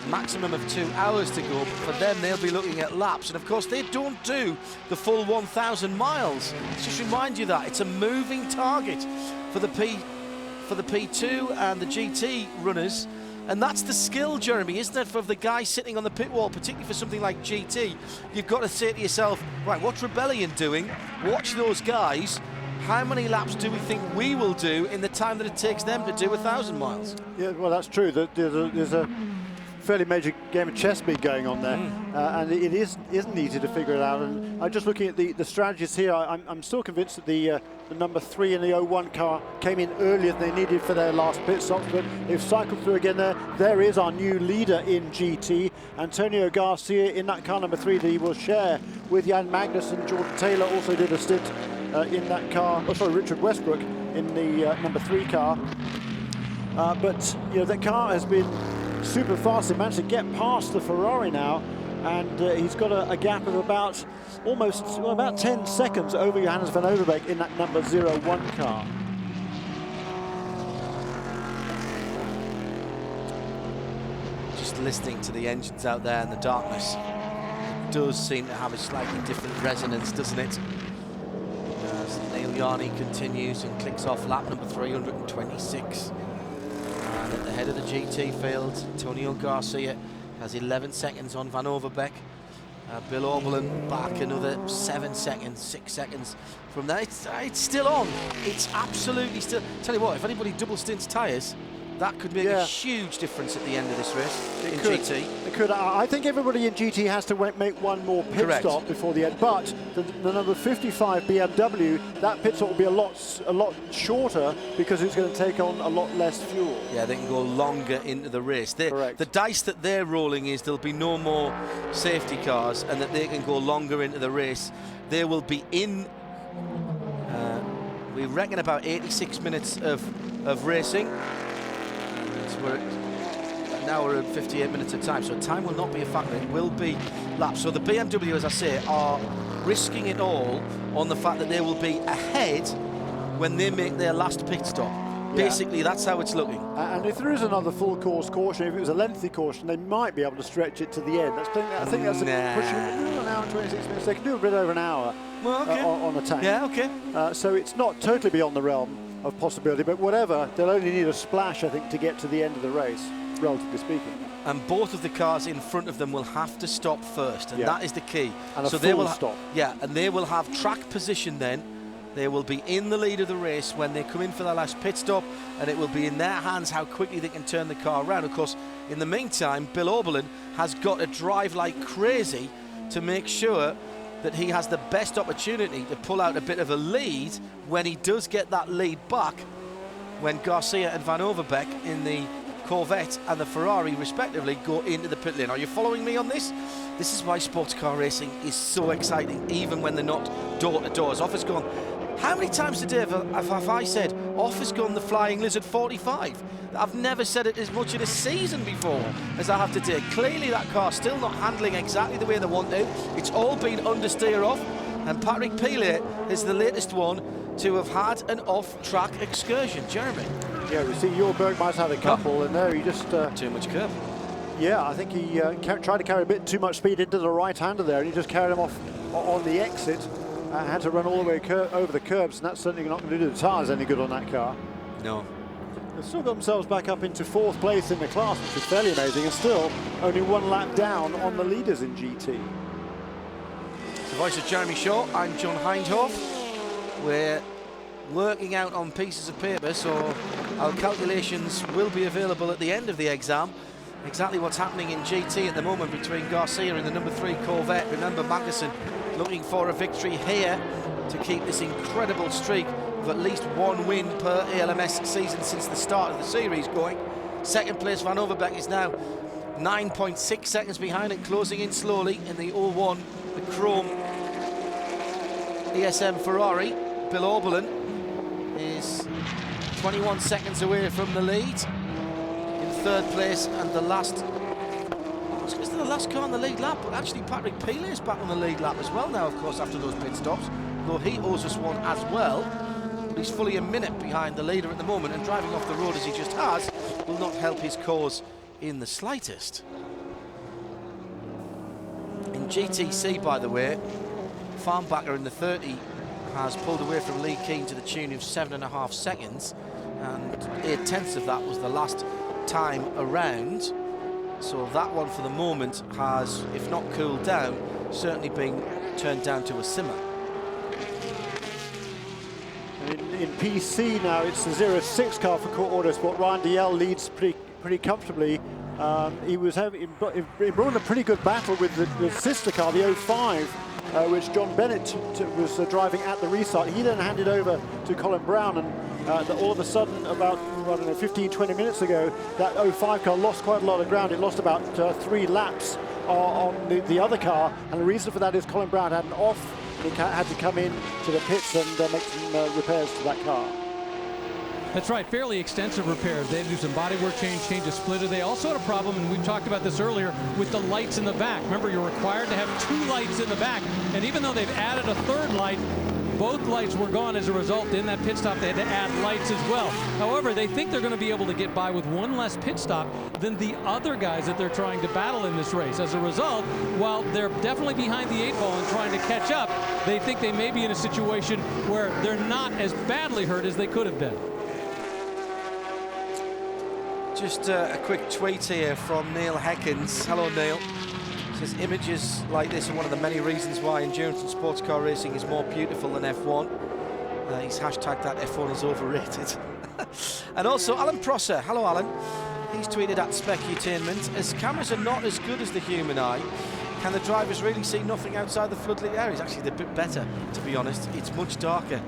[SPEAKER 1] Maximum of 2 hours to go, but for them they'll be looking at laps, and of course they don't do the full 1,000 miles. Let's just remind you that it's a moving target for the P2 and the GT runners, and that's the skill, Jeremy, isn't it, for the guy sitting on the pit wall, particularly for something like GT. You've got to say to yourself, right, what's Rebellion doing? Watch those guys. How many laps do we think we will do in the time that it takes them to do 1,000 miles?
[SPEAKER 10] Yeah, well, that's true. There's a fairly major game of chess beat going on there, and it isn't easy to figure it out. And I'm just looking at the strategies here. I'm still convinced that the number 3 in the 01 car came in earlier than they needed for their last pit stops, but they've cycled through again there. There is our new leader in GT, Antonio Garcia, in that car number 3 that he will share with Jan Magnussen. Jordan Taylor also did a stint in that car. Oh, sorry, Richard Westbrook in the number 3 car. But that car has been super fast. He managed to get past the Ferrari now, and he's got a gap of about 10 seconds over Johannes van Overbeek in that number 01 car.
[SPEAKER 1] Just listening to the engines out there in the darkness, it does seem to have a slightly different resonance, doesn't it? As Neil Yarney continues and clicks off lap number 326. And at the head of the GT field, Antonio Garcia has 11 seconds on Van Overbeek. Bill Oberlin back another 7 seconds, 6 seconds from there. It's still on. It's absolutely still. Tell you what, if anybody double stints tyres, that could make a huge difference at the end of this race in GT.
[SPEAKER 10] It could. I think everybody in GT has to make one more pit stop before the end. But the number 55 BMW, that pit stop will be a lot shorter because it's going to take on a lot less fuel.
[SPEAKER 1] Yeah, they can go longer into the race. The dice that they're rolling is there'll be no more safety cars and that they can go longer into the race. They will be in, we reckon, about 86 minutes of racing. Now we're at 58 minutes of time, so time will not be a factor. It will be laps. So the BMW, as I say, are risking it all on the fact that they will be ahead when they make their last pit stop. Basically, that's how it's looking.
[SPEAKER 10] And if there is another full course caution, if it was a lengthy caution, they might be able to stretch it to the end. I think that's pushing an hour and 26 minutes. They can do a bit over an hour on a tank.
[SPEAKER 1] Yeah, okay.
[SPEAKER 10] So it's not totally beyond the realm of possibility, but whatever, they'll only need a splash, I think, to get to the end of the race, relatively speaking.
[SPEAKER 1] And both of the cars in front of them will have to stop first, and that is the key.
[SPEAKER 10] And
[SPEAKER 1] so they will stop. Yeah, and they will have track position then. They will be in the lead of the race when they come in for their last pit stop, and it will be in their hands how quickly they can turn the car around. Of course, in the meantime, Bill Oberlin has got to drive like crazy to make sure that he has the best opportunity to pull out a bit of a lead when he does get that lead back, when Garcia and Van Overbeek in the Corvette and the Ferrari respectively go into the pit lane. Are you following me on this? This is why sports car racing is so exciting, even when they're not door to door. As off has gone, how many times today have I said off has gone the Flying Lizard 45? I've never said it as much in a season before as I have today. Clearly that car's still not handling exactly the way they want to. It's all been understeer off, and Patrick Pilet is the latest one to have had an off-track excursion. Jeremy?
[SPEAKER 10] Yeah, we see Jorberg might have had a couple, and there he just...
[SPEAKER 1] too much curb.
[SPEAKER 10] Yeah, I think he tried to carry a bit too much speed into the right-hander there, and he just carried him off on the exit. Had to run all the way over the curbs, and that's certainly not going to do the tyres any good on that car.
[SPEAKER 1] No.
[SPEAKER 10] They've still got themselves back up into 4th place in the class, which is fairly amazing, and still only 1 lap down on the leaders in GT.
[SPEAKER 1] The voice of Jeremy Shaw, I'm John Hindhoff. We're working out on pieces of paper, so our calculations will be available at the end of the exam. Exactly what's happening in GT at the moment between Garcia and the number 3 Corvette. Remember, Magnussen looking for a victory here to keep this incredible streak of at least 1 win per ALMS season since the start of the series going. Second place, Van Overbeek is now 9.6 seconds behind and closing in slowly in the 01, the Chrome ESM Ferrari. Bill Oberlin is 21 seconds away from the lead in 3rd place, and the last car on the lead lap, but actually Patrick Pilet is back on the lead lap as well now, of course, after those pit stops, though he owes us one as well. But he's fully a minute behind the leader at the moment, and driving off the road as he just has will not help his cause in the slightest. In GTC, by the way, Farnbacher in the 30 has pulled away from Lee Keane to the tune of 7.5 seconds, and 8/10 of that was the last time around. So that one for the moment has, if not cooled down, certainly been turned down to a simmer.
[SPEAKER 10] In PC now, it's the 06 car for Court Autosport. Ryan Dalziel leads pretty comfortably. He brought in a pretty good battle with the sister car, the 05, which John Bennett was driving at the restart. He then handed over to Colin Brown, and all of a sudden, about 15-20 minutes ago, that 05 car lost quite a lot of ground. It lost about 3 laps on the other car, and the reason for that is Colin Brown had an off, and he had to come in to the pits and make some repairs to that car.
[SPEAKER 11] That's right, fairly extensive repairs. They had to do some bodywork change a splitter. They also had a problem, and we've talked about this earlier, with the lights in the back. Remember, you're required to have 2 lights in the back, and even though they've added a 3rd light, Both lights were gone as a result. In that pit stop, they had to add lights as well. However, they think they're going to be able to get by with one less pit stop than the other guys that they're trying to battle in this race. As a result, while they're definitely behind the 8 ball and trying to catch up, they think they may be in a situation where they're not as badly hurt as they could have been.
[SPEAKER 1] Just a quick tweet here from Neil Heckens. Hello, Neil. Says images like this are one of the many reasons why endurance and sports car racing is more beautiful than F1. He's hashtagged that F1 is overrated. And also Alan Prosser. Hello, Alan. He's tweeted at Specutainment. As cameras are not as good as the human eye, can the drivers really see nothing outside the floodlit areas? Actually, they're a bit better, to be honest. It's much darker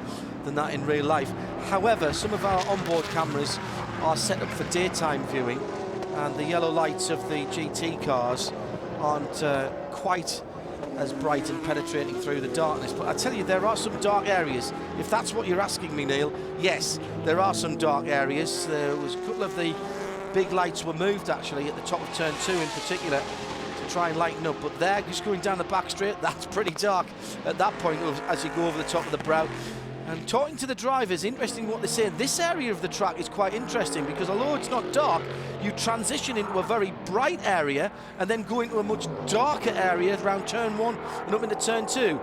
[SPEAKER 1] than that in real life. However, some of our onboard cameras are set up for daytime viewing, and the yellow lights of the GT cars aren't quite as bright and penetrating through the darkness. But I tell you, there are some dark areas. If that's what you're asking me, Neil, yes, there are some dark areas. There was a couple of the big lights were moved, actually, at the top of turn 2 in particular, to try and lighten up. But there, just going down the back straight, that's pretty dark at that point as you go over the top of the brow. And talking to the drivers, interesting what they say. This area of the track is quite interesting because although it's not dark, you transition into a very bright area and then go into a much darker area around turn 1 and up into turn 2.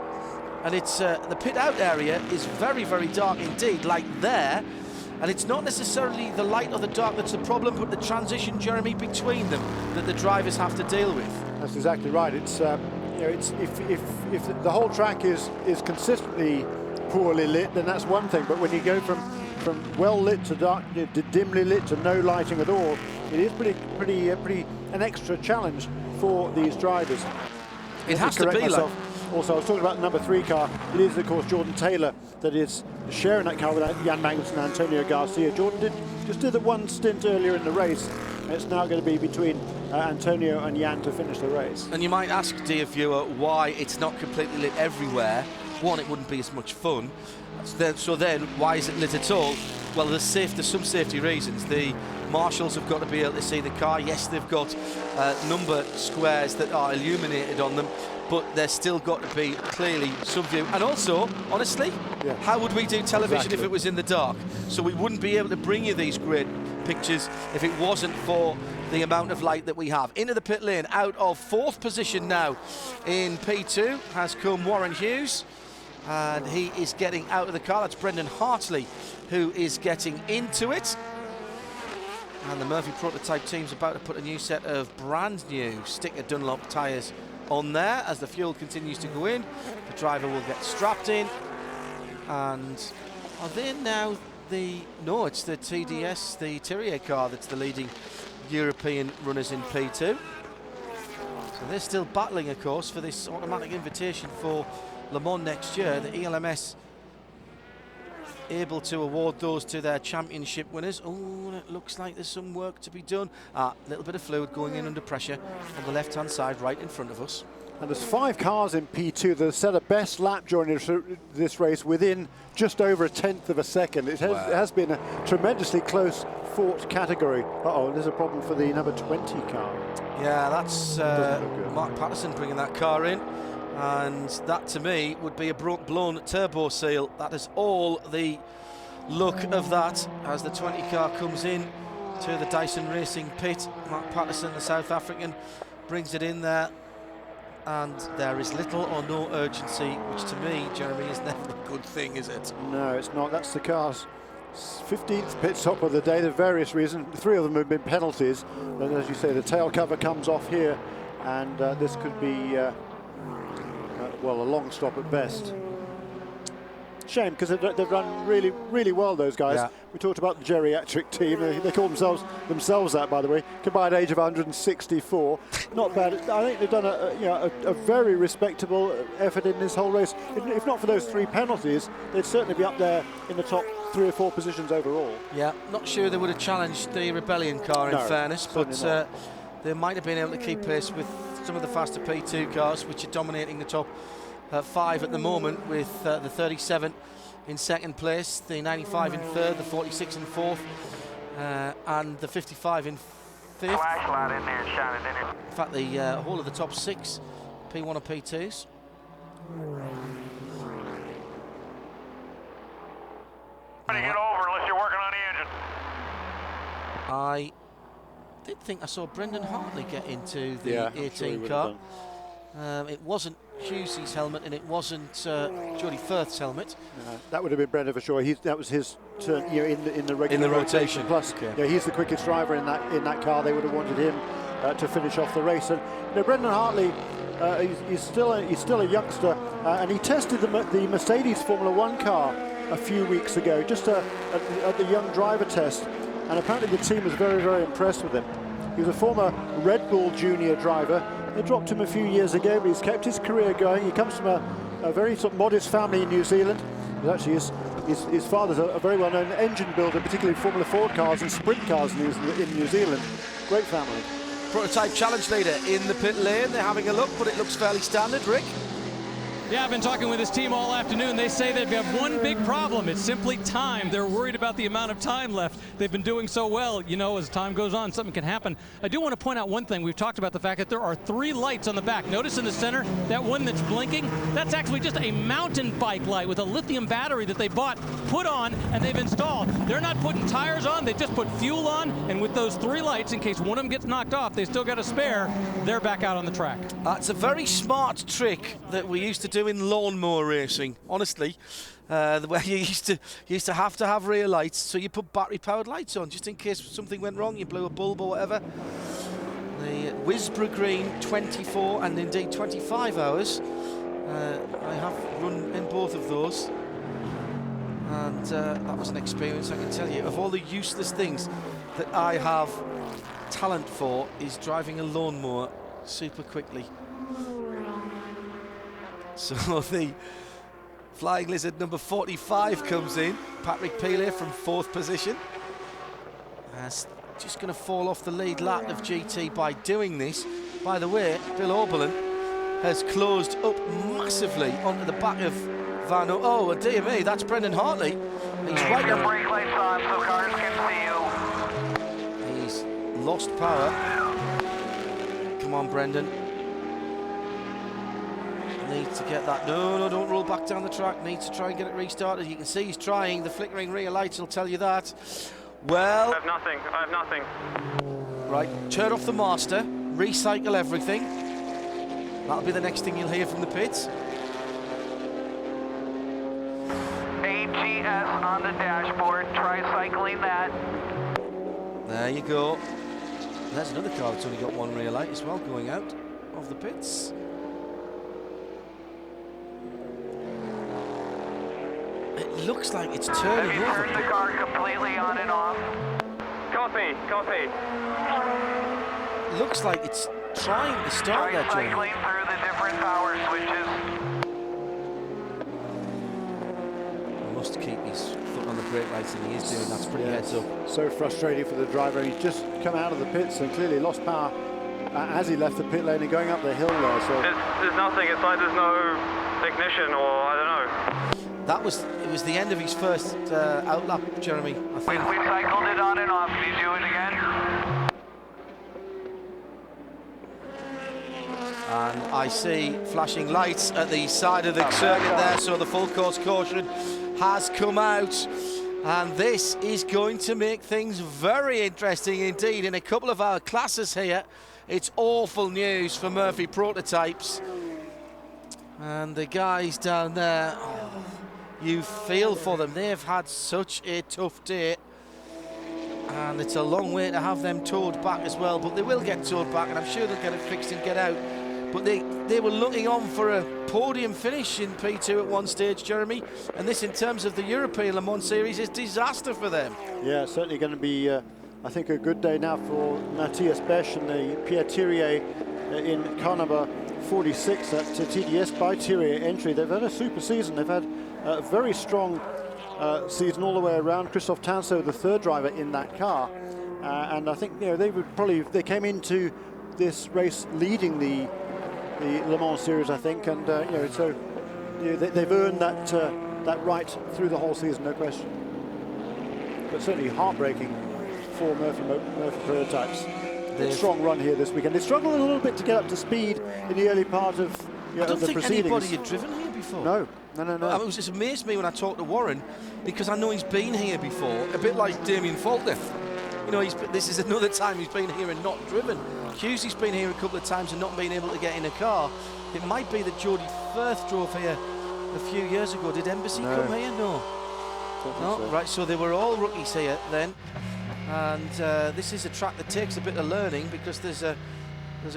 [SPEAKER 1] And it's the pit out area is very, very dark indeed, like there. And it's not necessarily the light or the dark that's the problem, but the transition, Jeremy, between them that the drivers have to deal with.
[SPEAKER 10] That's exactly right. It's you know, it's if the whole track is consistently poorly lit, then that's one thing. But when you go from well lit to dark, to dimly lit to no lighting at all, it is pretty an extra challenge for these drivers.
[SPEAKER 1] It has to be like.
[SPEAKER 10] Also, I was talking about the number 3 car. It is, of course, Jordan Taylor that is sharing that car with Jan Magnussen and Antonio Garcia. Jordan just did the one stint earlier in the race. And it's now going to be between Antonio and Jan to finish the race.
[SPEAKER 1] And you might ask, dear viewer, why it's not completely lit everywhere. One, it wouldn't be as much fun. So then, why is it lit at all? Well, there's some safety reasons. The marshals have got to be able to see the car. Yes, they've got number squares that are illuminated on them, but there's still got to be clearly some view. And also, honestly, how would we do television if it was in the dark? So we wouldn't be able to bring you these great pictures if it wasn't for the amount of light that we have. Into the pit lane, out of 4th position now in P2 has come Warren Hughes. And he is getting out of the car. That's Brendan Hartley who is getting into it. And the Murphy prototype team's about to put a new set of brand new sticker Dunlop tyres on there as the fuel continues to go in. The driver will get strapped in. And are they now no, it's the TDS, the Terrier car that's the leading European runners in P2. So they're still battling, of course, for this automatic invitation for Le Mans next year. The ELMS able to award those to their championship winners. Oh, it looks like there's some work to be done. A little bit of fluid going in under pressure on the left-hand side right in front of us.
[SPEAKER 10] And there's 5 cars in P2 that have set a best lap during this race within just over 1/10 of a second. It has been a tremendously close fought category. Uh-oh, there's a problem for the number 20 car.
[SPEAKER 1] Yeah, that's Mark Patterson bringing that car in. And that, to me, would be a blown turbo seal. That is all the look of that as the 20 car comes in to the Dyson Racing pit. Mark Patterson, the South African, brings it in there. And there is little or no urgency, which to me, Jeremy, is never a good thing, is it?
[SPEAKER 10] No, it's not. That's the car's 15th pit stop of the day. There are various reasons. 3 of them have been penalties. But as you say, the tail cover comes off here. And this could be... well, a long stop at best. Shame, because they've run really, really well, those guys.
[SPEAKER 1] Yeah.
[SPEAKER 10] We talked about the geriatric team. They call themselves that, by the way. Combined age of 164. Not bad. I think they've done a very respectable effort in this whole race. If not for those 3 penalties, they'd certainly be up there in the top 3 or 4 positions overall.
[SPEAKER 1] Yeah, not sure they would have challenged the Rebellion car, in fairness, but they might have been able to keep pace with some of the faster P2 cars, which are dominating the top 5 at the moment, with the 37 in 2nd place, the 95 in 3rd, the 46 in 4th, and the 55 in 5th.
[SPEAKER 17] Flashlight in there, shine it in there.
[SPEAKER 1] In fact, the whole of the top 6 P1 or P2s.
[SPEAKER 17] Trying to get over unless you're working on the engine.
[SPEAKER 1] I did think I saw Brendan Hartley get into the
[SPEAKER 10] Yeah,
[SPEAKER 1] 18 car. It wasn't Hughes's helmet, and it wasn't Jody Firth's helmet.
[SPEAKER 10] That would have been Brendan for sure. That was his turn, in the regular
[SPEAKER 1] rotation.
[SPEAKER 10] Plus, he's the quickest driver in that car. They would have wanted him to finish off the race. And Brendan Hartley, he's still a youngster, and he tested the Mercedes Formula One car a few weeks ago, just at the young driver test. And apparently the team was very, very impressed with him. He was a former Red Bull junior driver. They dropped him a few years ago, but he's kept his career going. He comes from a very sort of modest family in New Zealand. Actually, his father's a very well-known engine builder, particularly Formula 4 cars and sprint cars in New Zealand. Great family.
[SPEAKER 1] Prototype challenge leader in the pit lane. They're having a look, but it looks fairly standard. Rick?
[SPEAKER 11] Yeah, I've been talking with this team all afternoon. They say they have one big problem. It's simply time. They're worried about the amount of time left. They've been doing so well. You know, as time goes on, something can happen. I do want to point out one thing. We've talked about the fact that there are 3 lights on the back. Notice in the center, that one that's blinking, that's actually just a mountain bike light with a lithium battery that they put on, and they've installed. They're not putting tires on. They just put fuel on, and with those 3 lights, in case one of them gets knocked off, they still got a spare. They're back out on the track.
[SPEAKER 1] It's a very smart trick that we used to do in lawnmower racing, honestly. The way you used to have rear lights, so you put battery-powered lights on just in case something went wrong, you blew a bulb or whatever. The Wisborough Green 24 and indeed 25 hours. I have run in both of those, and that was an experience, I can tell you. Of all the useless things that I have talent for, is driving a lawnmower super quickly. So the Flying Lizard number 45 comes in. Patrick Peele from 4th position. Just going to fall off the lead lap of GT by doing this. By the way, Bill Oberlin has closed up massively onto the back of Van. Oh, dear me, that's Brendan Hartley. He's right
[SPEAKER 17] your
[SPEAKER 1] on.
[SPEAKER 17] brake lights on so cars can see you.
[SPEAKER 1] He's lost power. Come on, Brendan. Needs to get that. No, don't roll back down the track. Needs to try and get it restarted. You can see he's trying. The flickering rear lights will tell you that. Well,
[SPEAKER 17] I have nothing.
[SPEAKER 1] Right, turn off the master, recycle everything. That'll be the next thing you'll hear from the pits.
[SPEAKER 17] AGS on the dashboard. Try cycling that.
[SPEAKER 1] There you go. There's another car that's only got 1 rear light as well going out of the pits. It looks like it's turning over.
[SPEAKER 17] Have you turned the car completely on and off? Copy.
[SPEAKER 1] Looks like it's trying to start that journey.
[SPEAKER 17] Cycling through the different power switches.
[SPEAKER 1] He must keep his foot on the brake lights, and he is doing. That's pretty heads up.
[SPEAKER 10] So frustrating for the driver. He's just come out of the pits and clearly lost power as he left the pit lane and going up the hill there. So
[SPEAKER 17] there's nothing. It's like there's no ignition, or I don't know.
[SPEAKER 1] It was the end of his first outlap, Jeremy, I think.
[SPEAKER 17] We cycled it on and off. Can you do it again?
[SPEAKER 1] And I see flashing lights at the side of the circuit there, so the full course caution has come out. And this is going to make things very interesting indeed. In a couple of our classes here, it's awful news for Murphy Prototypes. And the guys down there, you feel for them. They've had such a tough day, and it's a long way to have them towed back as well, but they will get towed back, and I'm sure they'll get it fixed and get out. But they were looking on for a podium finish in P2 at one stage, Jeremy, and this, in terms of the European Le Mans Series, is disaster for them.
[SPEAKER 10] yeah, certainly going to be, I think, a good day now for Matthias Besch and the Pierre Thirier in car number 46 at TDS by Thirier entry. They've had a super season. They've had a very strong season all the way around. Christophe Tanso, the 3rd driver in that car, and I think they came into this race leading the Le Mans Series, I think, and they've earned that right through the whole season, no question. But certainly heartbreaking for Murphy Prototypes. A strong run here this weekend. They struggled a little bit to get up to speed in the early part of
[SPEAKER 1] I don't
[SPEAKER 10] the
[SPEAKER 1] think
[SPEAKER 10] proceedings.
[SPEAKER 1] anybody had driven here before?
[SPEAKER 10] No.
[SPEAKER 1] It was just amazed me when I talked to Warren, because I know he's been here before, a bit like Damien Faulkner. You know, this is another time he's been here and not driven. Hughes's been here a couple of times and not been able to get in a car. It might be that Jody Firth drove here a few years ago. Did Embassy come here? No.
[SPEAKER 10] So.
[SPEAKER 1] Right, so they were all rookies here then. And this is a track that takes a bit of learning, because there's a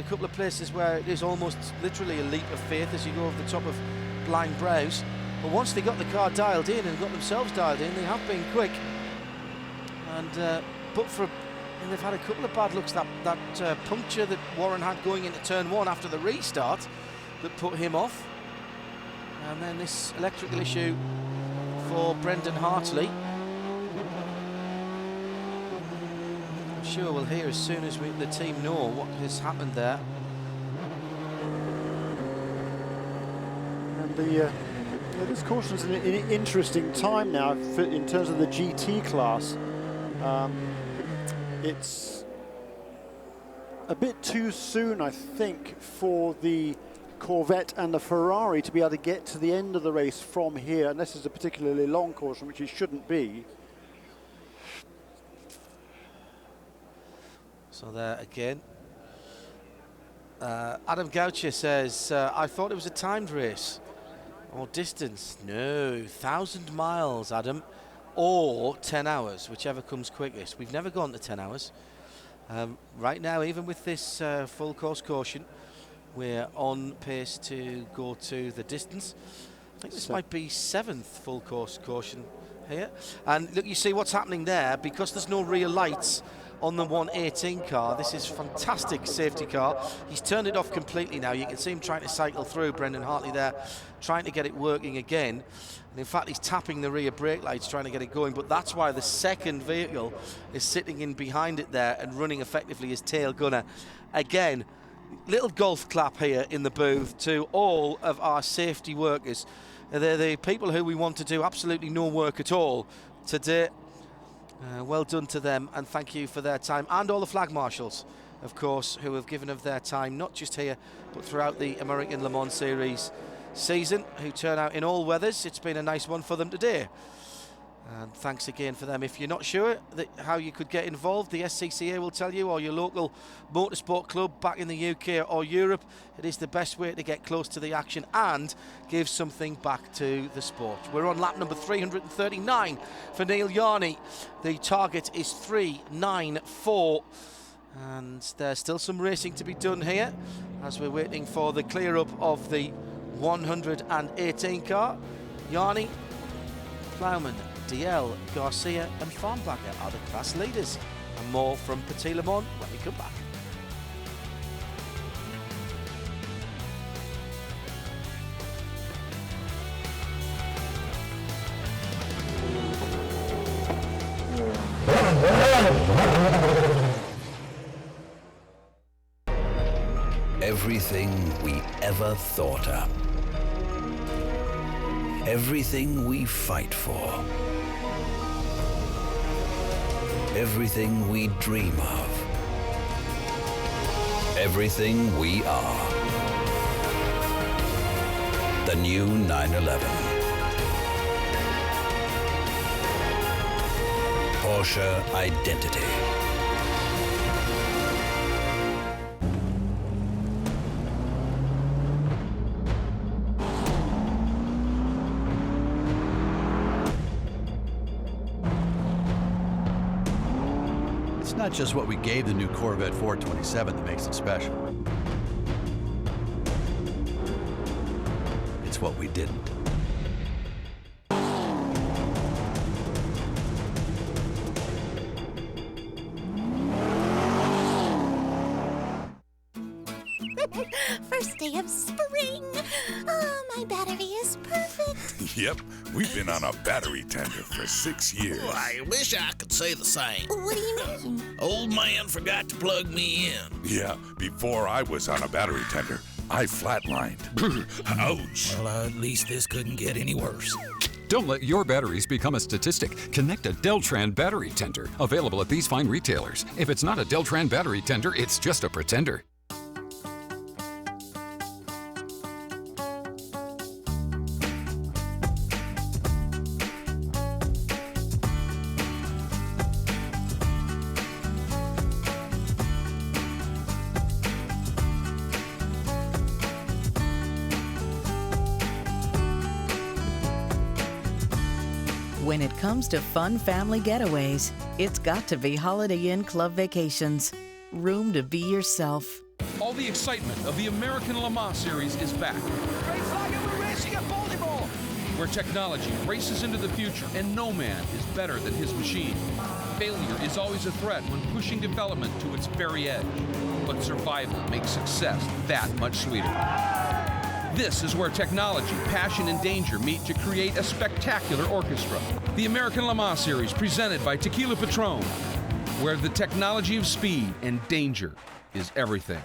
[SPEAKER 1] couple of places where it is almost literally a leap of faith as you go over the top of Blind Brows. But once they got the car dialed in and got themselves dialed in, they have been quick. And they've had a couple of bad looks. That puncture that Warren had going into turn 1 after the restart that put him off. And then this electrical issue for Brendan Hartley. I'm sure we'll hear as soon as the team know what has happened there.
[SPEAKER 10] And this caution is an interesting time now in terms of the GT class. It's a bit too soon, I think, for the Corvette and the Ferrari to be able to get to the end of the race from here, and this is a particularly long caution, which it shouldn't be.
[SPEAKER 1] So there again. Adam Goucher says, I thought it was a timed race. Or distance. No, 1,000 miles, Adam. Or 10 hours, whichever comes quickest. We've never gone to 10 hours. Right now, even with this full course caution, we're on pace to go to the distance. I think this might be 7th full course caution here. And look, you see what's happening there, because there's no rear lights on the 118 car. This is fantastic safety car. He's turned it off completely now. You can see him trying to cycle through, Brendan Hartley there, trying to get it working again. And in fact, he's tapping the rear brake lights, trying to get it going. But that's why the second vehicle is sitting in behind it there and running effectively as tail gunner. Again, little golf clap here in the booth to all of our safety workers. They're the people who we want to do absolutely no work at all today. Well done to them, and thank you for their time. And all the flag marshals, of course, who have given of their time, not just here, but throughout the American Le Mans Series season, who turn out in all weathers. It's been a nice one for them today. And thanks again for them. If you're not sure how you could get involved, the SCCA will tell you, or your local motorsport club back in the UK or Europe. It is the best way to get close to the action and give something back to the sport. We're on lap number 339 for Neil Yarney. The target is 394. And there's still some racing to be done here as we're waiting for the clear up of the 118 car. Yarney, Plowman, DL, Garcia and Farnbacher are the class leaders. And more from Petit Le Mans when we come back.
[SPEAKER 3] Everything we ever thought up. Everything we fight for. Everything we dream of. Everything we are. The new 911. Porsche Identity.
[SPEAKER 12] It's not just what we gave the new Corvette 427 that makes it special. It's what we didn't.
[SPEAKER 13] First day of spring. Oh, my battery is perfect.
[SPEAKER 14] Yep, we've been on a battery tender for 6 years.
[SPEAKER 15] Well, I wish I could say the same.
[SPEAKER 13] What do you mean?
[SPEAKER 15] Old man forgot to plug me in.
[SPEAKER 14] Yeah, before I was on a battery tender, I flatlined. Ouch.
[SPEAKER 15] Well, at least this couldn't get any worse.
[SPEAKER 16] Don't let your batteries become a statistic. Connect a Deltran battery tender. Available at these fine retailers. If it's not a Deltran battery tender, it's just a pretender.
[SPEAKER 8] When it comes to fun family getaways, it's got to be Holiday Inn Club Vacations. Room to be yourself.
[SPEAKER 4] All the excitement of the American Le Mans Series is back.
[SPEAKER 22] Great flag and we're racing at Baltimore!
[SPEAKER 4] Where technology races into the future and no man is better than his machine. Failure is always a threat when pushing development to its very edge. But survival makes success that much sweeter. This is where technology, passion, and danger meet to create a spectacular orchestra. The American Le Mans Series, presented by Tequila Patron, where the technology of speed and danger is everything.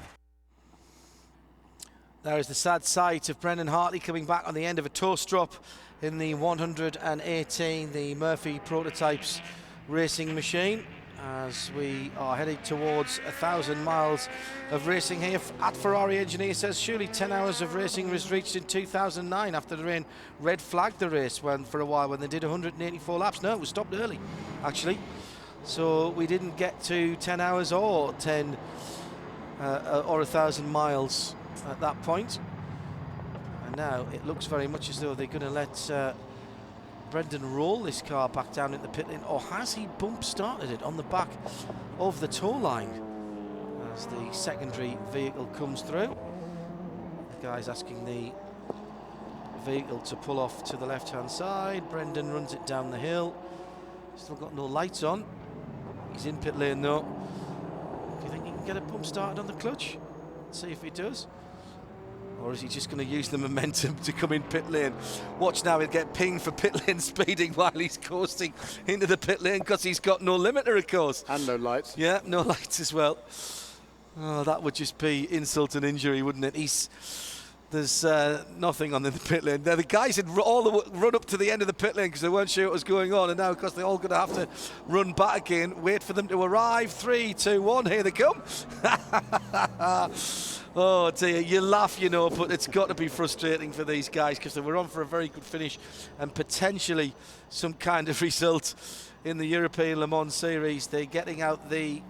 [SPEAKER 1] There is the sad sight of Brendan Hartley coming back on the end of a toast drop in the 118, the Murphy Prototypes racing machine, as we are headed towards 1,000 miles of racing here. At Ferrari engineer says surely 10 hours of racing was reached in 2009 after the rain red flagged the race for a while when they did 184 laps. No, it was stopped early, actually. So we didn't get to 10 hours or 10 or 1,000 miles at that point. And now it looks very much as though they're going to let Brendan roll this car back down in the pit lane, or has he bump started it on the back of the tow line as the secondary vehicle comes through? The guy's asking the vehicle to pull off to the left hand side. Brendan runs it down the hill, still got no lights on. He's in pit lane though. Do you think he can get a bump started on the clutch? Let's see if he does. Or is he just going to use the momentum to come in pit lane? Watch now, he'll get pinged for pit lane speeding while he's coasting into the pit lane because he's got no limiter, of course.
[SPEAKER 10] And no lights.
[SPEAKER 1] Yeah, no lights as well. Oh, that would just be insult and injury, wouldn't it? There's nothing on in the pit lane. Now, the guys had run up to the end of the pit lane because they weren't sure what was going on, and now, of course, they're all going to have to run back again, wait for them to arrive. 3, 2, 1, here they come. Oh dear, you laugh, you know, but it's got to be frustrating for these guys because they were on for a very good finish and potentially some kind of result in the European Le Mans Series. They're getting out the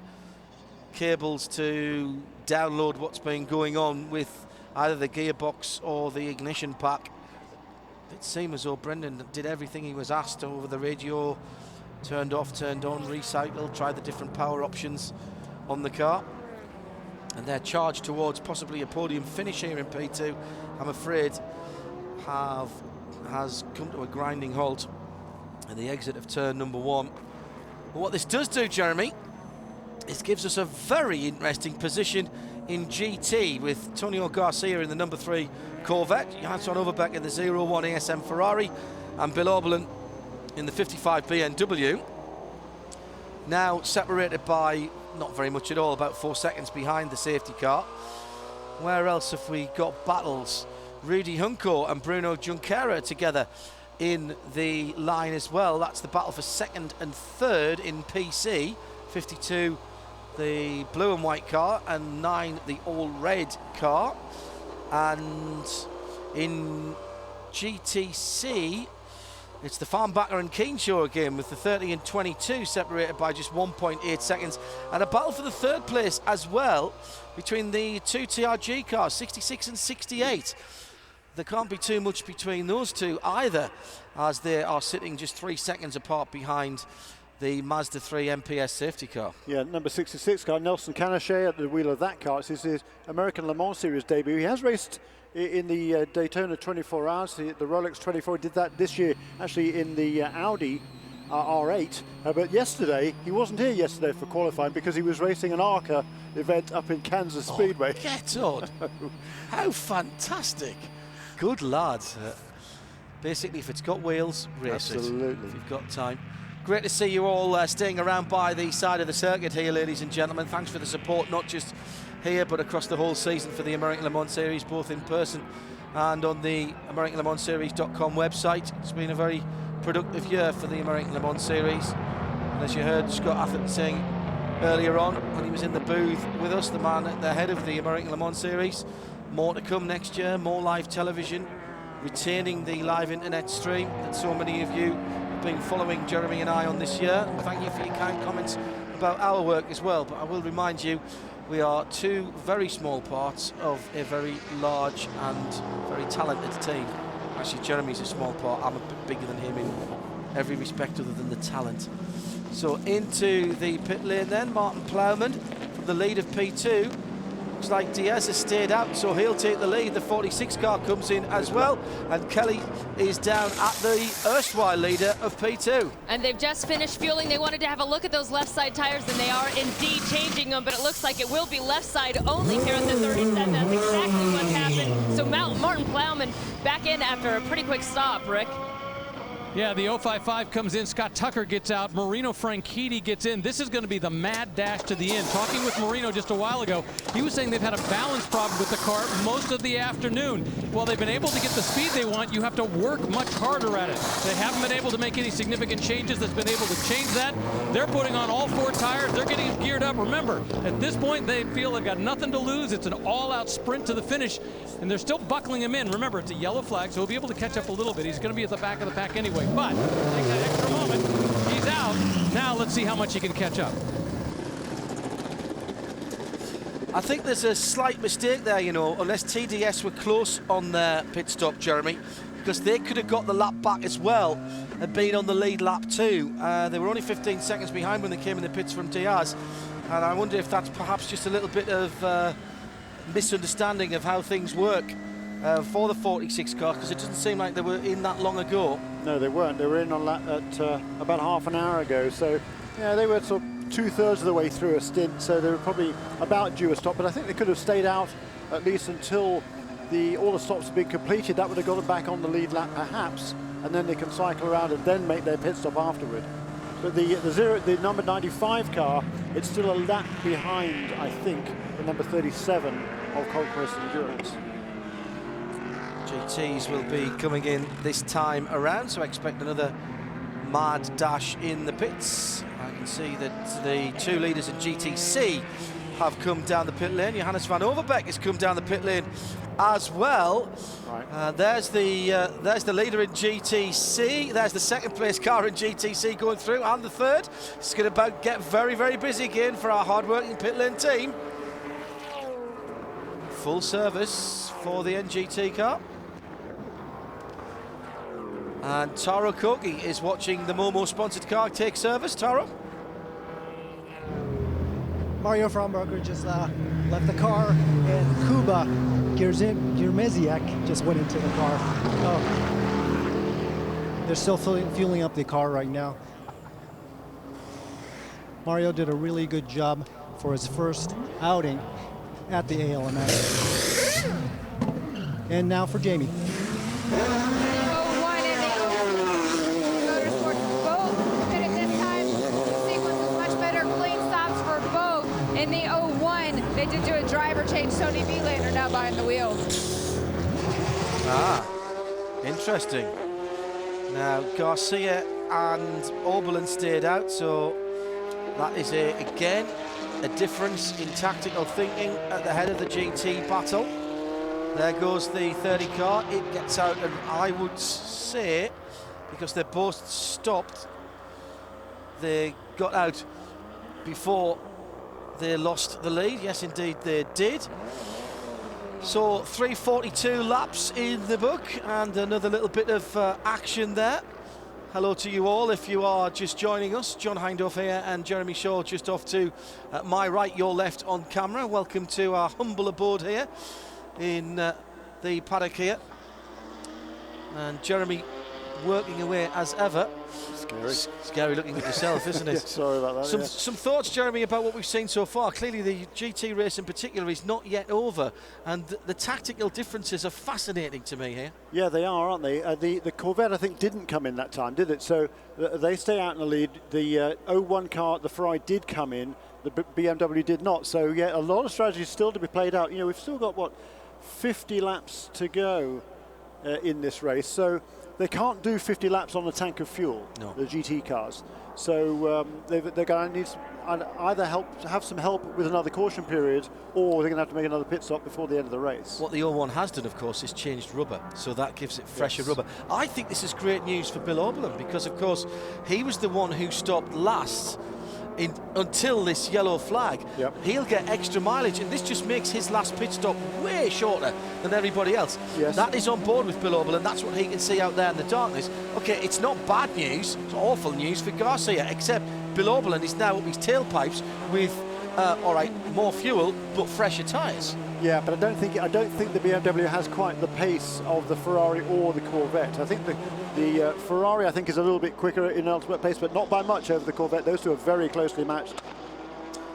[SPEAKER 1] cables to download what's been going on with either the gearbox or the ignition pack. It seemed as though Brendan did everything he was asked over the radio, turned off, turned on, recycled, tried the different power options on the car. And their charge towards possibly a podium finish here in P2, I'm afraid, has come to a grinding halt at the exit of turn number 1. But what this does do, Jeremy, is gives us a very interesting position in GT with Tonio Garcia in the number 3 Corvette, Johansson Overbeck in the 01 ASM Ferrari, and Bill Oberlin in the 55 BMW. Now separated by not very much at all, about 4 seconds behind the safety car. Where else have we got battles? Rudy Hunko and Bruno Junqueira together in the line as well. That's the battle for 2nd and 3rd in PC. 52 the blue and white car, and 9 the all red car. And in GTC, it's the Farnbacher and Keenshaw again with the 30 and 22 separated by just 1.8 seconds. And a battle for the 3rd place as well between the 2 TRG cars, 66 and 68. There can't be too much between those two either, as they are sitting just 3 seconds apart behind the Mazda 3 MPS safety car.
[SPEAKER 10] Yeah, number 66 car, Nelson Canachet at the wheel of that car. It's his American Le Mans Series debut. He has raced in the Daytona 24 hours, the Rolex 24, did that this year actually in the Audi R8. But yesterday, he wasn't here yesterday for qualifying because he was racing an ARCA event up in Kansas Speedway.
[SPEAKER 1] Get on! How fantastic! Good lads. Basically, if it's got wheels, race
[SPEAKER 10] Absolutely.
[SPEAKER 1] it if you've got time. Great to see you all staying around by the side of the circuit here, ladies and gentlemen. Thanks for the support, not just here but across the whole season for the American Le Mans Series, both in person and on the AmericanLeMansSeries.com website. It's been a very productive year for the American Le Mans Series. And as you heard Scott Atherton saying earlier on when he was in the booth with us, the man at the head of the American Le Mans Series, more to come next year, more live television, retaining the live internet stream that so many of you have been following Jeremy and I on this year. Thank you for your kind comments about our work as well, but I will remind you we are 2 very small parts of a very large and very talented team. Actually, Jeremy's a small part. I'm a bit bigger than him in every respect other than the talent. So into the pit lane then, Martin Plowman from the lead of P2. Looks like Diaz has stayed out, so he'll take the lead. The 46 car comes in as well, and Kelly is down at the erstwhile leader of P2.
[SPEAKER 6] And they've just finished fueling. They wanted to have a look at those left side tires, and they are indeed changing them, but it looks like it will be left side only here at the 37. That's exactly what happened. So Martin Plowman back in after a pretty quick stop, Rick.
[SPEAKER 11] Yeah, the 055 comes in. Scott Tucker gets out. Marino Franchitti gets in. This is going to be the mad dash to the end. Talking with Marino just a while ago, he was saying they've had a balance problem with the car most of the afternoon. While they've been able to get the speed they want, you have to work much harder at it. They haven't been able to make any significant changes that's been able to change that. They're putting on all 4 tires. They're getting geared up. Remember, at this point, they feel they've got nothing to lose. It's an all-out sprint to the finish, and they're still buckling him in. Remember, it's a yellow flag, so he'll be able to catch up a little bit. He's going to be at the back of the pack anyway. But take that extra moment. He's out. Now let's see how much he can catch up.
[SPEAKER 1] I think there's a slight mistake there, you know, unless TDS were close on their pit stop, Jeremy, because they could have got the lap back as well and been on the lead lap too. They were only 15 seconds behind when they came in the pits from Diaz, and I wonder if that's perhaps just a little bit of misunderstanding of how things work. For the 46 car, because it doesn't seem like they were in that long ago.
[SPEAKER 10] No, they weren't. They were in on that at about half an hour ago. So, yeah, they were sort of 2/3 of the way through a stint, so they were probably about due a stop. But I think they could have stayed out at least until all the stops had been completed. That would have got them back on the lead lap, perhaps, and then they can cycle around and then make their pit stop afterward. But the number 95 car, it's still a lap behind, I think, the number 37 of Conquest Endurance.
[SPEAKER 1] GTs will be coming in this time around, so I expect another mad dash in the pits. I can see that the 2 leaders in GTC have come down the pit lane. Johannes van Overbeek has come down the pit lane as well. Right. There's the leader in GTC. There's the second place car in GTC going through, and the third. It's going to get very, very busy again for our hard-working pit lane team. Full service for the NGT car. And Taro Koki is watching the Momo-sponsored car take service. Taro?
[SPEAKER 21] Mario Fromberger just left the car, and Kuba Girmeziak just went into the car. They're still fueling up the car right now. Mario did a really good job for his first outing at the ALMS. And now for Jamie.
[SPEAKER 2] In the 01, they did do a driver change. Tony Vilander now behind the wheel.
[SPEAKER 1] Ah, interesting. Now Garcia and Oberlin stayed out, so that is again a difference in tactical thinking at the head of the GT battle. There goes the 30 car. It gets out, and I would say, because they're both stopped, they got out before they lost the lead. Yes, indeed they did. So 3:42 laps in the book, and another little bit of action there. Hello to you all if you are just joining us. John Hindhaugh here and Jeremy Shaw just off to my right, your left on camera. Welcome to our humble abode here in the paddock here. And Jeremy working away as ever.
[SPEAKER 10] Scary.
[SPEAKER 1] Scary looking at yourself, isn't it?
[SPEAKER 10] Yeah, sorry about that.
[SPEAKER 1] Some thoughts, Jeremy, about what we've seen so far. Clearly the GT race in particular is not yet over, and the tactical differences are fascinating to me here.
[SPEAKER 10] Yeah, they are, aren't they? The Corvette, I think, didn't come in that time, did it? So they stay out in the lead. The 01 car, the Ferrari, did come in. The BMW did not. So, yeah, a lot of strategies still to be played out. You know, we've still got, 50 laps to go in this race. So they can't do 50 laps on a tank of fuel, no. The GT cars. So they're going to need either have some help with another caution period, or they're going to have to make another pit stop before the end of the race.
[SPEAKER 1] What the 01 has done, of course, is changed rubber, so that gives it fresher rubber. I think this is great news for Bill Oberlin, because, of course, he was the one who stopped last until this yellow flag. He'll get extra mileage, and this just makes his last pit stop way shorter than everybody else. That is on board with Bill Oberlin. That's what he can see out there in the darkness. Okay, it's not bad news, it's awful news for Garcia, except Bill Oberlin is now up his tailpipes with all right, more fuel but fresher tyres.
[SPEAKER 10] Yeah, but I don't think the BMW has quite the pace of the Ferrari or the Corvette. I think the Ferrari, I think, is a little bit quicker in ultimate pace, but not by much over the Corvette. Those two are very closely matched.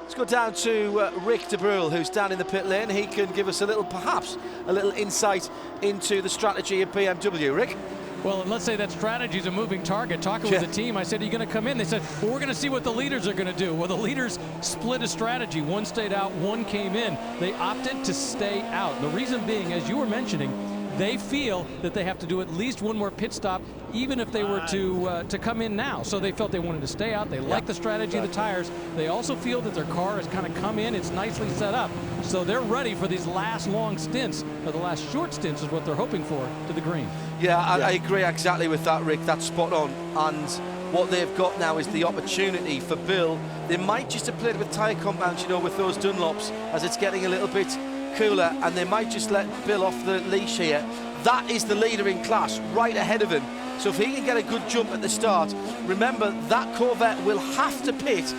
[SPEAKER 1] Let's go down to Rick de Bruyne, who's down in the pit lane. He can give us perhaps a little insight into the strategy of BMW. Rick?
[SPEAKER 11] Well, and let's say that strategy is a moving target. Talking with the team, I said, are you going to come in? They said, well, we're going to see what the leaders are going to do. Well, the leaders split a strategy. One stayed out, one came in. They opted to stay out. The reason being, as you were mentioning, they feel that they have to do at least one more pit stop, even if they were to come in now. So they felt they wanted to stay out. They like the strategy of the tires. They also feel that their car has kind of come in. It's nicely set up. So they're ready for these last long stints, or the last short stints is what they're hoping for, to the green.
[SPEAKER 1] Yeah, I agree exactly with that, Rick. That's spot on. And what they've got now is the opportunity for Bill. They might just have played with tyre compounds, you know, with those Dunlops, as it's getting a little bit cooler, and they might just let Bill off the leash here. That is the leader in class, right ahead of him. So if he can get a good jump at the start, remember that Corvette will have to pit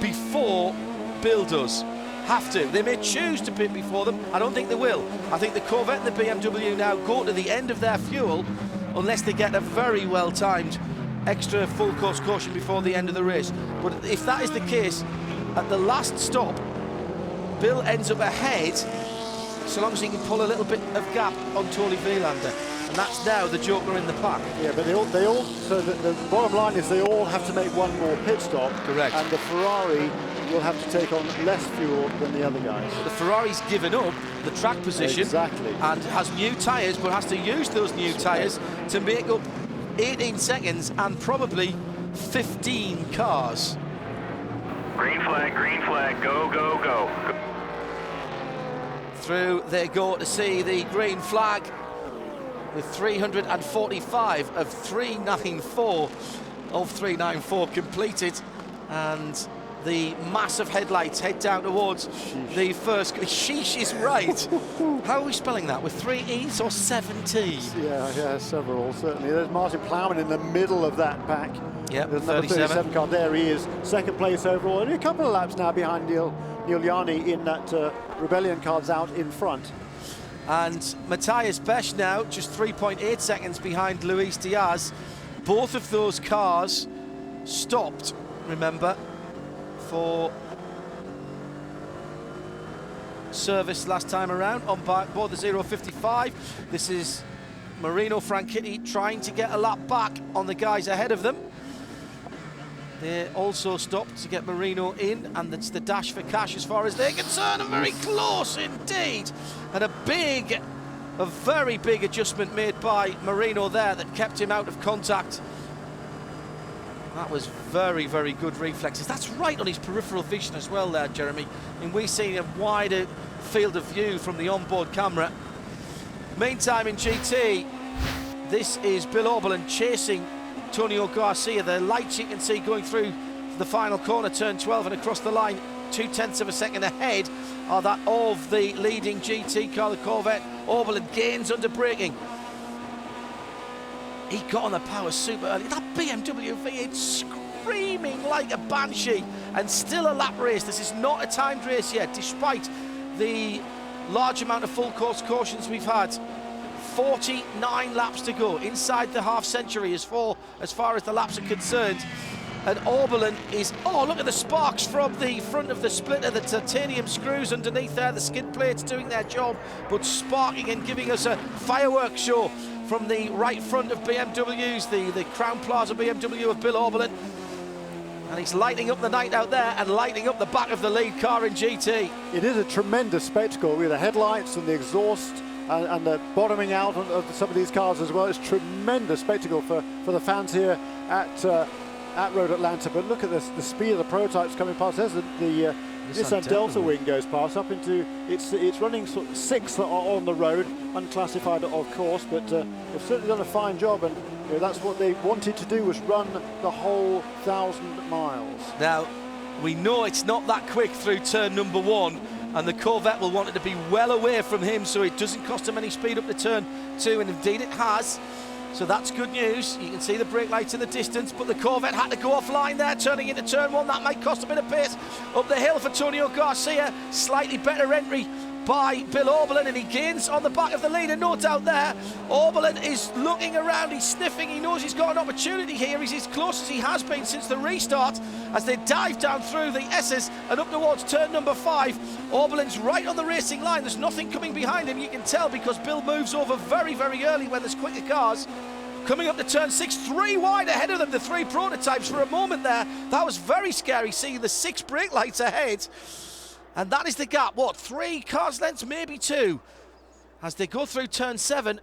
[SPEAKER 1] before Bill does. Have to. They may choose to pit before them. I don't think they will. I think the Corvette and the BMW now go to the end of their fuel unless they get a very well-timed extra full course caution before the end of the race. But if that is the case, at the last stop, Bill ends up ahead, so long as he can pull a little bit of gap on Tony Vilander. And that's now the joker in the pack.
[SPEAKER 10] Yeah, but they all so the bottom line is they all have to make one more pit stop.
[SPEAKER 1] Correct.
[SPEAKER 10] And the Ferrari will have to take on less fuel than the other guys.
[SPEAKER 1] The Ferrari's given up the track position and has new tyres, but has to use those new tyres to make up 18 seconds and probably 15 cars.
[SPEAKER 17] Green flag, go, go, go.
[SPEAKER 1] Through they go to see the green flag with 345 of 394 completed, and the massive headlights head down towards the first. Sheesh is right. How are we spelling that? With 3 E's or 7 T's?
[SPEAKER 10] Yeah, several, certainly. There's Martin Plowman in the middle of that pack.
[SPEAKER 1] Yeah,
[SPEAKER 10] there's number 37 car. There he is, second place overall. Only a couple of laps now behind Neil Yanni in that Rebellion car's out in front.
[SPEAKER 1] And Matthias Besch now just 3.8 seconds behind Luis Diaz. Both of those cars stopped, remember, for service last time around on board the 055. This is Marino Franchitti trying to get a lap back on the guys ahead of them. They also stopped to get Marino in, and it's the dash for cash as far as they're concerned, and very close indeed. And a very big adjustment made by Marino there that kept him out of contact. That was very, very good reflexes. That's right on his peripheral vision as well there, Jeremy. And we see a wider field of view from the onboard camera. Meantime in GT, this is Bill Oberlin chasing Antonio Garcia. The lights you can see going through the final corner, turn 12, and across the line, 0.2 of a second ahead are that of the leading GT car, the Corvette. Oberlin gains under braking. He got on the power super early. That BMW V8 screaming like a banshee, and still a lap race. This is not a timed race yet, despite the large amount of full course cautions we've had. 49 laps to go inside the half century as far as the laps are concerned. And Oberlin is, oh, look at the sparks from the front of the splitter, the titanium screws underneath there, the skid plates doing their job, but sparking and giving us a fireworks show from the right front of BMWs, the Crown Plaza BMW of Bill Oberlin. And he's lighting up the night out there and lighting up the back of the lead car in GT.
[SPEAKER 10] It is a tremendous spectacle with the headlights and the exhaust and the bottoming out of some of these cars as well. It's a tremendous spectacle for the fans here at Road Atlanta. But look at this, the speed of the prototypes coming past. There's the Nissan Delta wing goes past up into, it's running sort of 6th on the road, unclassified of course, but they've certainly done a fine job, and that's what they wanted to do, was run the whole 1,000 miles.
[SPEAKER 1] Now, We know it's not that quick through turn number 1, and the Corvette will want it to be well away from him so it doesn't cost him any speed up to turn 2, and indeed it has. So that's good news. You can see the brake lights in the distance, but the Corvette had to go offline there, turning into turn 1. That might cost a bit of pace up the hill for Antonio Garcia. Slightly better entry by Bill Oberlin, and he gains on the back of the leader, no doubt there. Oberlin is looking around, he's sniffing, he knows he's got an opportunity here. He's as close as he has been since the restart as they dive down through the S's and up towards turn number 5. Oberlin's right on the racing line, there's nothing coming behind him, you can tell, because Bill moves over very, very early when there's quicker cars. Coming up to turn 6, 3 wide ahead of them, the 3 prototypes. For a moment there, that was very scary, seeing the 6 brake lights ahead. And that is the gap, what, 3 cars lengths, maybe 2, as they go through turn 7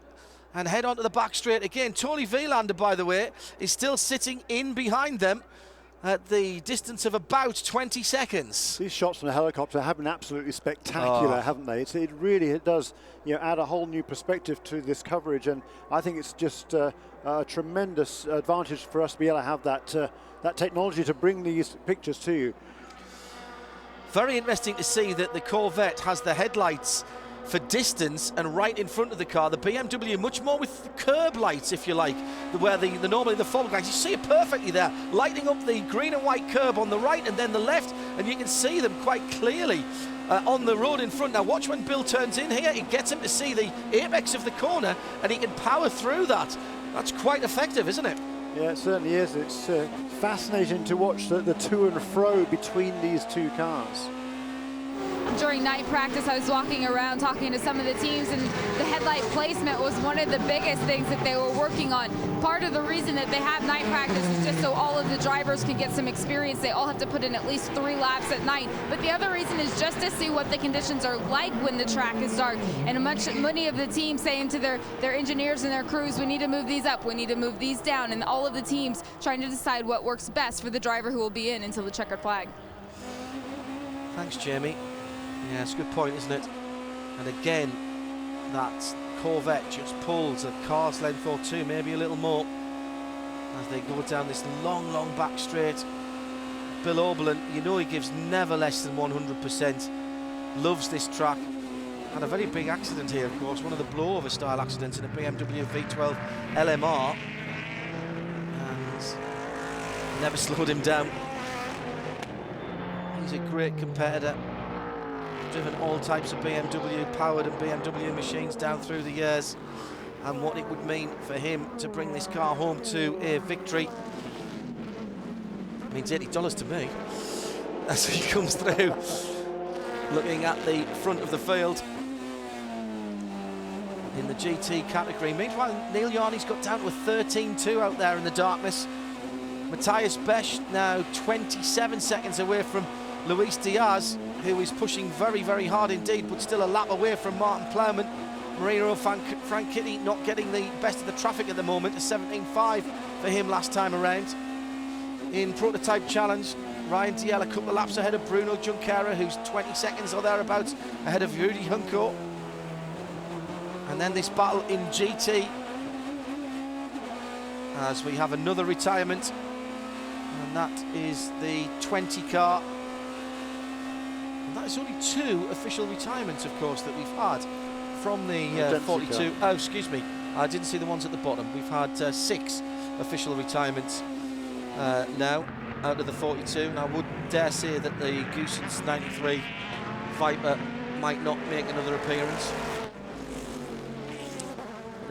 [SPEAKER 1] and head onto the back straight again. Tony Vielander, by the way, is still sitting in behind them at the distance of about 20 seconds.
[SPEAKER 10] These shots from the helicopter have been absolutely spectacular, haven't they? It does, add a whole new perspective to this coverage, and I think it's just a tremendous advantage for us to be able to have that technology to bring these pictures to you.
[SPEAKER 1] Very interesting to see that the Corvette has the headlights for distance and right in front of the car. The BMW much more with curb lights, if you like, where normally the fog lights. You see it perfectly there, lighting up the green and white curb on the right and then the left, and you can see them quite clearly on the road in front. Now watch when Bill turns in here, it gets him to see the apex of the corner and he can power through that. That's quite effective, isn't it?
[SPEAKER 10] Yeah, it certainly is. It's fascinating to watch the to and fro between these 2 cars.
[SPEAKER 2] During night practice, I was walking around talking to some of the teams, and the headlight placement was one of the biggest things that they were working on. Part of the reason that they have night practice is just so all of the drivers can get some experience. They all have to put in at least 3 laps at night. But the other reason is just to see what the conditions are like when the track is dark. And many of the teams saying to their engineers and their crews, we need to move these up, we need to move these down. And all of the teams trying to decide what works best for the driver who will be in until the checkered flag.
[SPEAKER 1] Thanks, Jamie. Yeah, it's a good point, isn't it? And again, that Corvette just pulls a car's length or 2, maybe a little more, as they go down this long, long back straight. Bill Oberlin, he gives never less than 100%, loves this track. Had a very big accident here, of course, one of the blowover style accidents in a BMW V12 LMR, and never slowed him down. He's a great competitor. Driven all types of BMW powered and BMW machines down through the years, and what it would mean for him to bring this car home to a victory means $80 to me as he comes through, looking at the front of the field in the GT category. Meanwhile, Neil Yarney's got down to a 13.2 out there in the darkness. Matthias Besch now 27 seconds away from Luis Diaz, who is pushing very, very hard indeed, but still a lap away from Martin Plowman. Marino Franchitti not getting the best of the traffic at the moment, a 17.5 for him last time around. In Prototype Challenge, Ryan Diel a couple of laps ahead of Bruno Junqueira, who's 20 seconds or thereabouts ahead of Rudy Hunko. And then this battle in GT, as we have another retirement, and that is the 20 car. And that is only 2 official retirements, of course, that we've had from the 42. Oh, excuse me, I didn't see the ones at the bottom. We've had 6 official retirements now out of the 42, and I would dare say that the Goossens 93 Viper might not make another appearance.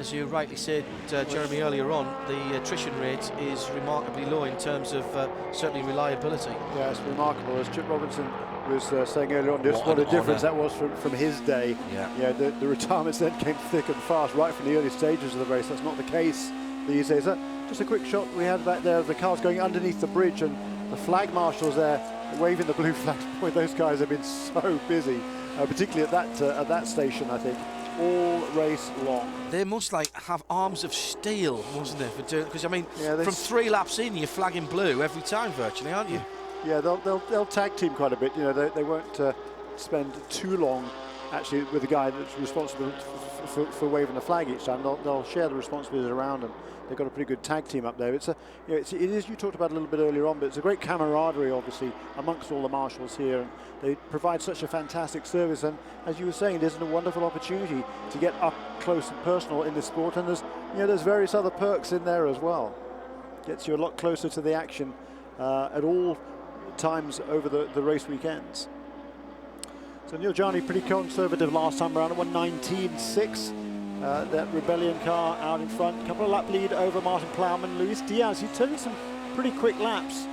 [SPEAKER 1] As you rightly said, Jeremy, earlier on, the attrition rate is remarkably low in terms of certainly reliability.
[SPEAKER 10] Yeah, it's remarkable. As Chip Robinson was saying earlier on, just what a difference that was from his day. Yeah, the retirements then came thick and fast right from the early stages of the race. That's not the case these days. Just a quick shot we had back there of the cars going underneath the bridge, and the flag marshals there waving the blue flags. Boy, those guys have been so busy, particularly at that station, I think, all race long.
[SPEAKER 1] They must have arms of steel, mustn't they, for doing? Because I mean, from 3 laps in, you're flagging blue every time, virtually, aren't you?
[SPEAKER 10] Yeah, they'll tag team quite a bit. They won't spend too long actually with the guy that's responsible for waving the flag each time. They'll share the responsibilities around, and they've got a pretty good tag team up there. It's it is, you talked about it a little bit earlier on, but it's a great camaraderie, obviously, amongst all the marshals here, and they provide such a fantastic service. And as you were saying, it is a wonderful opportunity to get up close and personal in this sport, and there's various other perks in there as well. Gets you a lot closer to the action at all times over the race weekends. So Neil Jani pretty conservative last time around, at 1:19.6. That Rebellion car out in front. Couple of lap lead over Martin Plowman. Luis Diaz, he turned some pretty quick laps.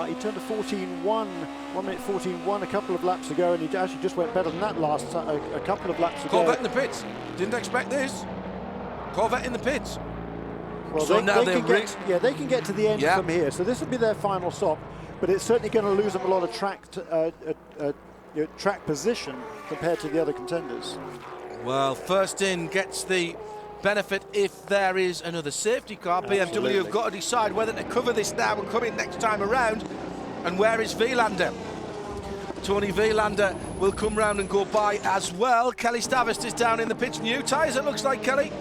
[SPEAKER 10] He turned to 14.1, 1 minute 14.1 a couple of laps ago, and he actually just went better than that last a couple of laps ago.
[SPEAKER 1] Corvette in the pits. Didn't expect this. Corvette in the pits.
[SPEAKER 10] Well,
[SPEAKER 1] so now
[SPEAKER 10] they can get to the end from here. So this will be their final stop, but it's certainly going to lose them a lot of track position compared to the other contenders.
[SPEAKER 1] Well, first in gets the benefit if there is another safety car. BMW have got to decide whether to cover this now and come in next time around. And where is Wielander? Tony Wielander will come round and go by as well. Kelly Stavist is down in the pits. New tyres, it looks like, Kelly.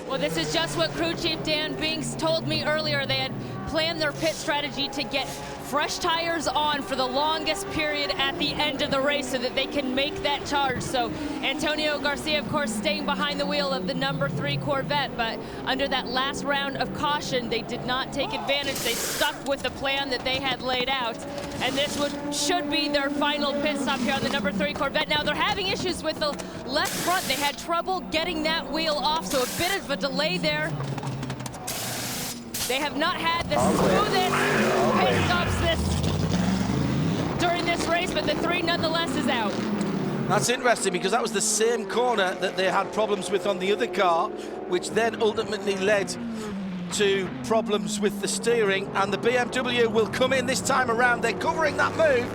[SPEAKER 6] Well, this is just what crew chief Dan Binks told me earlier. They had planned their pit strategy to get fresh tires on for the longest period at the end of the race so that they can make that charge. So Antonio Garcia, of course, staying behind the wheel of the number 3 Corvette, but under that last round of caution, they did not take advantage. They stuck with the plan that they had laid out, and this should be their final pit stop here on the number 3 Corvette. Now, they're having issues with the left front. They had trouble getting that wheel off, so a bit of a delay there. They have not had the smoothest pit stops during this race, but the 3 nonetheless is out.
[SPEAKER 1] That's interesting, because that was the same corner that they had problems with on the other car, which then ultimately led to problems with the steering, and the BMW will come in this time around. They're covering that move,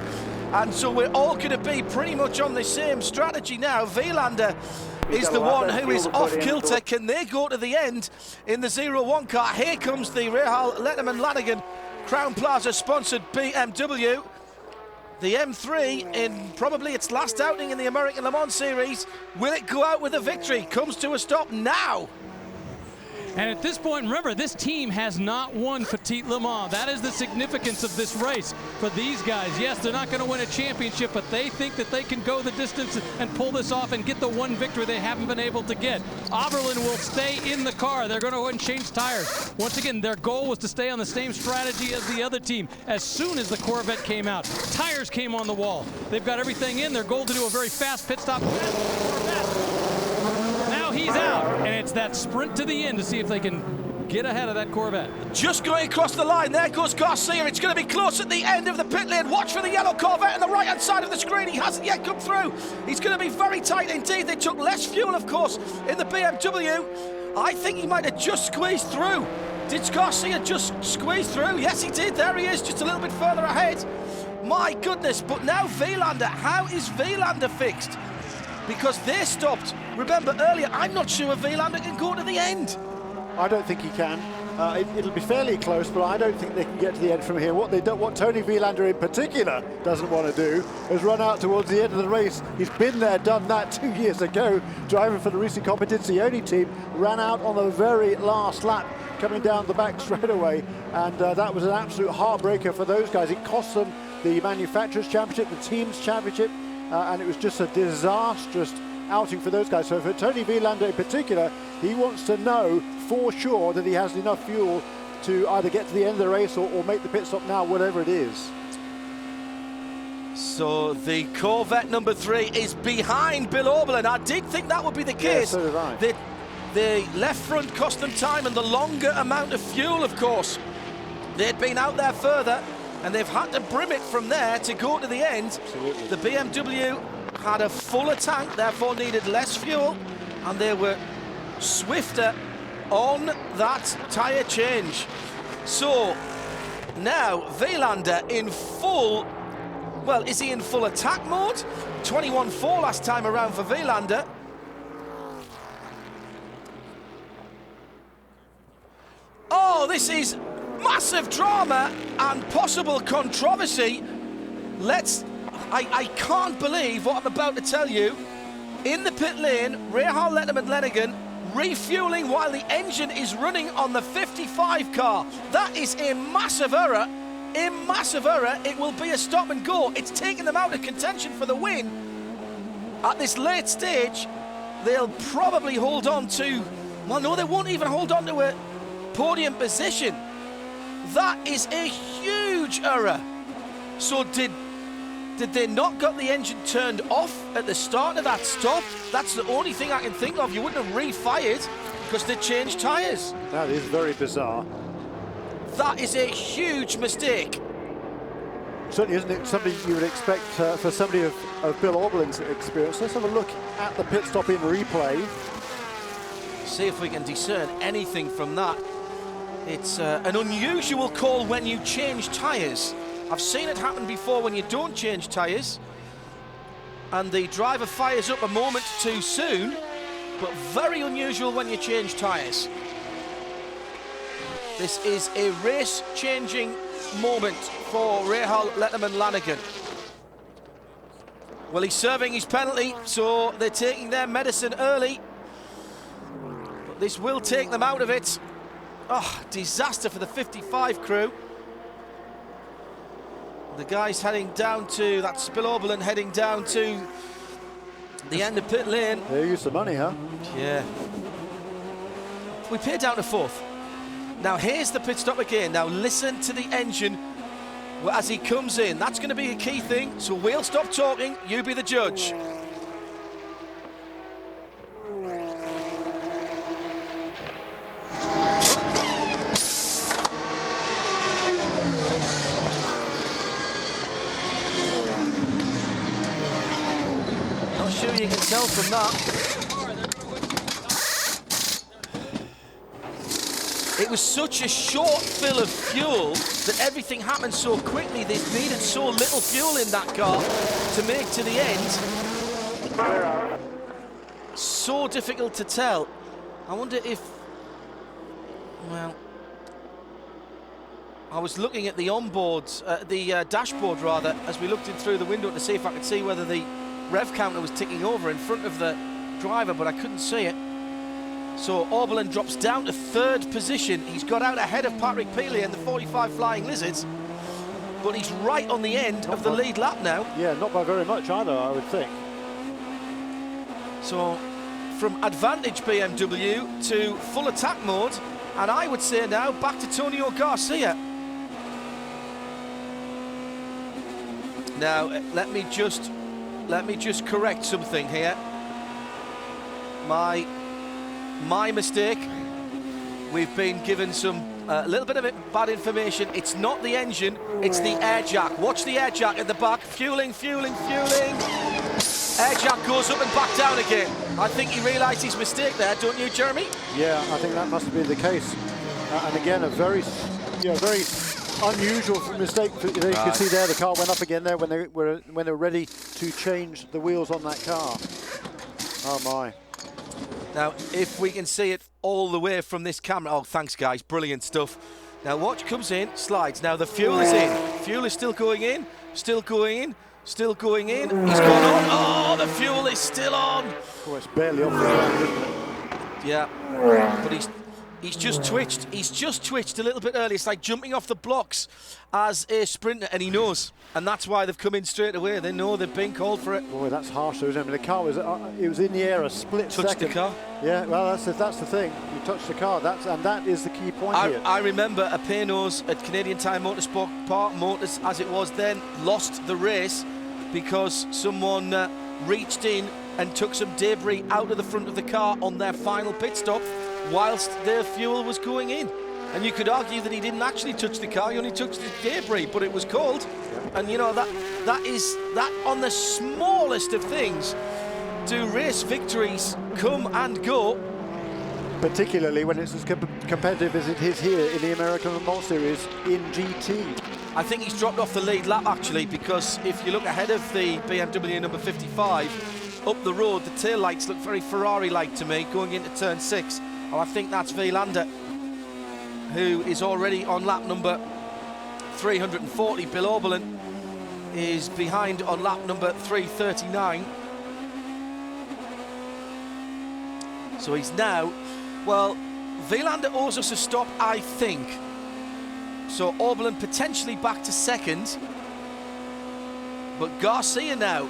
[SPEAKER 1] and so we're all going to be pretty much on the same strategy now. Wielander is the one who is off kilter. Can they go to the end in the 01 car? Here comes the Rahal Letterman Lanigan Crown Plaza sponsored BMW. The M3 in probably its last outing in the American Le Mans Series. Will it go out with a victory? Comes to a stop now.
[SPEAKER 11] And at this point, remember, this team has not won Petit Le Mans. That is the significance of this race for these guys. Yes, they're not going to win a championship, but they think that they can go the distance and pull this off and get the one victory they haven't been able to get. Oberlin will stay in the car. They're going to go ahead and change tires. Once again, their goal was to stay on the same strategy as the other team. As soon as the Corvette came out, tires came on the wall. They've got everything in. Their goal to do a very fast pit stop. Now he's out, and it's that sprint to the end to see if they can get ahead of that Corvette.
[SPEAKER 1] Just going across the line, there goes Garcia. It's going to be close at the end of the pit lane. Watch for the yellow Corvette on the right-hand side of the screen. He hasn't yet come through. He's going to be very tight indeed. They took less fuel, of course, in the BMW. I think he might have just squeezed through. Did Garcia just squeeze through? Yes, he did. There he is, just a little bit further ahead. My goodness, but now Wielander. How is Wielander fixed? Because they stopped. Remember earlier, I'm not sure Wielander can go to the end.
[SPEAKER 10] I don't think he can. It'll be fairly close, but I don't think they can get to the end from here. What Tony Wielander in particular doesn't want to do is run out towards the end of the race. He's been there, done that 2 years ago, driving for the Racing Competizione team, ran out on the very last lap, coming down the back straight away, and that was an absolute heartbreaker for those guys. It cost them the Manufacturers' Championship, the Teams' Championship, and it was just a disastrous outing for those guys. So for Tony Wielander in particular, he wants to know for sure that he has enough fuel to either get to the end of the race or make the pit stop now, whatever it is.
[SPEAKER 1] So the Corvette number 3 is behind Bill Oberlin. I did think that would be the case.
[SPEAKER 10] Yeah, so did I.
[SPEAKER 1] The left front cost them time, and the longer amount of fuel, of course. They'd been out there further, and they've had to brim it from there to go to the end.
[SPEAKER 10] Absolutely.
[SPEAKER 1] The BMW had a fuller tank, therefore needed less fuel, and they were swifter on that tyre change. So now Wielander in full, well, is he in full attack mode? 21.4 last time around for Wielander. Oh, this is massive drama and possible controversy. I can't believe what I'm about to tell you. in the pit lane, Rahal Letterman Lenigan refueling while the engine is running on the 55 car. That is a massive error. A massive error. It will be a stop and go. It's taken them out of contention for the win. At this late stage, they'll probably hold on to, well, no, they won't even hold on to a podium position. That is a huge error. So did they not got the engine turned off at the start of that stop? That's the only thing I can think of. You wouldn't have refired because they changed tyres.
[SPEAKER 10] That is very bizarre.
[SPEAKER 1] That is a huge mistake.
[SPEAKER 10] Certainly isn't it something you would expect for somebody of Bill Auberlin's experience. Let's have a look at the pit stop in replay.
[SPEAKER 1] See if we can discern anything from that. It's an unusual call when you change tyres. I've seen it happen before when you don't change tyres and the driver fires up a moment too soon, but very unusual when you change tyres. This is a race-changing moment for Rahal Letterman Lanigan. Well, he's serving his penalty, so they're taking their medicine early. But this will take them out of it. Oh, disaster for the 55 crew. The guys heading down to, that's Bill Auberlin heading down to the end of pit lane.
[SPEAKER 10] They used the money, huh?
[SPEAKER 1] Yeah. We paid down to fourth. Now here's the pit stop again. Now listen to the engine as he comes in. That's going to be a key thing. So we'll stop talking. You be the judge. Not sure you can tell from that. It was such a short fill of fuel that everything happened so quickly. They needed so little fuel in that car to make to the end. So difficult to tell. I wonder if, well, I was looking at the onboards, the dashboard rather, as we looked in through the window to see if I could see whether the rev counter was ticking over in front of the driver, but I couldn't see it. So Auberlin drops down to third position. He's got out ahead of Patrick Peely and the 45 Flying Lizards, but he's right on the end of the lead lap now.
[SPEAKER 10] Yeah, not by very much either, I would think.
[SPEAKER 1] So from advantage BMW to full attack mode, and I would say now back to Tonio Garcia. Now let me just correct something here. My mistake. We've been given some a little bit of bad information. It's not the engine, it's the air jack. Watch the air jack at the back. Fueling. Air jack goes up and back down again. I think he realised his mistake there, don't you, Jeremy?
[SPEAKER 10] Yeah, I think that must be the case. And again, a very unusual mistake. You can see there the car went up again there when they were ready to change the wheels on that car. Oh my.
[SPEAKER 1] Now, if we can see it all the way from this camera. Oh, thanks, guys. Brilliant stuff. Now, watch comes in, slides. Now, the fuel is in. Fuel is still going in, still going in, still going in. He's gone on. Oh, the fuel is still on.
[SPEAKER 10] Oh, it's barely off the ground, isn't it?
[SPEAKER 1] Yeah, but he's just twitched. He's just twitched a little bit early. It's like jumping off the blocks as a sprinter, and he knows. And that's why they've come in straight away. They know they've been called for it.
[SPEAKER 10] Boy, that's harsh, isn't it? I mean, the car was it was in the air a split second.
[SPEAKER 1] Touched the car.
[SPEAKER 10] Yeah, well, that's the thing. You touch the car. That is the key point here.
[SPEAKER 1] I remember a Paynos at Canadian Tire Motorsport Park Motors, as it was then, lost the race because someone reached in and took some debris out of the front of the car on their final pit stop whilst their fuel was going in. And you could argue that he didn't actually touch the car, he only touched the debris, but it was cold. And you know, that on the smallest of things do race victories come and go.
[SPEAKER 10] Particularly when it's as competitive as it is here in the American Le Mans Series in GT.
[SPEAKER 1] I think he's dropped off the lead lap actually, because if you look ahead of the BMW number 55, up the road, the tail lights look very Ferrari-like to me going into turn 6. And I think that's Vilander, who is already on lap number 340. Bill Auberlin is behind on lap number 339. So he's now, well, Wielander owes us a stop, I think. So Oberlin potentially back to second. But Garcia now,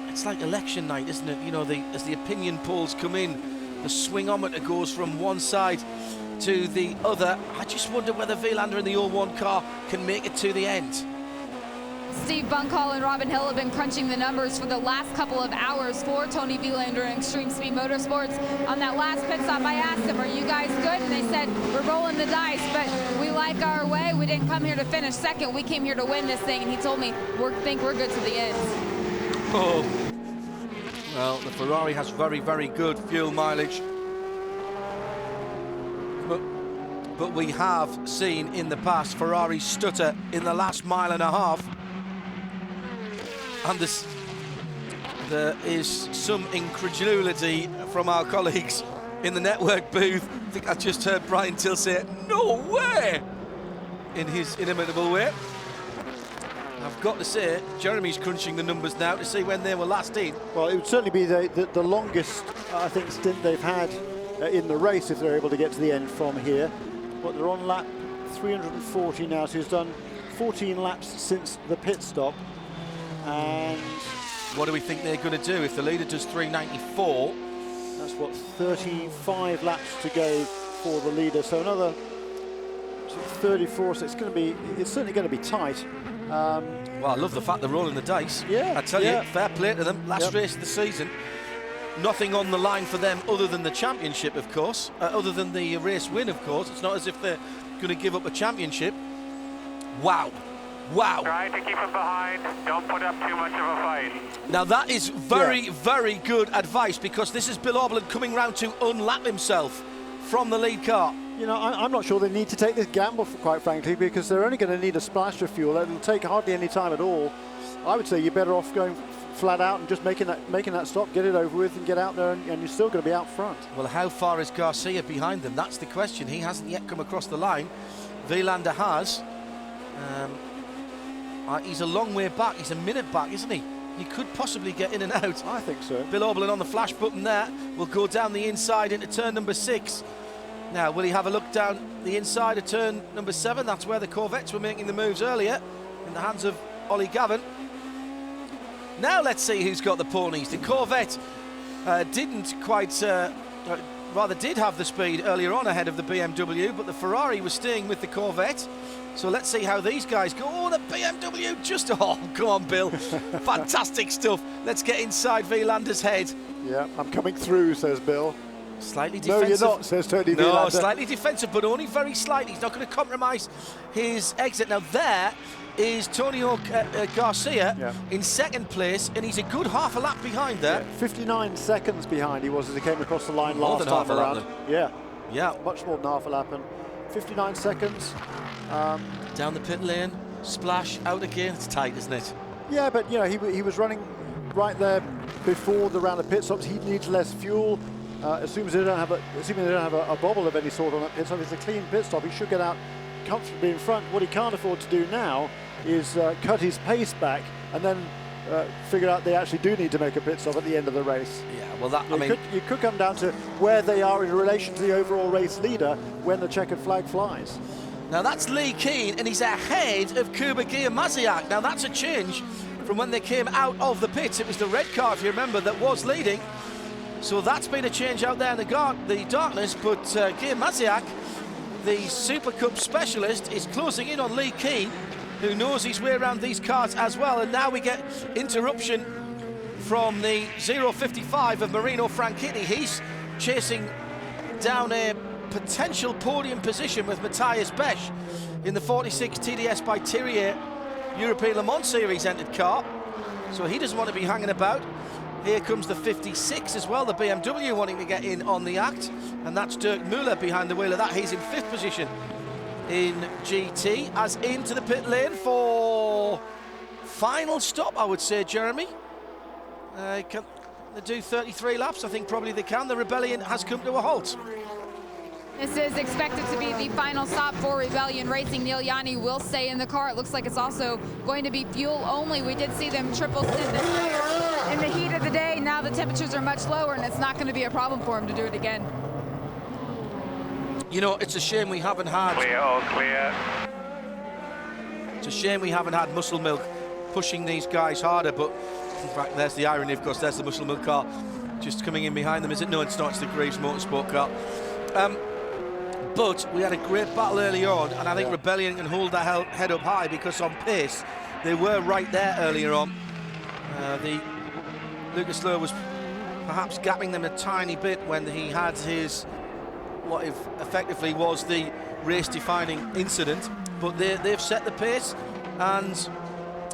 [SPEAKER 1] it's like election night, isn't it? You know, as the opinion polls come in, the swingometer goes from one side to the other. I just wonder whether Wielander in the 01 car can make it to the end.
[SPEAKER 2] Steve Bunkall and Robin Hill have been crunching the numbers for the last couple of hours for Tony Wielander and Extreme Speed Motorsports. On that last pit stop, I asked them, are you guys good? And they said, we're rolling the dice, but we like our way. We didn't come here to finish second. We came here to win this thing. And he told me, think we're good to the end.
[SPEAKER 1] Oh. Well, the Ferrari has very, very good fuel mileage. But we have seen in the past Ferrari stutter in the last mile and a half. And there is some incredulity from our colleagues in the network booth. I think I just heard Brian Till say, no way, in his inimitable way. I've got to say, Jeremy's crunching the numbers now to see when they were last in.
[SPEAKER 10] Well, it would certainly be the longest, I think, stint they've had in the race if they're able to get to the end from here. But they're on lap 340 now, so he's done 14 laps since the pit stop. And
[SPEAKER 1] what do we think they're going to do if the leader does 394?
[SPEAKER 10] That's what, 35 laps to go for the leader. So another 34. So it's certainly going to be tight.
[SPEAKER 1] Well, I love the fact they're rolling the dice.
[SPEAKER 10] Yeah,
[SPEAKER 1] I tell you, fair play to them. Last race of the season. Nothing on the line for them other than the championship, of course. Other than the race win, of course. It's not as if they're going to give up a championship. Wow. Wow.
[SPEAKER 17] Try to keep it behind. Don't put up too much of a fight.
[SPEAKER 1] Now that is very, very good advice, because this is Bill Oberlin coming round to unlap himself from the lead car.
[SPEAKER 10] You know, I'm not sure they need to take this gamble, quite frankly, because they're only going to need a splash of fuel. It'll take hardly any time at all. I would say you're better off going flat out and just making that stop, get it over with, and get out there, and you're still going to be out front.
[SPEAKER 1] Well, how far is Garcia behind them? That's the question. He hasn't yet come across the line. Wielander has. He's a long way back. He's a minute back, isn't he? He could possibly get in and out.
[SPEAKER 10] I think so.
[SPEAKER 1] Bill Oberlin on the flash button there. Will go down the inside into turn number 6. Now, will he have a look down the inside of turn number 7? That's where the Corvettes were making the moves earlier, in the hands of Ollie Gavin. Now let's see who's got the ponies. The Corvette didn't quite, rather did have the speed earlier on ahead of the BMW, but the Ferrari was staying with the Corvette. So let's see how these guys go. Oh, the BMW just, oh, go on, Bill. Fantastic stuff. Let's get inside Wielander's head.
[SPEAKER 10] Yeah, I'm coming through, says Bill.
[SPEAKER 1] Slightly defensive.
[SPEAKER 10] No, you're not, says Tony Wielander.
[SPEAKER 1] No, slightly defensive, but only very slightly. He's not going to compromise his exit. Now there is Tonio Garcia in second place, and he's a good half a lap behind there.
[SPEAKER 10] Yeah, 59 seconds behind he was as he came across the line last time around. Yeah, much more than half a lap, and 59 seconds.
[SPEAKER 1] Down the pit lane, splash, out again. It's tight, isn't it?
[SPEAKER 10] Yeah, but you know, he was running right there before the round of pit stops. He needs less fuel. Assuming they don't have a bobble of any sort on that pit stop, it's a clean pit stop. He should get out comfortably in front. What he can't afford to do now is cut his pace back and then figure out they actually do need to make a pit stop at the end of the race.
[SPEAKER 1] Yeah, well,
[SPEAKER 10] you could come down to where they are in relation to the overall race leader when the checkered flag flies.
[SPEAKER 1] Now that's Lee Keane, and he's ahead of Kuba Giamazziak. Now that's a change from when they came out of the pits. It was the red car, if you remember, that was leading. So that's been a change out there in the darkness, but Giamazziak, the Super Cup specialist, is closing in on Lee Keane, who knows his way around these cars as well. And now we get interruption from the 055 of Marino Franchitti. He's chasing down a potential podium position with Matthias Besch in the 46 TDS by Thierry European Le Mans Series entered car. So he doesn't want to be hanging about. Here comes the 56 as well, the BMW wanting to get in on the act, and that's Dirk Müller behind the wheel of that. He's in 5th position in GT, as into the pit lane for final stop, I would say, Jeremy. Can they do 33 laps? I think probably they can. The Rebellion has come to a halt.
[SPEAKER 2] This is expected to be the final stop for Rebellion Racing. Neil Yanni will stay in the car. It looks like it's also going to be fuel only. We did see them triple stint in the heat of the day. Now the temperatures are much lower, and it's not going to be a problem for him to do it again.
[SPEAKER 1] You know, it's a shame we haven't had...
[SPEAKER 17] Clear, all clear.
[SPEAKER 1] It's a shame we haven't had Muscle Milk pushing these guys harder, but in fact, there's the irony, of course, there's the Muscle Milk car just coming in behind them, is it? No, it's not, it's the Greaves Motorsport car. But we had a great battle early on, and I think Rebellion can hold their head up high, because on pace, they were right there earlier on. Lucas Lowe was perhaps gapping them a tiny bit when he had his, what if effectively was the race-defining incident, but they've set the pace, and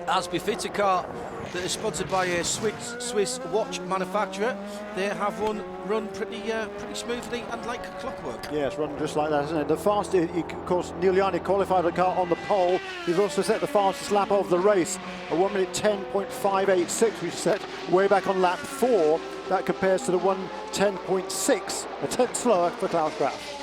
[SPEAKER 1] as befits a car that is sponsored by a Swiss watch manufacturer, they have run pretty smoothly and like clockwork.
[SPEAKER 10] Yes, run just like that, isn't it? The fastest, of course, Giuliani qualified the car on the pole. He's also set the fastest lap of the race, a 1 minute 10.586, which set way back on lap 4. That compares to the 1:10.6, a tenth slower for Klaus Graf.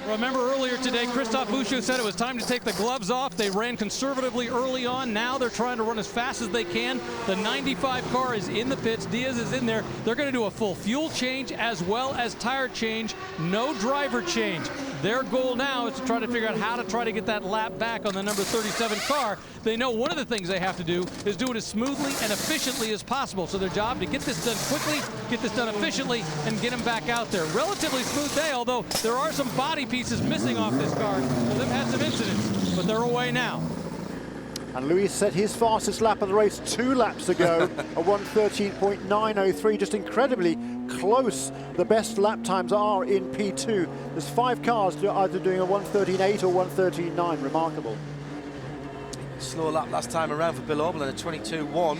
[SPEAKER 11] Remember earlier today, Christophe Bouchot said it was time to take the gloves off. They ran conservatively early on. Now they're trying to run as fast as they can. The 95 car is in the pits. Diaz is in there. They're going to do a full fuel change as well as tire change. No driver change. Their goal now is to try to figure out how to try to get that lap back on the number 37 car. They know one of the things they have to do is do it as smoothly and efficiently as possible. So their job to get this done quickly, get this done efficiently, and get them back out there. Relatively smooth day, although there are some body pieces missing off this car. So they've had some incidents, but they're away now.
[SPEAKER 10] And Luis set his fastest lap of the race 2 laps ago, a 1:13.903, just incredibly close. The best lap times are in P2. There's 5 cars either doing a 1:13.8 or 1:13.9, remarkable.
[SPEAKER 1] Slow lap last time around for Bill Auberlen, a 22.1.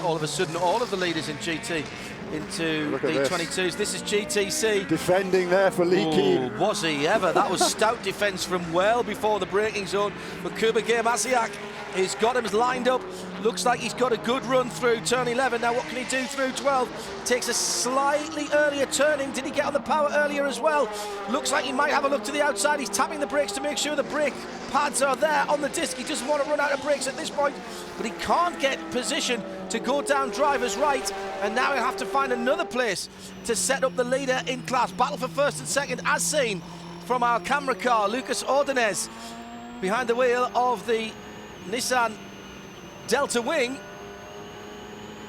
[SPEAKER 1] All of a sudden, all of the leaders in GT into the 22s. This is GTC.
[SPEAKER 10] Defending there for Lee Keen.
[SPEAKER 1] Was he ever? That was stout defence from well before the braking zone. But Kuba Masiak, he's got him lined up. Looks like he's got a good run through turn 11. Now what can he do through 12? Takes a slightly earlier turning. Did he get on the power earlier as well? Looks like he might have a look to the outside. He's tapping the brakes to make sure the brake pads are there on the disc. He doesn't want to run out of brakes at this point, but he can't get position to go down driver's right, and now he'll have to find another place to set up the leader in class. Battle for first and second, as seen from our camera car, Lucas Ordonez, behind the wheel of the Nissan Delta Wing,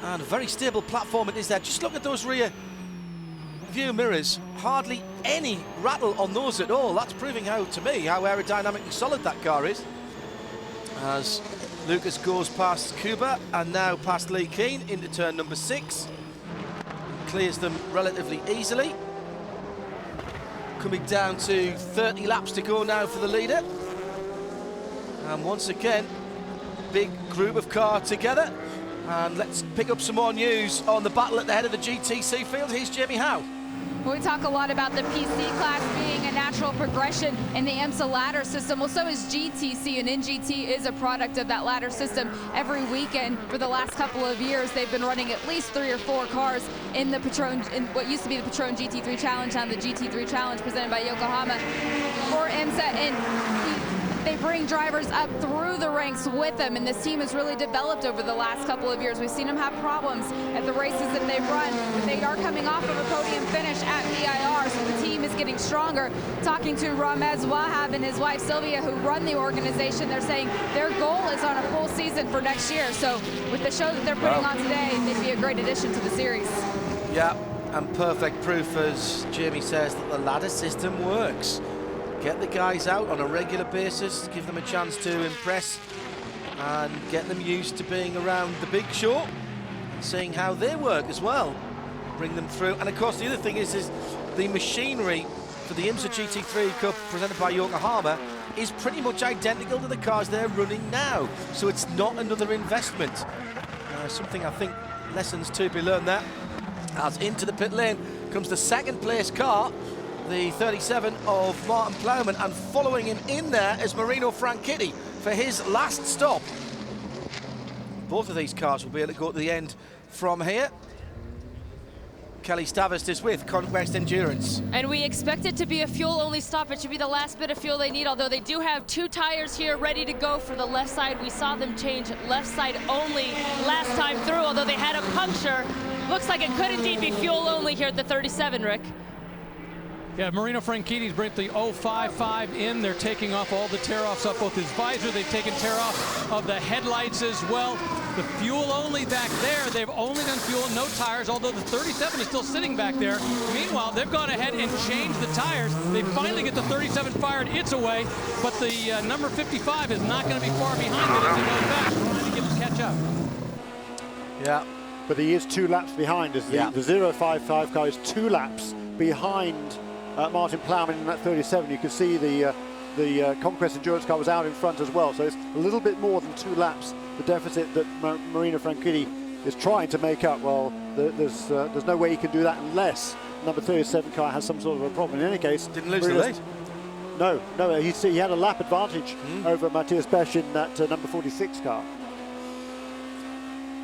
[SPEAKER 1] and a very stable platform it is there. Just look at those rear view mirrors, hardly any rattle on those at all. That's proving to me how aerodynamically solid that car is. As Lucas goes past Kuba and now past Lee Keen into turn number 6, clears them relatively easily. Coming down to 30 laps to go now for the leader, and once again big group of cars together. And let's pick up some more news on the battle at the head of the GTC field. Here's Jamie Howe.
[SPEAKER 2] Well, we talk a lot about the PC class being a natural progression in the IMSA ladder system. Well, so is GTC, and NGT is a product of that ladder system. Every weekend for the last couple of years, they've been running at least 3 or 4 cars in the Patron, in what used to be the Patron GT3 Challenge, on the GT3 Challenge presented by Yokohama for IMSA. And they bring drivers up through the ranks with them, and this team has really developed over the last couple of years. We've seen them have problems at the races that they've run, but they are coming off of a podium finish at VIR, so the team is getting stronger. Talking to Ramez Wahab and his wife Sylvia, who run the organization, they're saying their goal is on a full season for next year. So with the show that they're putting on today, they'd be a great addition to the series.
[SPEAKER 1] Yeah, and perfect proof, as Jamie says, that the ladder system works. Get the guys out on a regular basis, give them a chance to impress, and get them used to being around the big show and seeing how they work as well. Bring them through. And of course the other thing is the machinery for the IMSA GT3 Cup presented by Yokohama is pretty much identical to the cars they're running now. So it's not another investment. Something I think lessons to be learned there. As into the pit lane comes the second place car, the 37 of Martin Plowman, and following him in there is Marino Franchitti for his last stop. Both of these cars will be able to go to the end from here. Kelly Stavist is with Conquest Endurance.
[SPEAKER 6] And we expect it to be a fuel-only stop. It should be the last bit of fuel they need, although they do have 2 tires here ready to go for the left side. We saw them change left side only last time through, although they had a puncture. Looks like it could indeed be fuel-only here at the 37, Rick.
[SPEAKER 11] Yeah, Marino Franchitti's bring the 055 in. They're taking off all the tear-offs off both his visor. They've taken tear-off of the headlights as well. The fuel only back there, they've only done fuel, no tires, although the 37 is still sitting back there. Meanwhile, they've gone ahead and changed the tires. They finally get the 37 fired its away, but the number 55 is not going to be far behind it as he goes back, trying to get to catch up.
[SPEAKER 10] Yeah. But he is 2 laps behind, as the 055 car is 2 laps behind Martin Plowman in that 37. You can see the Conquest Endurance car was out in front as well, so it's a little bit more than 2 laps, the deficit that Marino Franchitti is trying to make up. Well, there's no way he can do that unless number 37 car has some sort of a problem. In any case,
[SPEAKER 1] didn't lose the lead.
[SPEAKER 10] No, he had a lap advantage over Matthias Besch in that number 46 car.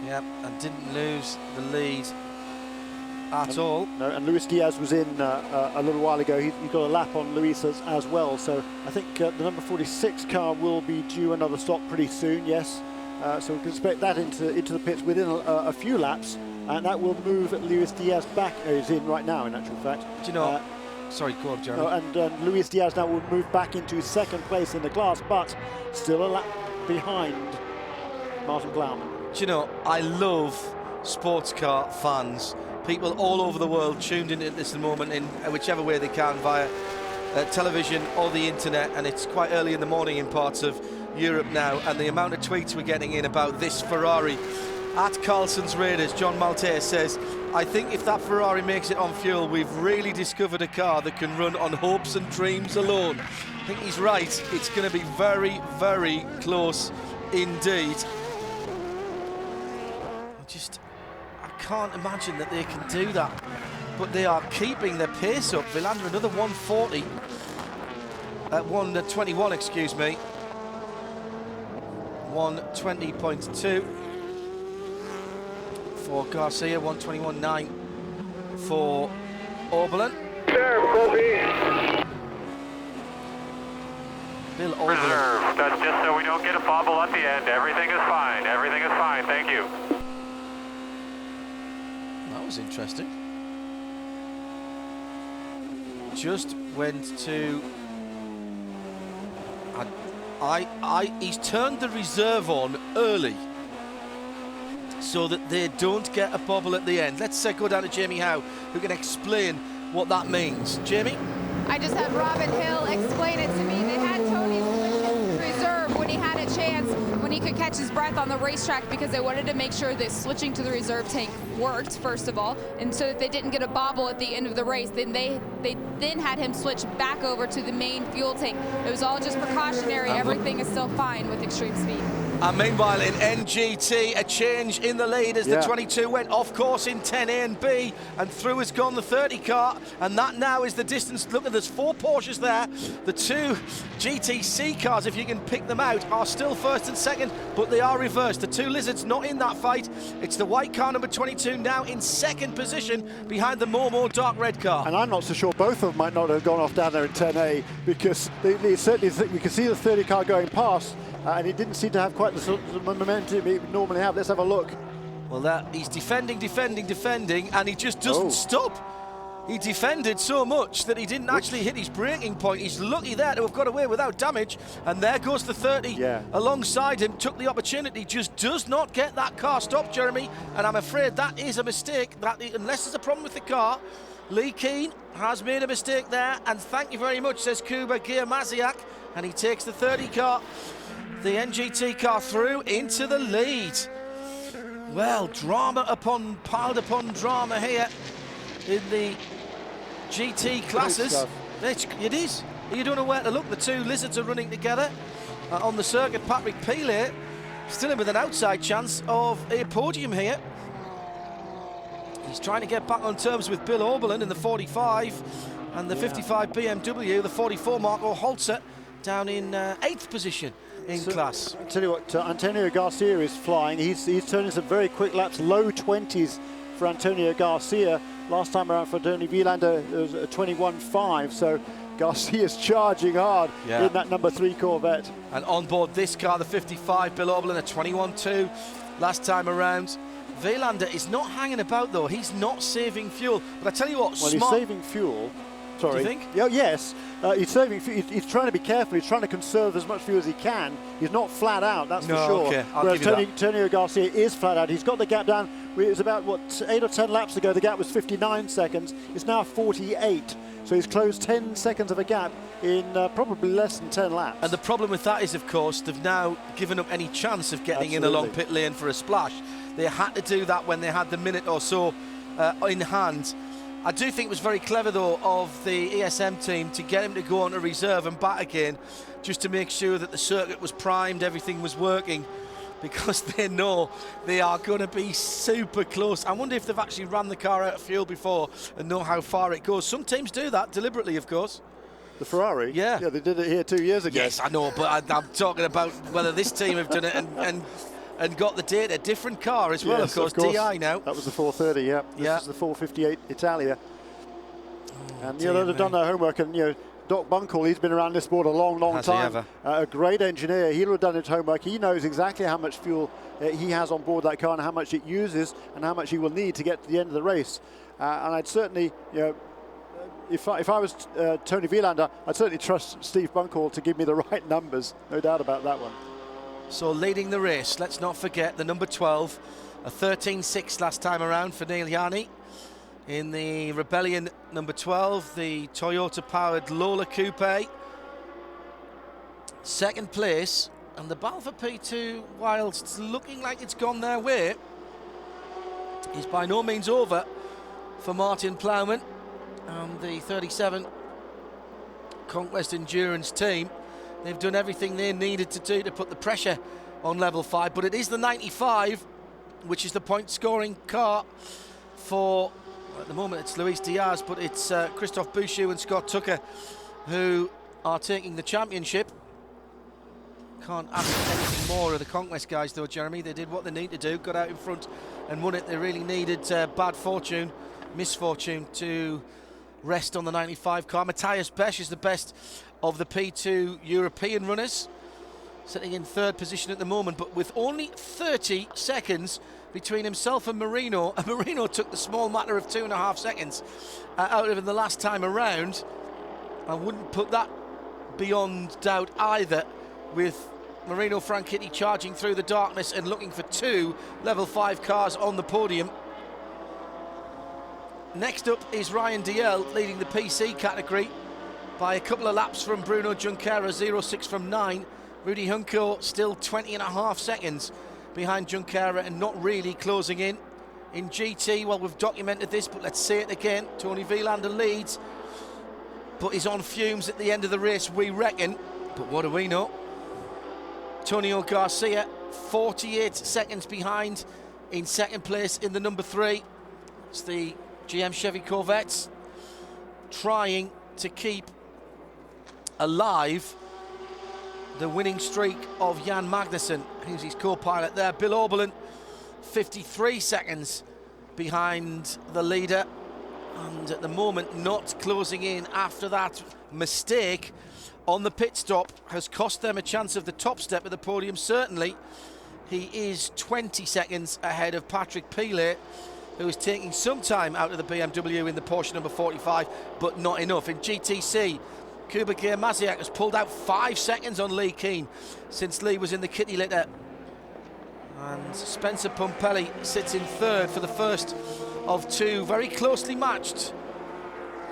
[SPEAKER 1] Yep, and didn't lose the lead at all.
[SPEAKER 10] No, and Luis Diaz was in a little while ago. He got a lap on Luis as well. So I think the number 46 car will be due another stop pretty soon. Yes, so we can expect that into the pits within a few laps, and that will move Luis Diaz back. He's in right now, in actual fact.
[SPEAKER 1] Do you know? Sorry, go on, Jeremy.
[SPEAKER 10] And Luis Diaz now will move back into 2nd place in the class, but still a lap behind Martin Plowman.
[SPEAKER 1] Do you know? I love sports car fans. People all over the world tuned in at this moment in whichever way they can via television or the internet, and it's quite early in the morning in parts of Europe now, and the amount of tweets we're getting in about this Ferrari. At Carlson's Raiders, John Maltese says, I think if that Ferrari makes it on fuel, we've really discovered a car that can run on hopes and dreams alone. I think he's right. It's going to be very, very close indeed. I can't imagine that they can do that, but they are keeping their pace up. They'll under another 140 at 121, excuse me. 120.2 for Garcia, 121.9 for Oberlin. Bill Oberlin.
[SPEAKER 17] Reserve. That's just so we don't get a bobble at the end. Everything is fine. Everything is fine. Thank you.
[SPEAKER 1] That was interesting. Just went to. He's turned the reserve on early so that they don't get a bobble at the end. Let's go down to Jamie Howe, who can explain what that means. Jamie?
[SPEAKER 2] I just had Robin Hill explain it to me. They had Tony reserve when he had a chance, when he could catch his breath on the racetrack, because they wanted to make sure that switching to the reserve tank worked, first of all, and so that they didn't get a bobble at the end of the race. Then they then had him switch back over to the main fuel tank. It was all just precautionary. Everything is still fine with extreme speed.
[SPEAKER 1] And meanwhile in NGT, a change in the lead as the 22 went off course in 10A and B, and through has gone the 30 car, and that now is the distance. Look, there's 4 Porsches there. The 2 GTC cars, if you can pick them out, are still first and second, but they are reversed. The 2 Lizards not in that fight. It's the white car number 22 now in second position behind the more dark red car.
[SPEAKER 10] And I'm not so sure both of them might not have gone off down there in 10A, because they certainly, you can see the 30 car going past, and it didn't seem to have quite the sort of momentum it would normally have. Let's have a look.
[SPEAKER 1] Well, he's defending, and he just doesn't stop. He defended so much that he didn't actually hit his braking point. He's lucky there to have got away without damage, and there goes the 30 alongside him, took the opportunity, just does not get that car stopped, Jeremy, and I'm afraid that is a mistake. That unless there's a problem with the car, Lee Keane has made a mistake there, and thank you very much, says Kuba Gear-Maziak, and he takes the 30 car, the NGT car, through into the lead. Well, piled upon drama here in the GT classes. It is. You don't know where to look. The 2 Lizards are running together on the circuit. Patrick Pilet still in with an outside chance of a podium here. He's trying to get back on terms with Bill Oberlin in the 45 and the 55 BMW, the 44 Marco Holzer down in 8th position in class.
[SPEAKER 10] I'll tell you what, Antonio Garcia is flying. He's turning some very quick laps, low 20s for Antonio Garcia. Last time around for Tony Vilander, it was a 21.5, so Garcia's charging hard in that number 3 Corvette.
[SPEAKER 1] And on board this car, the 55, Bill Oberlin, a 21.2 last time around. Vilander is not hanging about, though. He's not saving fuel. But I tell you what,
[SPEAKER 10] well, he's saving fuel. Sorry.
[SPEAKER 1] Do you think?
[SPEAKER 10] Yeah, yes. He's saving fuel. He's trying to be careful. He's trying to conserve as much fuel as he can. He's not flat out, that's for sure.
[SPEAKER 1] Okay.
[SPEAKER 10] Whereas Antonio Garcia is flat out. He's got the gap down. It was about, what, 8 or 10 laps ago, the gap was 59 seconds. It's now 48. So he's closed 10 seconds of a gap in probably less than 10 laps.
[SPEAKER 1] And the problem with that is, of course, they've now given up any chance of getting in along pit lane for a splash. They had to do that when they had the minute or so in hand. I do think it was very clever, though, of the ESM team to get him to go on to reserve and back again, just to make sure that the circuit was primed, everything was working, because they know they are going to be super close. I wonder if they've actually ran the car out of fuel before and know how far it goes. Some teams do that deliberately, of course.
[SPEAKER 10] The Ferrari?
[SPEAKER 1] Yeah.
[SPEAKER 10] Yeah, they did it here 2 years ago.
[SPEAKER 1] Yes, I know, but I'm talking about whether this team have done it and got the data. Different car as well,
[SPEAKER 10] yes,
[SPEAKER 1] of course. DI now.
[SPEAKER 10] That was the 430, yeah. This is the 458 Italia. And they've done their homework, and Doc Bunkle, he's been around this sport a long time. A great engineer. He'll have done his homework. He knows exactly how much fuel he has on board that car and how much it uses and how much he will need to get to the end of the race. And I'd certainly, if I was Tony Vilander, I'd certainly trust Steve Bunkle to give me the right numbers. No doubt about that one.
[SPEAKER 1] So leading the race, let's not forget the number 12, a 13.6 last time around for Neil Yanni. In the Rebellion number 12, the Toyota-powered Lola Coupe. Second place, and the battle for P2, whilst it's looking like it's gone their way, is by no means over for Martin Plowman and the 37 Conquest Endurance team. They've done everything they needed to do to put the pressure on level 5, but it is the 95, which is the point-scoring car for, at the moment it's Luis Diaz, but it's Christophe Bouchou and Scott Tucker who are taking the championship. Can't ask anything more of the Conquest guys, though, Jeremy. They did what they need to do, got out in front and won it. They really needed misfortune to rest on the 95 car. Matthias Besch is the best of the P2 European runners, sitting in third position at the moment, but with only 30 seconds between himself and Marino. And Marino took the small matter of 2.5 seconds out of him the last time around. I wouldn't put that beyond doubt either, with Marino Franchitti charging through the darkness and looking for 2 level 5 cars on the podium. Next up is Ryan Dalziel leading the PC category by a couple of laps from Bruno Junqueira, 0.6 from 9. Rudy Hunko still 20.5 seconds behind Junqueira and not really closing in. In GT, well, we've documented this, but let's say it again. Tony Vilander leads, but he's on fumes at the end of the race, we reckon. But what do we know? Antonio Garcia, 48 seconds behind in second place in the number 3. It's the GM Chevy Corvettes trying to keep alive the winning streak of Jan Magnussen, who's his co-pilot there. Bill Oberlin, 53 seconds behind the leader, and at the moment not closing in after that mistake on the pit stop has cost them a chance of the top step of the podium. Certainly he is 20 seconds ahead of Patrick Pilet, who is taking some time out of the BMW in the Porsche number 45, but not enough. In GTC, Kuba Maziak has pulled out 5 seconds on Lee Keane since Lee was in the kitty litter. And Spencer Pumpelly sits in third for the first of 2 very closely matched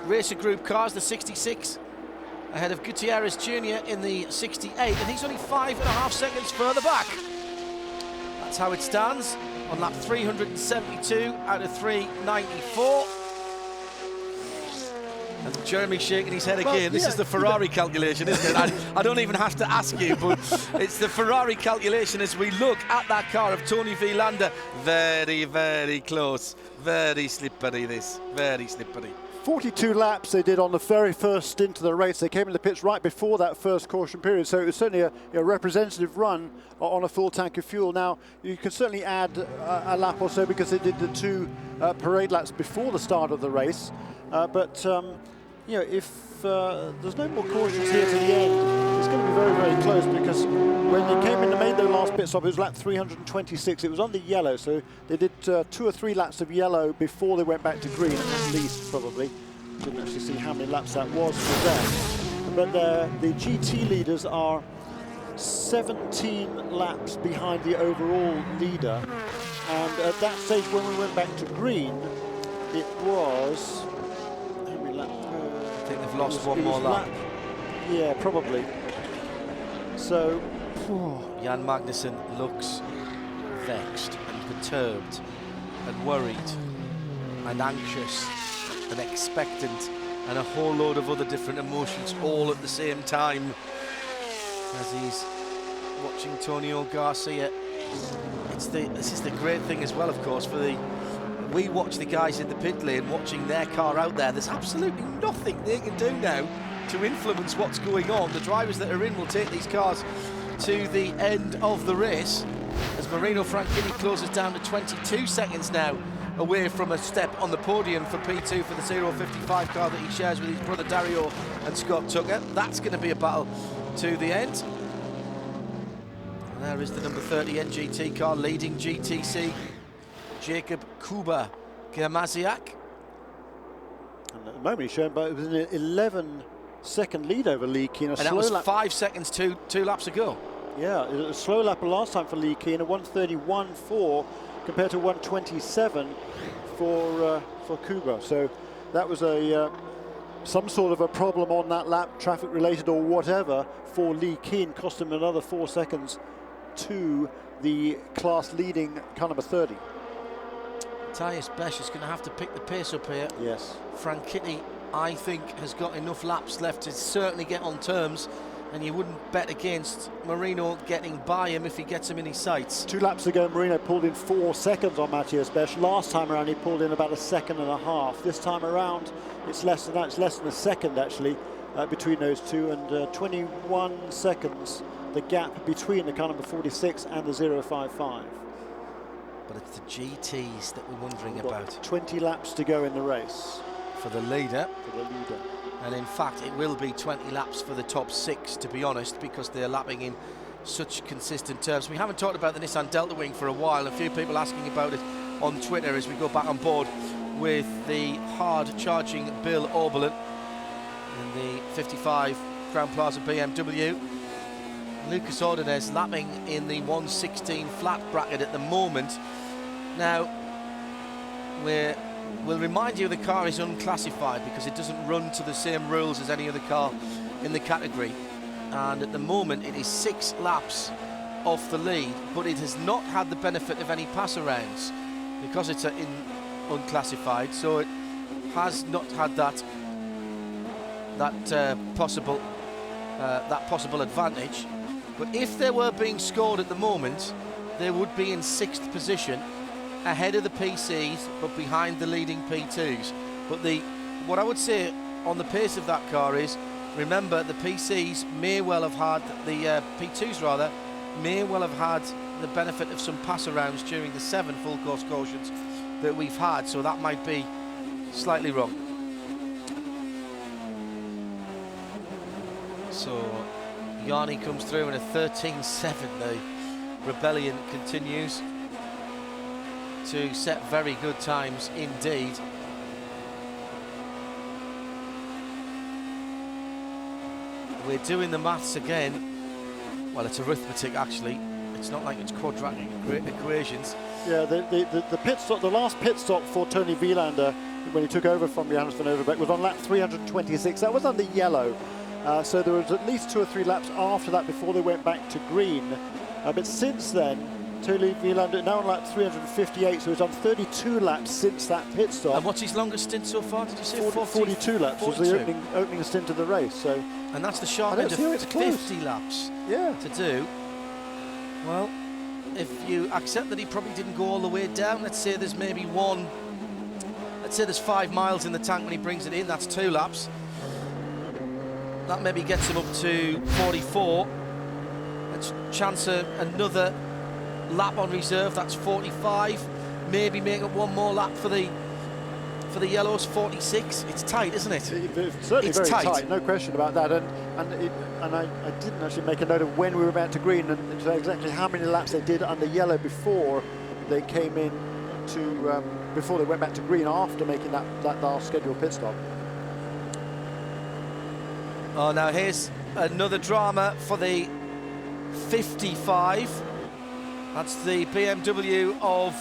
[SPEAKER 1] Racer Group cars, the 66 ahead of Gutierrez Jr. in the 68, and he's only 5.5 seconds further back. That's how it stands on lap 372 out of 394. And Jeremy shaking his head again. This is the Ferrari calculation, isn't it? I don't even have to ask you, but it's the Ferrari calculation as we look at that car of Tony Vilander. Very, very close. Very slippery, this. Very slippery.
[SPEAKER 10] 42 laps they did on the very first stint of the race. They came in the pits right before that first caution period, so it was certainly a representative run on a full tank of fuel. Now, you can certainly add a lap or so because they did the 2 parade laps before the start of the race. But you know, if there's no more cautions here to the end, it's going to be very, very close, because when they came in and made their last pit stop, it was lap 326. It was on the yellow, so they did 2 or 3 laps of yellow before they went back to green, at least, probably. Didn't actually see how many laps that was for them. But the GT leaders are 17 laps behind the overall leader. And at that stage, when we went back to green, it was... how many laps?
[SPEAKER 1] I think they've lost one more lap.
[SPEAKER 10] Yeah, probably. So...
[SPEAKER 1] Jan Magnussen looks vexed and perturbed and worried and anxious and expectant and a whole load of other different emotions all at the same time as he's watching Antonio Garcia. This is the great thing as well, of course, we watch the guys in the pit lane watching their car out there. There's absolutely nothing they can do now to influence what's going on. The drivers that are in will take these cars to the end of the race as Marino Franchitti closes down to 22 seconds now away from a step on the podium for P2 for the 055 car that he shares with his brother Dario and Scott Tucker. That's going to be a battle to the end. And there is the number 30 NGT car leading GTC, Jacob Kuba Gamaziak.
[SPEAKER 10] And at the moment he's shown, but it was an 11-second lead over Lee Keen.
[SPEAKER 1] And that was 5 seconds two laps ago.
[SPEAKER 10] Yeah, it was a slow lap last time for Lee Keen, a 1:31.4 compared to 1:27 for Kuba. So that was some sort of a problem on that lap, traffic related or whatever, for Lee Keen. Cost him another 4 seconds to the class leading car number 30.
[SPEAKER 1] Matthias Besch is going to have to pick the pace up here.
[SPEAKER 10] Yes.
[SPEAKER 1] Franchitti, I think, has got enough laps left to certainly get on terms, and you wouldn't bet against Marino getting by him if he gets him in his sights.
[SPEAKER 10] 2 laps ago, Marino pulled in 4 seconds on Matthias Besch. Last time around, he pulled in about 1.5 seconds. This time around, it's less than that. It's less than a second, actually, between those two, and 21 seconds, the gap between the car number 46 and the 055.
[SPEAKER 1] But it's the GTs that we're wondering about.
[SPEAKER 10] 20 laps to go in the race.
[SPEAKER 1] For the leader.
[SPEAKER 10] For the leader.
[SPEAKER 1] And in fact, it will be 20 laps for the top 6, to be honest, because they're lapping in such consistent terms. We haven't talked about the Nissan Delta Wing for a while. A few people asking about it on Twitter as we go back on board with the hard-charging Bill Oberlin in the 55 Crown Plaza BMW. Lucas Ordonez lapping in the 1:16 flat bracket at the moment. Now, we'll remind you the car is unclassified because it doesn't run to the same rules as any other car in the category. And at the moment, it is 6 laps off the lead, but it has not had the benefit of any pass-arounds because it's unclassified, so it has not had that possible advantage. But if they were being scored at the moment, they would be in 6th position, ahead of the PCs, but behind the leading P2s. But what I would say on the pace of that car is, remember, the PCs may well have had, the P2s rather, may well have had the benefit of some pass-arounds during the 7 full course cautions that we've had, so that might be slightly wrong. So Yanni comes through in a 13.7. The rebellion continues to set very good times indeed. We're doing the maths again. Well, it's arithmetic actually. It's not like it's quadratic equations.
[SPEAKER 10] Yeah, the pit stop, the last pit stop for Tony Wielander when he took over from Johannes van Overbeek was on lap 326. That was under yellow. So there was at least 2 or 3 laps after that before they went back to green. But since then, Tony Wielander now on lap 358, so he's done 32 laps since that pit stop.
[SPEAKER 1] And what's his longest stint so far? Did you say
[SPEAKER 10] 42 laps
[SPEAKER 1] 42.
[SPEAKER 10] was the opening stint of the race. So,
[SPEAKER 1] and that's the sharp end of 50 laps to do. Well, if you accept that he probably didn't go all the way down, let's say there's maybe one say there's 5 miles in the tank when he brings it in. That's 2 laps. That maybe gets him up to 44. Let's chance another lap on reserve. That's 45. Maybe make up one more lap for the yellows. 46. It's tight, isn't it?
[SPEAKER 10] It's certainly very tight, no question about that. And I didn't actually make a note of when we were about to green and exactly how many laps they did under yellow before they came in to before they went back to green after making that last scheduled pit stop.
[SPEAKER 1] Oh, now here's another drama for the 55. That's the BMW of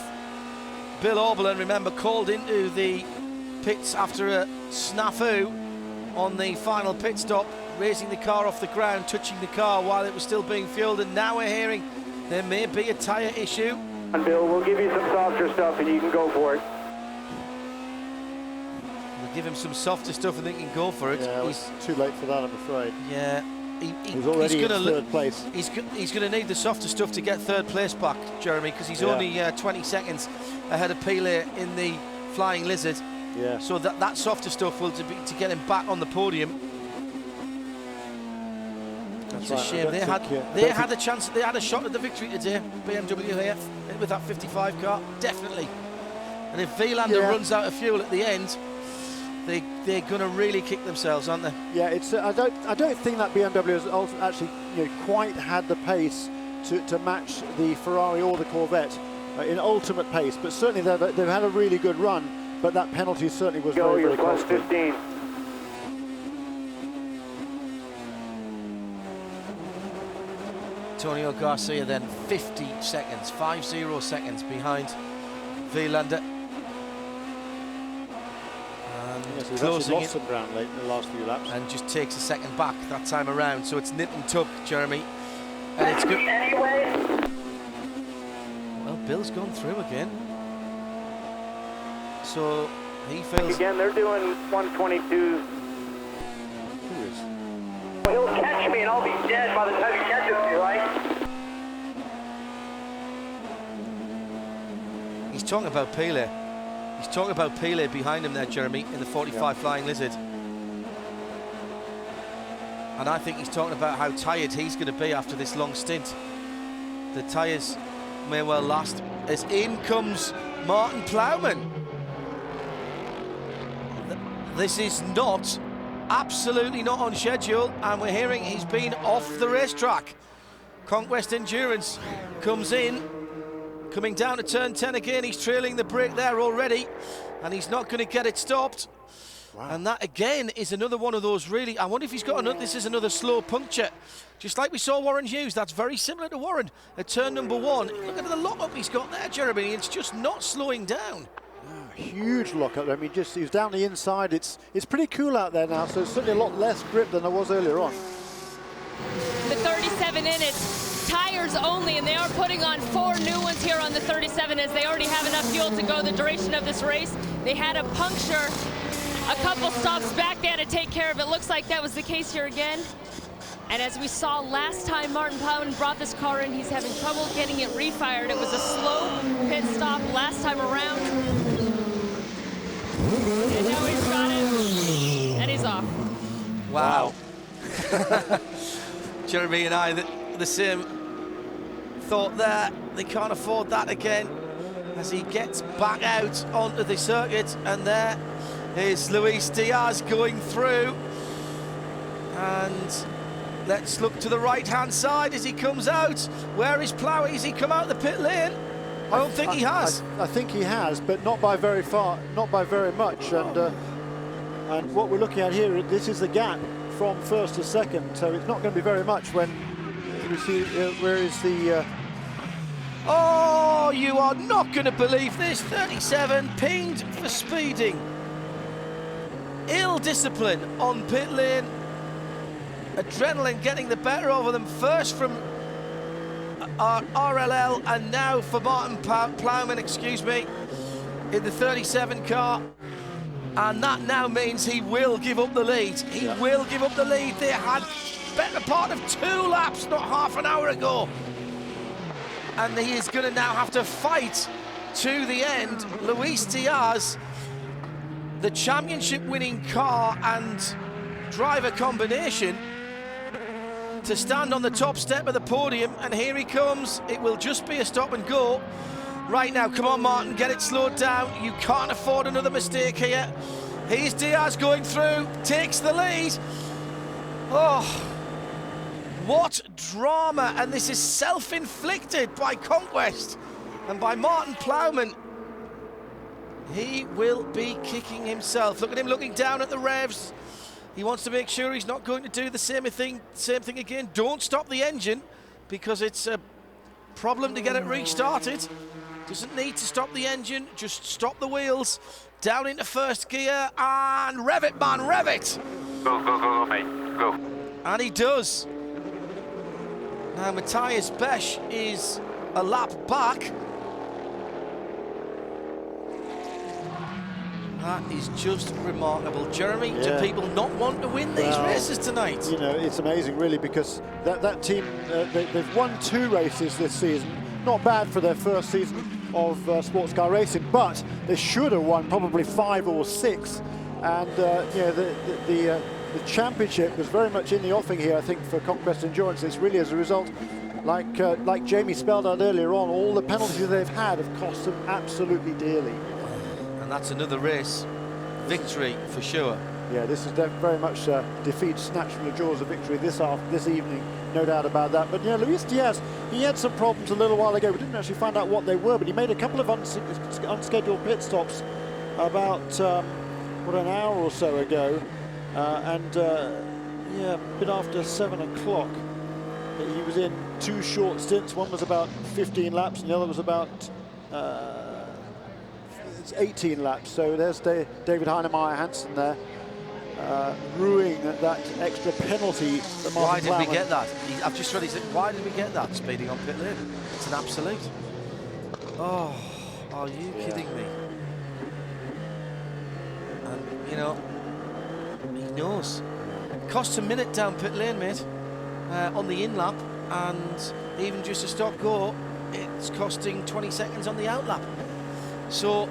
[SPEAKER 1] Bill Oberlin, remember, called into the pits after a snafu on the final pit stop, raising the car off the ground, touching the car while it was still being fueled, and now we're hearing there may be a tyre issue.
[SPEAKER 17] And Bill, we'll give you some softer stuff and you can go for it.
[SPEAKER 1] We'll give him some softer stuff and then he can go for it.
[SPEAKER 10] Yeah, it's too late for that, I'm afraid.
[SPEAKER 1] Yeah.
[SPEAKER 10] He's already in third place.
[SPEAKER 1] He's going to need the softer stuff to get third place back, Jeremy, because he's only 20 seconds ahead of Pele in the Flying Lizard.
[SPEAKER 10] Yeah.
[SPEAKER 1] So that softer stuff will to get him back on the podium. That's a shame. They had a chance. They had a shot at the victory today. BMW here with that 55 car, definitely. And if Vilander runs out of fuel at the end, they're going to really kick themselves, aren't they?
[SPEAKER 10] Yeah, it's. I don't think that BMW has actually quite had the pace to match the Ferrari or the Corvette in ultimate pace. But certainly they've had a really good run. But that penalty certainly was very, very close.
[SPEAKER 17] 15.
[SPEAKER 1] Antonio Garcia then 50 seconds behind Vilander.
[SPEAKER 10] Yes, he's actually lost some ground late in the last few laps.
[SPEAKER 1] And just takes a second back that time around. So it's nip and tuck, Jeremy. And it's good. Well, Bill's gone through again. So he feels...
[SPEAKER 17] Again, they're doing 122.
[SPEAKER 10] Who is?
[SPEAKER 17] Well, he'll catch me and I'll be dead by the time he catches me, right?
[SPEAKER 1] He's talking about Pele. He's talking about Pele behind him there, Jeremy, in the 45 Flying Lizard. And I think he's talking about how tired he's going to be after this long stint. The tyres may well last. As in comes Martin Plowman. This is not, absolutely not on schedule, and we're hearing he's been off the racetrack. Conquest Endurance comes in. Coming down to turn 10 again, he's trailing the brake there already, and he's not going to get it stopped. Wow. And that again is another one of those really, I wonder if he's got another, this is another slow puncture. Just like we saw Warren Hughes, that's very similar to Warren at turn number 1. Look at the lock-up he's got there, Jeremy, it's just not slowing down.
[SPEAKER 10] Huge lock-up, I mean, he's down the inside, it's pretty cool out there now, so it's certainly a lot less grip than there was earlier on.
[SPEAKER 6] The 37 in it. Tires only, and they are putting on 4 new ones here on the 37 as they already have enough fuel to go the duration of this race. They had a puncture a couple stops back. They had to take care of it. Looks like that was the case here again. And as we saw last time Martin Plowman brought this car in, he's having trouble getting it refired. It was a slow pit stop last time around. And now he's got it, and he's off.
[SPEAKER 1] Wow. Jeremy and I, the same thought there. They can't afford that again as he gets back out onto the circuit, and there is Luis Diaz going through. And let's look to the right-hand side as he comes out. Where is Plow? Has he come out the pit lane? I don't think he has.
[SPEAKER 10] I think he has, but not by very far, not by very much. And what we're looking at here, this is the gap from first to second, so it's not going to be very much when we see where is the...
[SPEAKER 1] Oh, you are not going to believe this. 37 pinged for speeding. Ill discipline on pit lane. Adrenaline getting the better of them, first from RLL and now for Martin Plowman, excuse me, in the 37 car. And that now means he will give up the lead. He will give up the lead. They had better part of 2 laps not half an hour ago. And he is going to now have to fight to the end. Luis Diaz the championship-winning car and driver combination to stand on the top step of the podium, and here he comes. It will just be a stop and go right now. Come on, Martin, get it slowed down. You can't afford another mistake here. Here's Diaz going through, takes the lead. Oh, what drama, and this is self-inflicted by Conquest and by Martin Plowman. He will be kicking himself. Look at him looking down at the revs. He wants to make sure he's not going to do the same thing again. Don't stop the engine, because it's a problem to get it restarted. Doesn't need to stop the engine, just stop the wheels. Down into first gear and rev it, man, rev it.
[SPEAKER 17] Go, go, go, mate, go.
[SPEAKER 1] And he does. Now Matthias Besch is a lap back. That is just remarkable. Jeremy, do people not want to win these races tonight?
[SPEAKER 10] You know, it's amazing, really, because that team, they've won 2 races this season. Not bad for their first season of sports car racing, but they should have won probably 5 or 6. And the championship was very much in the offing here, I think, for Conquest Endurance. It's really as a result, like Jamie spelled out earlier on, all the penalties they've had have cost them absolutely dearly.
[SPEAKER 1] And that's another race victory for sure.
[SPEAKER 10] Yeah, this is very much defeat snatched from the jaws of victory this evening, no doubt about that. But yeah, Luis Diaz, he had some problems a little while ago. We didn't actually find out what they were, but he made a couple of unscheduled pit stops about an hour or so ago, a bit after 7 o'clock. He was in 2 short stints. One was about 15 laps, and the other was about 18 laps. So there's David Heinemeier Hansen there, ruining that extra penalty.
[SPEAKER 1] Why did we get that? I've just read, why did we get that speeding on pit lane? It's an absolute. Oh, are you kidding me? And, you know, he knows. Costs a minute down pit lane, mate, on the in lap, and even just a stop go, it's costing 20 seconds on the out lap. So,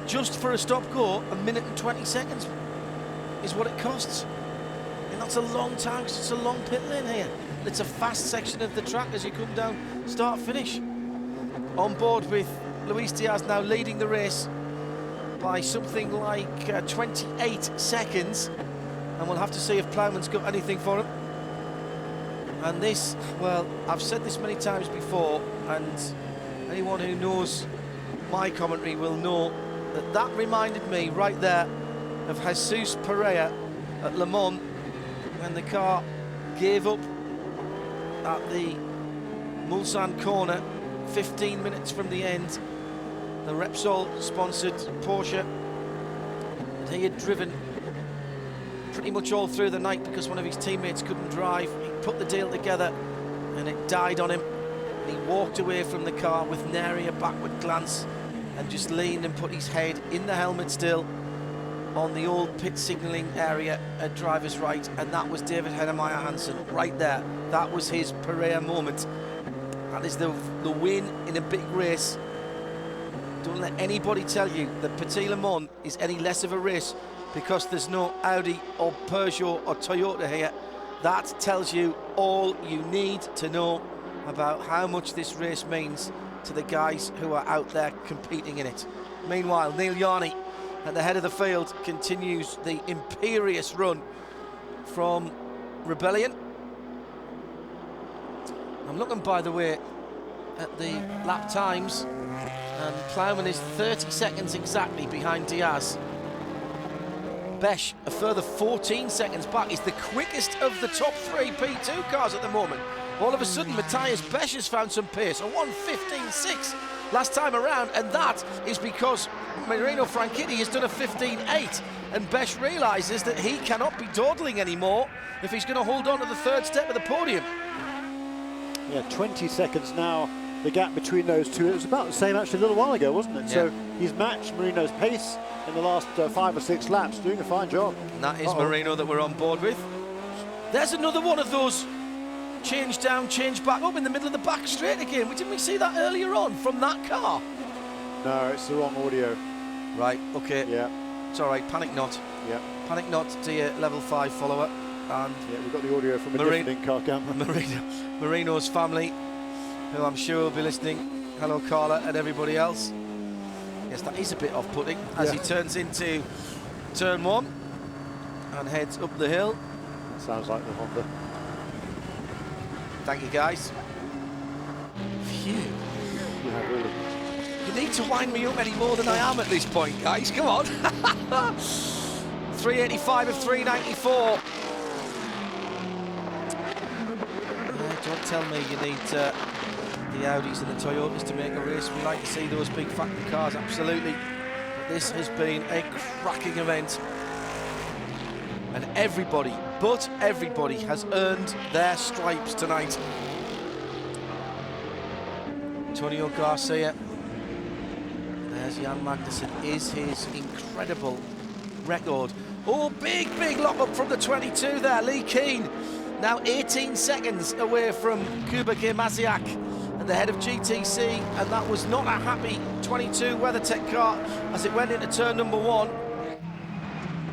[SPEAKER 1] just for a stop go, a minute and 20 seconds is what it costs. And that's a long time, because it's a long pit lane here. It's a fast section of the track as you come down start finish. On board with Luis Diaz now leading the race by something like 28 seconds. And we'll have to see if Plowman's got anything for him. And this, well, I've said this many times before, and anyone who knows my commentary will know that reminded me right there of Jesus Pereira at Le Mans when the car gave up at the Mulsanne corner 15 minutes from the end. The Repsol sponsored Porsche, and he had driven pretty much all through the night because one of his teammates couldn't drive. He put the deal together and it died on him. And he walked away from the car with nary a backward glance and just leaned and put his head in the helmet still on the old pit signalling area at driver's right, and that was David Heinemeier Hansen right there. That was his Pereira moment. That is the win in a big race. Don't let anybody tell you that Petit Le Mans is any less of a race because there's no Audi or Peugeot or Toyota here. That tells you all you need to know about how much this race means to the guys who are out there competing in it. Meanwhile, Neil Yarney at the head of the field continues the imperious run from Rebellion. I'm looking, by the way, at the lap times, and Plowman is 30 seconds exactly behind Diaz. Besch, a further 14 seconds back, is the quickest of the top 3 P2 cars at the moment. All of a sudden, Matthias Besch has found some pace, a 1:15.6 last time around, and that is because Marino Franchitti has done a 15.8, and Besch realises that he cannot be dawdling anymore if he's going to hold on to the 3rd step of the podium.
[SPEAKER 10] Yeah, 20 seconds now, the gap between those two. It was about the same actually a little while ago, wasn't it? Yeah. So he's matched Marino's pace in the last 5 or 6 laps, doing a fine job.
[SPEAKER 1] And that is Marino that we're on board with. There's another one of those change down, change back up in the middle of the back straight again. Didn't we see that earlier on from that car?
[SPEAKER 10] No, it's the wrong audio.
[SPEAKER 1] Right, okay.
[SPEAKER 10] Yeah.
[SPEAKER 1] It's all right, panic not.
[SPEAKER 10] Yeah.
[SPEAKER 1] Panic not, dear level 5 follower. And
[SPEAKER 10] yeah, we've got the audio from a different in-car camera.
[SPEAKER 1] Marino's family, who I'm sure will be listening. Hello, Carla, and everybody else. Yes, that is a bit off-putting as he turns into turn 1 and heads up the hill.
[SPEAKER 10] Sounds like the Honda.
[SPEAKER 1] Thank you, guys. Phew.
[SPEAKER 10] Yeah, really.
[SPEAKER 1] You need to wind me up any more than I am at this point, guys. Come on. 385 of 394. Don't tell me you need the Audis and the Toyotas to make a race. We like to see those big factory cars, absolutely. But this has been a cracking event. And everybody, but everybody, has earned their stripes tonight. Antonio Garcia. There's Jan Magnussen. Is his incredible record. Oh, big lock-up from the 22 there. Lee Keane now 18 seconds away from Kuba Maziak at the head of GTC, and that was not a happy 22 WeatherTech car as it went into turn number 1.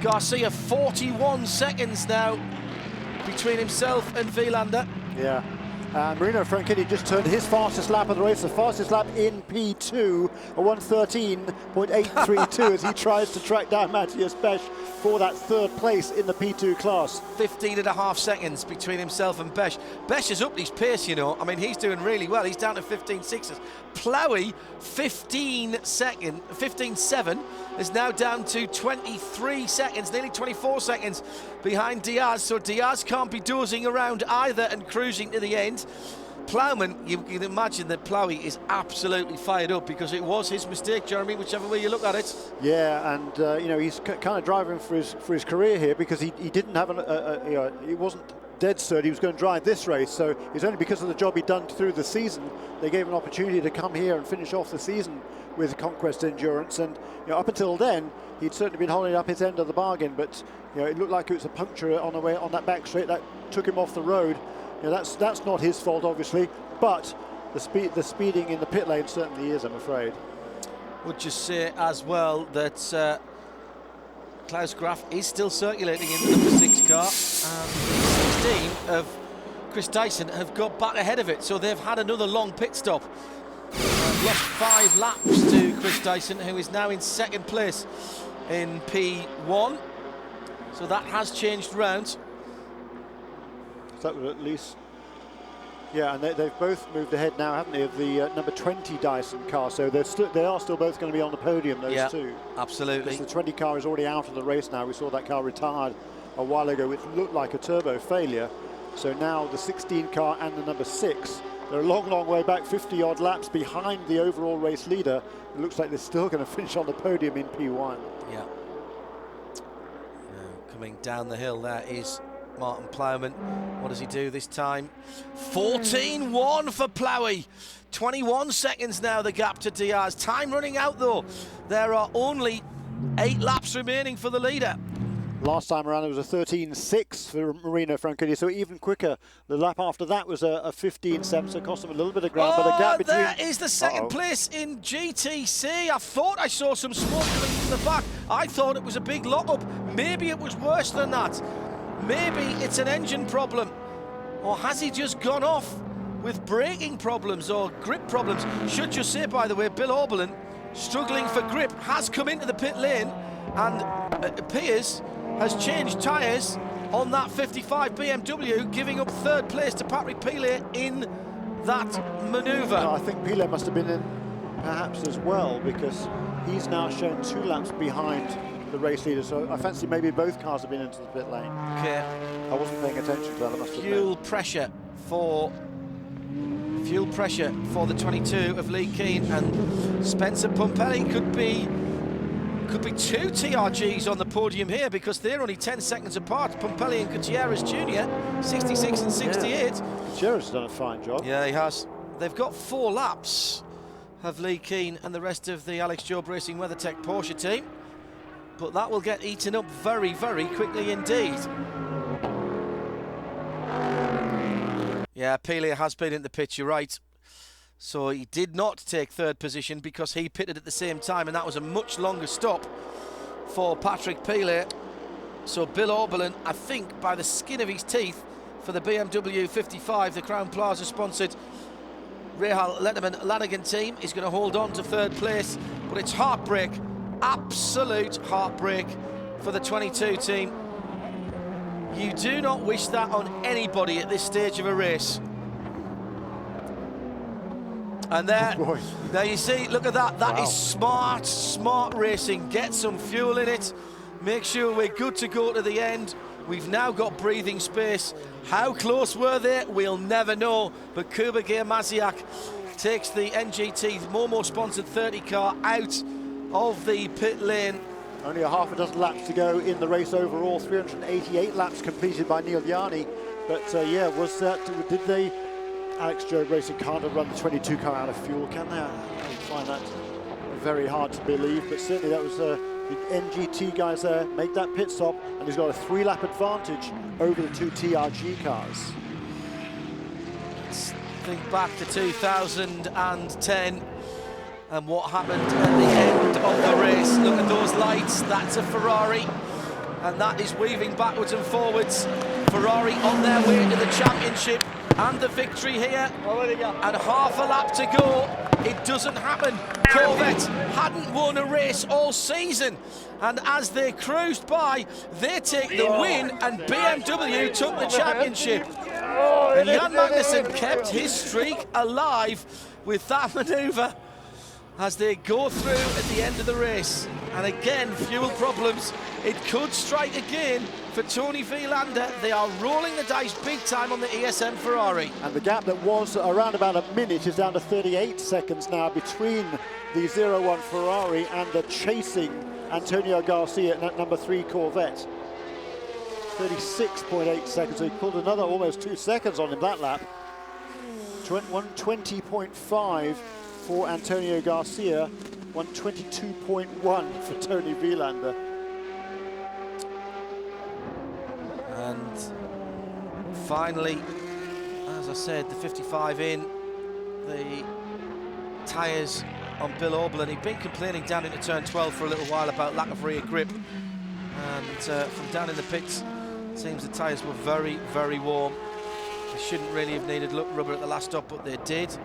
[SPEAKER 1] Garcia 41 seconds now between himself and Vilander.
[SPEAKER 10] Yeah. Marino Franchitti just turned his fastest lap of the race, the fastest lap in P2, a 1:13.832 as he tries to track down Matthias Besch for that 3rd place in the P2 class.
[SPEAKER 1] 15.5 seconds between himself and Besch. Besch has upped his pace, you know. I mean, he's doing really well. He's down to 15.6. Plowy, 15.7, is now down to 23 seconds, nearly 24 seconds behind Diaz. So Diaz can't be dozing around either and cruising to the end. Plowman, you can imagine that Plowy is absolutely fired up because it was his mistake, Jeremy, whichever way you look at it.
[SPEAKER 10] Yeah, and you know, he's kind of driving for his career here because he didn't have you know, he wasn't dead cert he was going to drive this race, so it's only because of the job he'd done through the season they gave him an opportunity to come here and finish off the season with Conquest Endurance. And you know, up until then he'd certainly been holding up his end of the bargain, but you know, it looked like it was a puncture on the way on that back straight that took him off the road. You know, that's not his fault, obviously, but the speeding in the pit lane certainly is, I'm afraid.
[SPEAKER 1] Would just say as well that Klaus Graf is still circulating in the number 6 car, and 16 of Chris Dyson have got back ahead of it, so they've had another long pit stop. Lost 5 laps to Chris Dyson, who is now in 2nd place in P1, so that has changed round.
[SPEAKER 10] That would at least, yeah, and they've both moved ahead now, haven't they, of the number 20 Dyson car, so they are still both going to be on the podium, those two.
[SPEAKER 1] Absolutely.
[SPEAKER 10] Because the 20 car is already out of the race now. We saw that car retired a while ago, which looked like a turbo failure. So now the 16 car and the number 6, they're a long way back, 50-odd laps behind the overall race leader. It looks like they're still going to finish on the podium in P1.
[SPEAKER 1] Yeah. Coming down the hill, there is Martin Plowman. What does he do this time? 14-1 for Plowy. 21 seconds now, the gap to Diaz. Time running out, though. There are only 8 laps remaining for the leader.
[SPEAKER 10] Last time around, it was a 13.6 for Marino Franchitti, so even quicker. The lap after that was a 15.7, so it cost him a little bit of ground, but a gap between...
[SPEAKER 1] there is the 2nd place in GTC. I thought I saw some smoke coming from the back. I thought it was a big lock-up. Maybe it was worse than that. Maybe it's an engine problem, or has he just gone off with braking problems or grip problems? Should just say, by the way, Bill Oberlin, struggling for grip, has come into the pit lane, and it appears has changed tyres on that 55 BMW, giving up 3rd place to Patrick Pilet in that manoeuvre.
[SPEAKER 10] No, I think Pilet must have been in perhaps as well, because he's now shown 2 laps behind the race leader, so I fancy maybe both cars have been into the pit lane.
[SPEAKER 1] Okay.
[SPEAKER 10] I wasn't paying attention to that, I must admit.
[SPEAKER 1] Fuel pressure for the 22 of Lee Keane, and Spencer Pumpelly could be 2 TRGs on the podium here, because they're only 10 seconds apart. Pumpelly and Gutierrez Jr., 66 and 68.
[SPEAKER 10] Yeah. Gutierrez has done a fine job.
[SPEAKER 1] Yeah, he has. They've got 4 laps of Lee Keane and the rest of the Alex Job Racing WeatherTech Porsche team, but that will get eaten up very quickly indeed. Yeah, Pilet has been in the pit, you're right. So he did not take 3rd position because he pitted at the same time, and that was a much longer stop for Patrick Pilet. So Bill Oberlin, I think by the skin of his teeth, for the BMW 55, the Crown Plaza sponsored Rahal Letterman Lanigan team, is going to hold on to 3rd place. But it's heartbreak, absolute heartbreak for the 22 team. You do not wish that on anybody at this stage of a race. And there, there you see, look at that. That is smart racing. Get some fuel in it. Make sure we're good to go to the end. We've now got breathing space. How close were they? We'll never know. But Kubergear Maziak takes the NGT Momo sponsored 30 car out of the pit lane.
[SPEAKER 10] Only a half a dozen laps to go in the race overall. 388 laps completed by Neil Yanni. But yeah, was that, did they, Alex Joe Racing can't have run the 22 car out of fuel, can they? I find that very hard to believe, but certainly that was the NGT guys there make that pit stop, and he's got a 3-lap advantage over the 2 TRG cars.
[SPEAKER 1] Let's think back to 2010 and what happened at the end of the race. Look at those lights, that's a Ferrari, and that is weaving backwards and forwards. Ferrari on their way to the championship and the victory here, and half a lap to go. It doesn't happen. Corvette hadn't won a race all season, and as they cruised by, they take the win, and BMW took the championship. And Jan Magnussen kept his streak alive with that manoeuvre as they go through at the end of the race. And again, fuel problems. It could strike again for Tony Vilander. They are rolling the dice big time on the ESM Ferrari.
[SPEAKER 10] And the gap that was around about a minute is down to 38 seconds now between the 01 Ferrari and the chasing Antonio Garcia at number 3 Corvette. 36.8 seconds, so he pulled another almost 2 seconds on him that lap. 120.5 for Antonio Garcia, 122.1 for Tony Vilander.
[SPEAKER 1] And finally, as I said, the 55 in, the tyres on Bill Oberlin. He'd been complaining down into turn 12 for a little while about lack of rear grip. And from down in the pits, it seems the tyres were very, very warm. They shouldn't really have needed rubber at the last stop, but they did.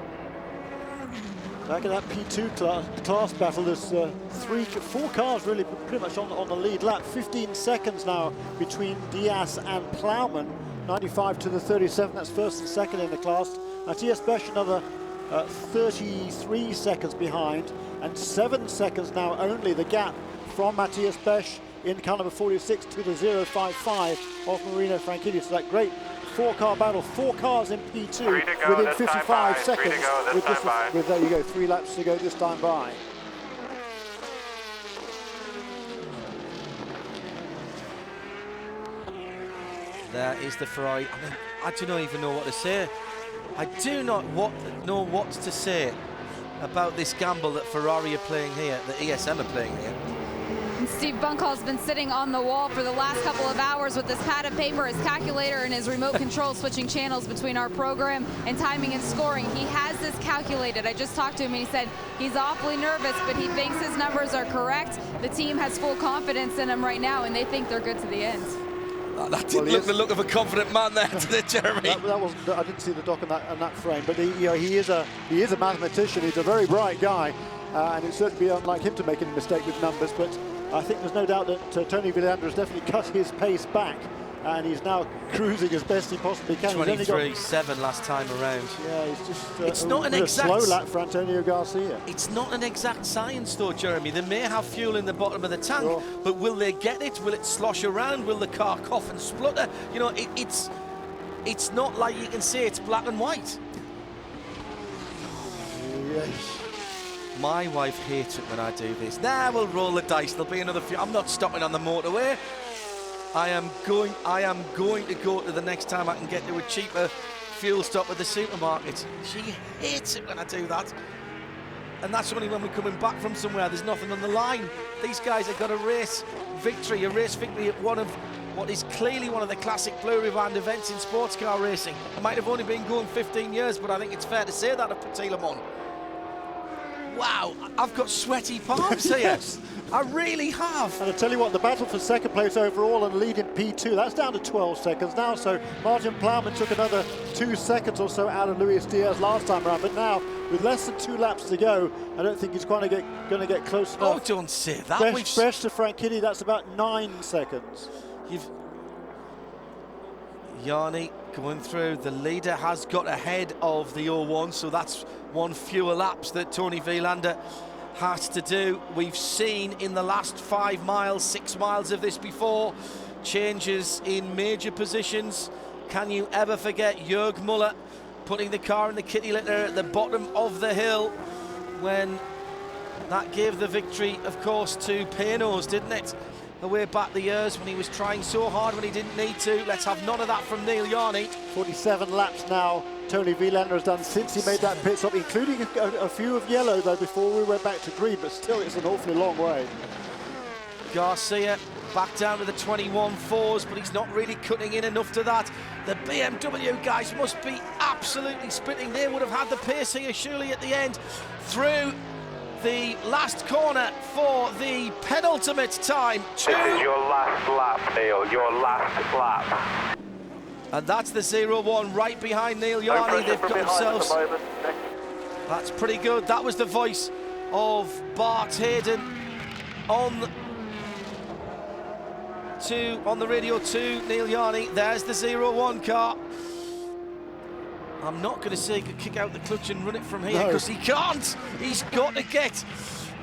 [SPEAKER 10] Back in that P2 class battle, there's 4 cars really pretty much on the lead lap. 15 seconds now between Diaz and Plowman. 95 to the 37, that's first and second in the class. Matthias Besch another 33 seconds behind, and 7 seconds now only the gap from Matthias Besch in car number 46 to the 055 of Marino Franchitti. So that great 4-car battle, 4 cars in P2 within 55 seconds. With there you go, 3 laps to go this time by.
[SPEAKER 1] There is the Ferrari. I mean, I do not even know what to say. I do not know what to say about this gamble that Ferrari are playing here, that ESM are playing here.
[SPEAKER 2] And Steve Bunkall's been sitting on the wall for the last couple of hours with his pad of paper, his calculator, and his remote control, switching channels between our program and timing and scoring. He has this calculated. I just talked to him and he said he's awfully nervous, but he thinks his numbers are correct. The team has full confidence in him right now, and they think they're good to the end.
[SPEAKER 1] That didn't look the look of a confident man there, did it, Jeremy?
[SPEAKER 10] That was, I didn't see the dock on that frame, but he is a mathematician. He's a very bright guy, and it's certainly be unlike him to make any mistake with numbers. But I think there's no doubt that Tony Vilander has definitely cut his pace back, and he's now cruising as best he possibly can.
[SPEAKER 1] 23.7 last time around.
[SPEAKER 10] Yeah, he's just
[SPEAKER 1] it's not an exact
[SPEAKER 10] slow lap for Antonio Garcia.
[SPEAKER 1] It's not an exact science though, Jeremy. They may have fuel in the bottom of the tank, but will they get it? Will it slosh around? Will the car cough and splutter? You know, it's not like you can say it's black and white.
[SPEAKER 10] Yes.
[SPEAKER 1] My wife hates it when I do this. Nah, we'll roll the dice. There'll be another few. I'm not stopping on the motorway. I am going to go to the next time I can get to a cheaper fuel stop at the supermarket. She hates it when I do that. And that's only when we're coming back from somewhere. There's nothing on the line. These guys have got a race victory at one of what is clearly one of the classic Blue Ribbon events in sports car racing. It might have only been going 15 years, but I think it's fair to say that of Petit Le Mans. Wow, I've got sweaty palms here.
[SPEAKER 10] Yes.
[SPEAKER 1] I really have.
[SPEAKER 10] And I tell you what, the battle for second place overall and lead in P2, that's down to 12 seconds now. So Martin Plowman took another 2 seconds or so out of Luis Diaz last time around. But now, with less than 2 laps to go, I don't think he's going to get close enough.
[SPEAKER 1] Oh, don't say that.
[SPEAKER 10] Fresh to Franchitti, that's about 9 seconds.
[SPEAKER 1] Yanni going through. The leader has got ahead of the 01, so that's 1 fewer laps that Tony Vilander has to do. We've seen in the last 5 miles, 6 miles of this before, changes in major positions. Can you ever forget Jörg Muller putting the car in the kitty litter at the bottom of the hill when that gave the victory, of course, to Paynos, didn't it? Away back the years when he was trying so hard when he didn't need to. Let's have none of that from Neil Yarney.
[SPEAKER 10] 47 laps now Tony Vilander has done since he made that pit stop, including a few of yellow though before we went back to green, but still it's an awfully long way.
[SPEAKER 1] Garcia back down to the 21.4s, but he's not really cutting in enough to that. The BMW guys must be absolutely spitting. They would have had the pace here surely at the end. Through the last corner for the penultimate time.
[SPEAKER 17] This is your last lap, Neil, your last lap.
[SPEAKER 1] And that's the 0-1 right behind Neil Yarney. They've got themselves... That's pretty good. That was the voice of Bart Hayden on the radio to Neil Yarney. There's the 0-1 car. I'm not going to say kick out the clutch and run it from here because he can't. He's got to get.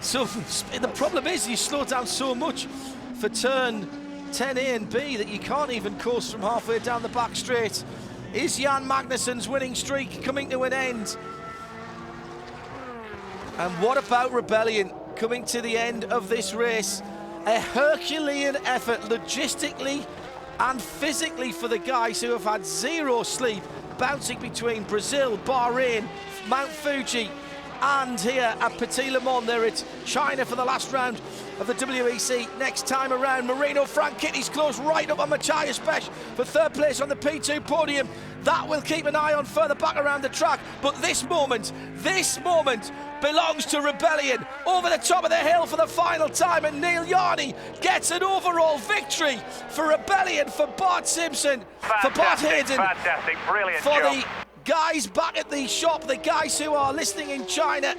[SPEAKER 1] So the problem is you slow down so much for turn 10A and B that you can't even course from halfway down the back straight. Is Jan Magnussen's winning streak coming to an end? And what about Rebellion coming to the end of this race? A Herculean effort logistically and physically for the guys who have had zero sleep, bouncing between Brazil, Bahrain, Mount Fuji, and here at Petit Le Mans. They're at China for the last round of the WEC. Next time around, Marino Franchitti's close right up on Matthias Besch for third place on the P2 podium. That will keep an eye on further back around the track. But this moment belongs to Rebellion. Over the top of the hill for the final time, and Neil Yarney gets an overall victory for Rebellion, for Bart Simpson, for Bart Hayden,
[SPEAKER 17] fantastic, brilliant
[SPEAKER 1] for
[SPEAKER 17] job.
[SPEAKER 1] the guys back at the shop, the guys who are listening in China.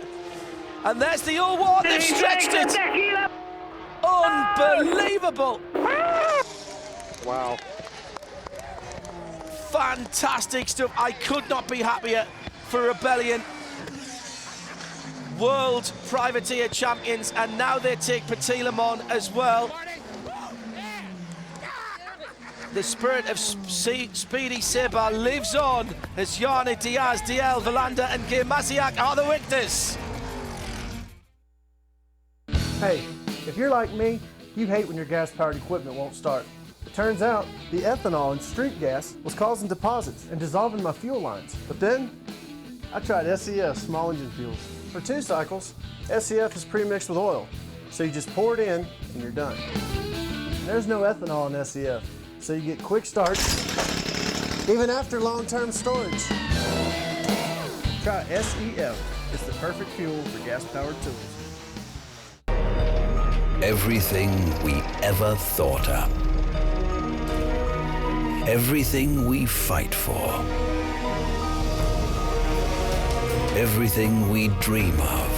[SPEAKER 1] And there's the 01, they've stretched it. Unbelievable.
[SPEAKER 10] Wow.
[SPEAKER 1] Fantastic stuff. I could not be happier for Rebellion. World Privateer champions, and now they take Petit Le Mans as well. The spirit of Speedy Seba lives on as Yarney, Diaz, DL, Vilander and Guy Maziak are the victors.
[SPEAKER 5] Hey, if you're like me, you hate when your gas-powered equipment won't start. It turns out the ethanol in street gas was causing deposits and dissolving my fuel lines. But then I tried SEF small engine fuels. For 2 cycles, SEF is pre-mixed with oil, so you just pour it in and you're done. There's no ethanol in SEF, so you get quick starts even after long-term storage. Try SEF. It's the perfect fuel for gas-powered tools.
[SPEAKER 3] Everything we ever thought up. Everything we fight for. Everything we dream of.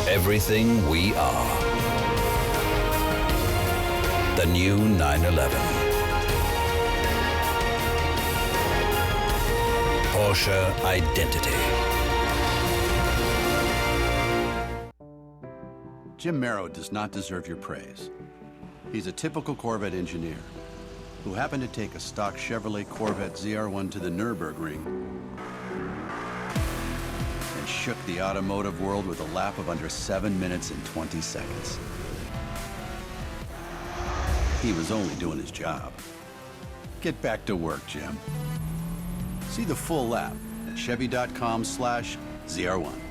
[SPEAKER 3] Everything we are. The new 911. Porsche Identity.
[SPEAKER 12] Jim Merrow does not deserve your praise. He's a typical Corvette engineer who happened to take a stock Chevrolet Corvette ZR1 to the Nürburgring and shook the automotive world with a lap of under 7 minutes and 20 seconds. He was only doing his job. Get back to work, Jim. See the full lap at Chevy.com/ZR1.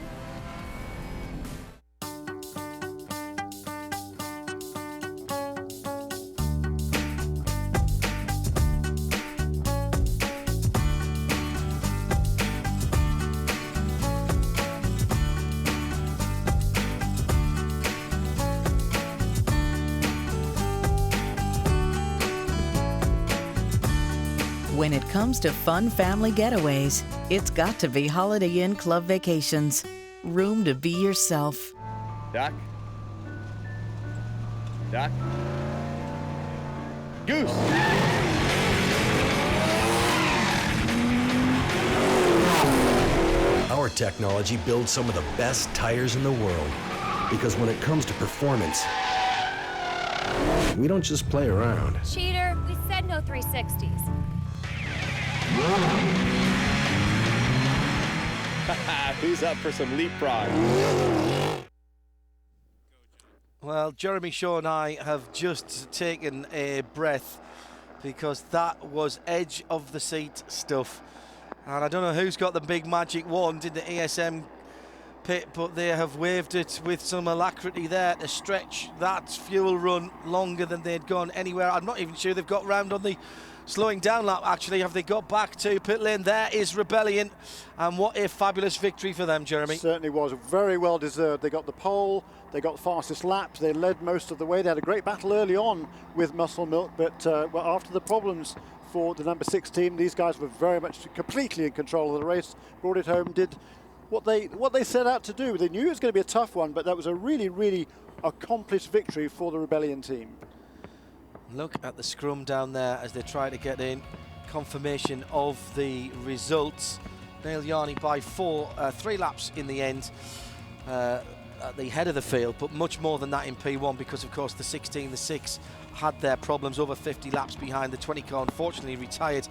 [SPEAKER 8] When it comes to fun family getaways, it's got to be Holiday Inn Club Vacations. Room to be yourself.
[SPEAKER 9] Duck. Duck. Goose.
[SPEAKER 18] Our technology builds some of the best tires in the world. Because when it comes to performance, we don't just play around.
[SPEAKER 23] Cheater, we said no 360s.
[SPEAKER 9] Who's up for some leapfrog?
[SPEAKER 1] Well, Jeremy Shaw and I have just taken a breath because that was edge of the seat stuff. And I don't know who's got the big magic wand in the ASM pit, but they have waved it with some alacrity there to stretch that fuel run longer than they'd gone anywhere. I'm not even sure they've got round on the slowing down lap, actually. Have they got back to pit lane? There is Rebellion, and what a fabulous victory for them, Jeremy.
[SPEAKER 10] Certainly was. Very well deserved. They got the pole, they got the fastest laps, they led most of the way. They had a great battle early on with Muscle Milk, but well, after the problems for the number 6 team, these guys were very much completely in control of the race, brought it home, did what they set out to do. They knew it was going to be a tough one, but that was a really, really accomplished victory for the Rebellion team.
[SPEAKER 1] Look at the scrum down there as they try to get in confirmation of the results. Neil Yarney by 3 laps in the end at the head of the field, but much more than that in P1 because, of course, the 16, the 6 had their problems, over 50 laps behind. The 20 car unfortunately retired.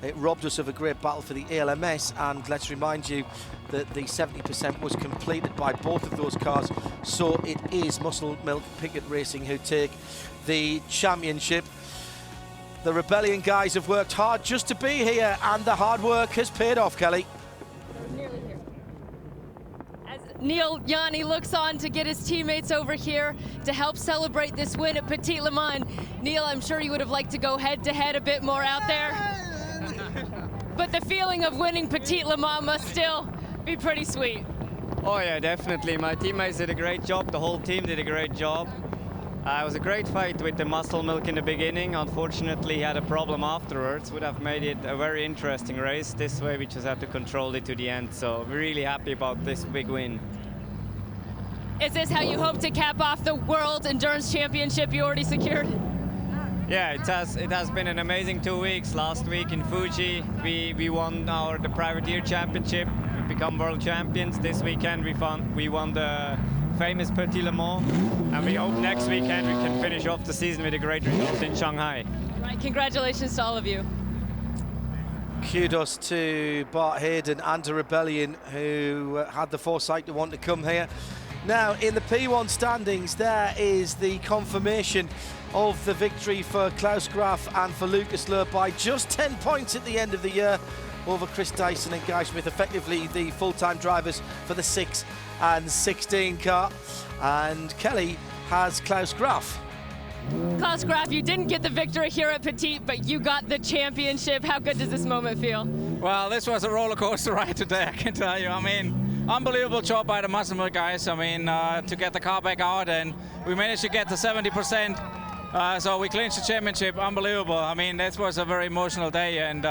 [SPEAKER 1] It robbed us of a great battle for the ALMS, and let's remind you that the 70% was completed by both of those cars, so it is Muscle Milk Pickett Racing who take the championship. The Rebellion guys have worked hard just to be here, and the hard work has paid off, Kelly.
[SPEAKER 6] Nearly here. As Neil Yarney looks on to get his teammates over here to help celebrate this win at Petit Le Mans. Neil, I'm sure you would have liked to go head-to-head a bit more out there. But the feeling of winning Petit Le Mans must still be pretty sweet.
[SPEAKER 24] Oh yeah, definitely. My teammates did a great job. The whole team did a great job. It was a great fight with the Muscle Milk in the beginning. Unfortunately, he had a problem afterwards. Would have made it a very interesting race. This way, we just had to control it to the end. So we're really happy about this big win.
[SPEAKER 6] Is this how you hope to cap off the World Endurance Championship you already secured?
[SPEAKER 24] Yeah, it has been an amazing 2 weeks. Last week in Fuji, we won the Privateer Championship. We become world champions. This weekend we won the famous Petit Le Mans, and we hope next weekend we can finish off the season with a great result in Shanghai.
[SPEAKER 6] Right, congratulations to all of you.
[SPEAKER 1] Kudos to Bart Hayden and to Rebellion, who had the foresight to want to come here. Now, in the P1 standings, there is the confirmation of the victory for Klaus Graf and for Lucas Löhr by just 10 points at the end of the year over Chris Dyson and Guy Smith, effectively the full-time drivers for the 6 and 16 car. And Kelly has Klaus Graf.
[SPEAKER 6] Klaus Graf, you didn't get the victory here at Petit, but you got the championship. How good does this moment feel?
[SPEAKER 25] Well, this was a roller coaster ride today, I can tell you. I mean, unbelievable job by the Muscle Milk guys. I mean, to get the car back out, and we managed to get to 70%. So we clinched the championship. Unbelievable. I mean, this was a very emotional day, and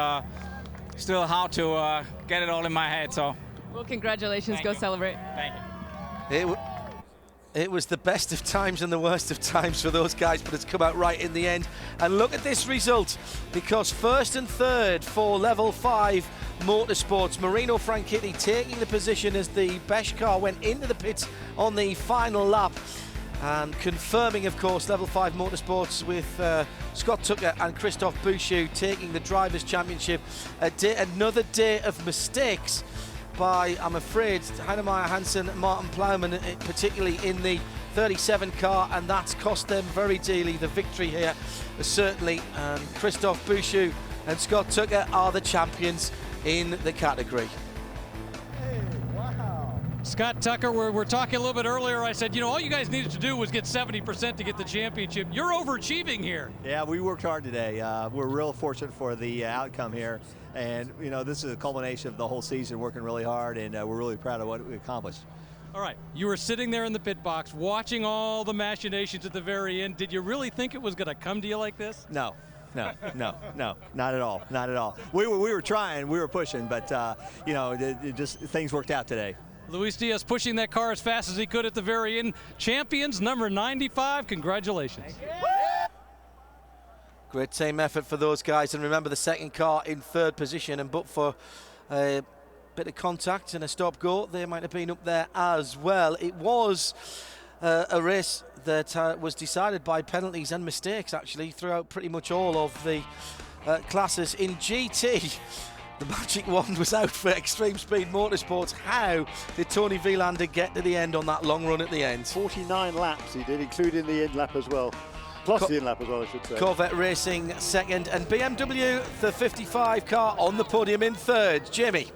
[SPEAKER 25] still hard to get it all in my head. So,
[SPEAKER 6] well, congratulations. Go celebrate.
[SPEAKER 25] Thank you.
[SPEAKER 1] It was the best of times and the worst of times for those guys, but it's come out right in the end. And look at this result, because first and third for level 5 Motorsports, Marino Franchitti taking the position as the Besh car went into the pits on the final lap. And confirming, of course, level 5 Motorsports with Scott Tucker and Christophe Bouchou taking the Drivers' Championship. Another day of mistakes by, I'm afraid, Heinemeyer Hansen, Martin Plowman, particularly in the 37 car, and that's cost them very dearly the victory here, certainly. And Christophe Bouchou and Scott Tucker are the champions in the category.
[SPEAKER 11] Scott Tucker, we're talking a little bit earlier. I said, you know, all you guys needed to do was get 70% to get the championship. You're overachieving here.
[SPEAKER 26] Yeah, we worked hard today. We're real fortunate for the outcome here. And, you know, this is a culmination of the whole season working really hard, and we're really proud of what we accomplished.
[SPEAKER 11] All right, you were sitting there in the pit box watching all the machinations at the very end. Did you really think it was going to come to you like this?
[SPEAKER 26] No. not at all, not at all. We were trying, we were pushing, but you know, it just things worked out today.
[SPEAKER 11] Luis Diaz pushing that car as fast as he could at the very end. Champions number 95, congratulations.
[SPEAKER 1] Great team effort for those guys, and remember the second car in third position, and but for a bit of contact and a stop-go, they might have been up there as well. It was a race that was decided by penalties and mistakes actually throughout pretty much all of the classes. In GT, the magic wand was out for Extreme Speed Motorsports. How did Tony Vilander get to the end on that long run at the end?
[SPEAKER 10] 49 laps he did, including the end lap as well. Plus the in-lap as well, I should say.
[SPEAKER 1] Corvette Racing second, and BMW, the 55 car, on the podium in third. Jimmy.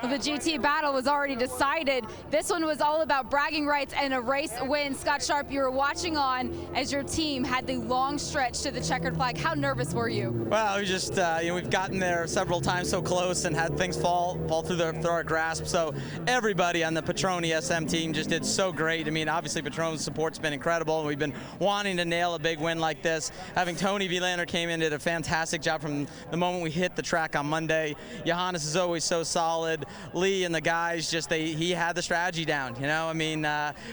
[SPEAKER 2] Well, the GT battle was already decided. This one was all about bragging rights and a race win. Scott Sharp, you were watching on as your team had the long stretch to the checkered flag. How nervous were you?
[SPEAKER 7] Well, we just, you know, we've gotten there several times so close and had things fall through our grasp. So everybody on the Patroni SM team just did so great. I mean, obviously Patron's support's been incredible, and we've been wanting to nail a big win like this. Having Tony Vilander came in, did a fantastic job from the moment we hit the track on Monday. Johannes is always so solid. Lee and the guys, just he had the strategy down. You know, I mean,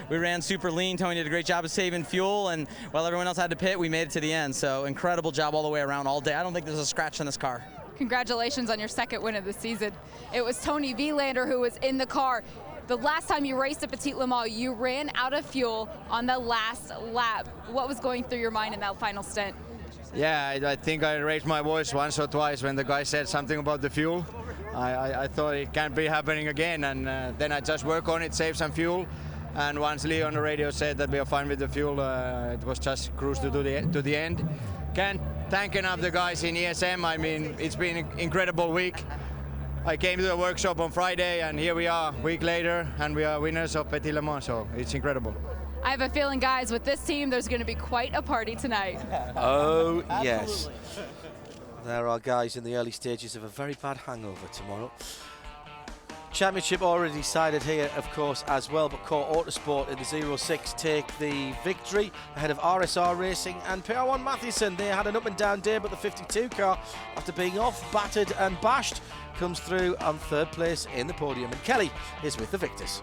[SPEAKER 7] we ran super lean. Tony did a great job of saving fuel, and while everyone else had to pit, we made it to the end. So incredible job all the way around all day. I don't think there's a scratch on this car.
[SPEAKER 2] Congratulations on your second win of the season. It was Tony Vilander who was in the car. The last time you raced at Petit Le Mans, you ran out of fuel on the last lap. What was going through your mind in that final stint?
[SPEAKER 13] Yeah, I think I raised my voice once or twice when the guy said something about the fuel. I thought it can't be happening again, and then I just work on it, save some fuel. And once Lee on the radio said that we are fine with the fuel, it was just cruise to the end. Can't thank enough the guys in ESM. I mean, it's been an incredible week. I came to the workshop on Friday, and here we are a week later, and we are winners of Petit Le Mans, so it's incredible.
[SPEAKER 2] I have a feeling, guys, with this team, there's going to be quite a party tonight.
[SPEAKER 1] Oh, yes. There are guys in the early stages of a very bad hangover tomorrow. Championship already decided here, of course, as well, but Core Autosport in the 06 take the victory ahead of RSR Racing and PR1 Matheson. They had an up and down day, but the 52 car, after being off, battered and bashed, comes through on third place in the podium. And Kelly is with the victors.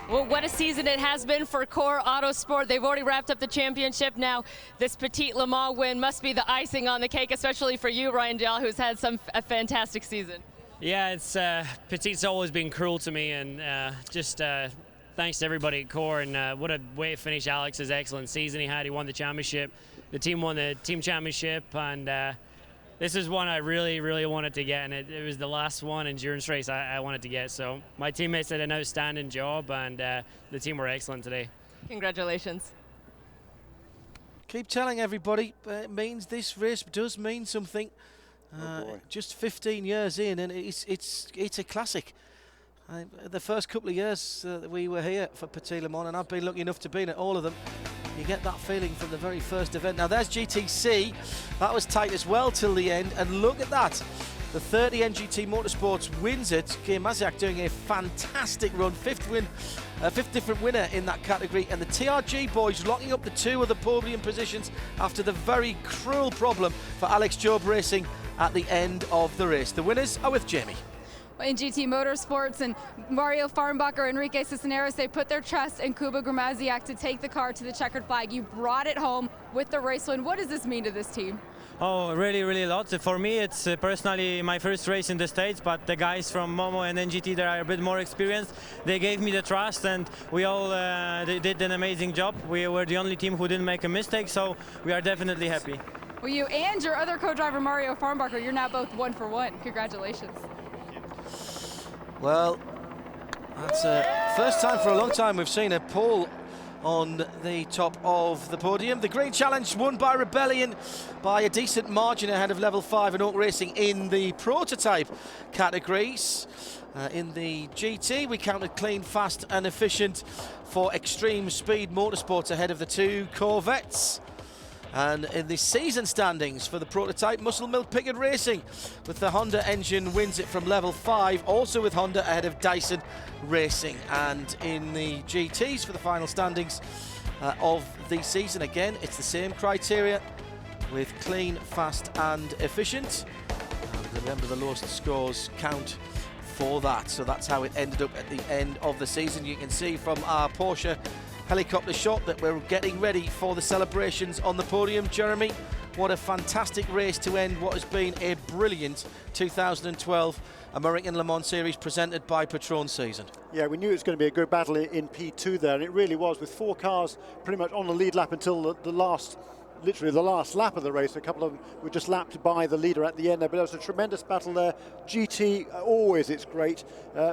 [SPEAKER 6] Well, what a season it has been for Core Autosport. They've already wrapped up the championship. Now, this Petit Le Mans win must be the icing on the cake, especially for you, Ryan Dale, who's had a fantastic season.
[SPEAKER 14] Yeah, it's Petit's always been cruel to me, and just thanks to everybody at Core. And what a way to finish Alex's excellent season he had. He won the championship. The team won the team championship, and this is one I really, really wanted to get, and it was the last one endurance race I wanted to get. So my teammates did an outstanding job, and the team were excellent today.
[SPEAKER 6] Congratulations.
[SPEAKER 1] Keep telling everybody, it means this race does mean something. Just 15 years in, and it's a classic. The first couple of years we were here for Petit Le Mans, and I've been lucky enough to be in at all of them. You get that feeling from the very first event. Now there's GTC. That was tight as well till the end, and look at that. The 30 NGT Motorsports wins it. Keir Maziak doing a fantastic run, fifth different winner in that category, and the TRG boys locking up the two of the podium positions after the very cruel problem for Alex Job Racing at the end of the race. The winners are with Jamie.
[SPEAKER 2] In GT Motorsports, and Mario Farnbacher, Enrique Cisneros, they put their trust in Kuba Gramaziak to take the car to the checkered flag. You brought it home with the race win. What does this mean to this team?
[SPEAKER 14] Oh, really, really a lot. For me, it's personally my first race in the States, but the guys from Momo and NGT, they are a bit more experienced. They gave me the trust, and we all they did an amazing job. We were the only team who didn't make a mistake, so we are definitely happy.
[SPEAKER 2] Well, you and your other co-driver, Mario Farnbacher, you're now both 1 for 1. Congratulations.
[SPEAKER 1] Well, that's first time for a long time we've seen a pole on the top of the podium. The Green Challenge won by Rebellion by a decent margin ahead of Level 5 and Oak Racing in the prototype categories. In the GT, we counted clean, fast and efficient for Extreme Speed Motorsports ahead of the two Corvettes. And in the season standings for the prototype, Muscle Milk Pickard Racing with the Honda engine wins it from level 5, also with Honda ahead of Dyson Racing. And in the GTs for the final standings of the season, again, it's the same criteria. with clean, fast and efficient. And remember, the lowest scores count for that. So that's how it ended up at the end of the season. You can see from our Porsche helicopter shot that we're getting ready for the celebrations on the podium. Jeremy, what a fantastic race to end what has been a brilliant 2012 American Le Mans Series presented by Patron season.
[SPEAKER 10] Yeah, we knew it was going to be a good battle in P2 there, and it really was, with 4 cars pretty much on the lead lap until literally the last lap of the race. A couple of them were just lapped by the leader at the end there, but it was a tremendous battle there. GT, always it's great.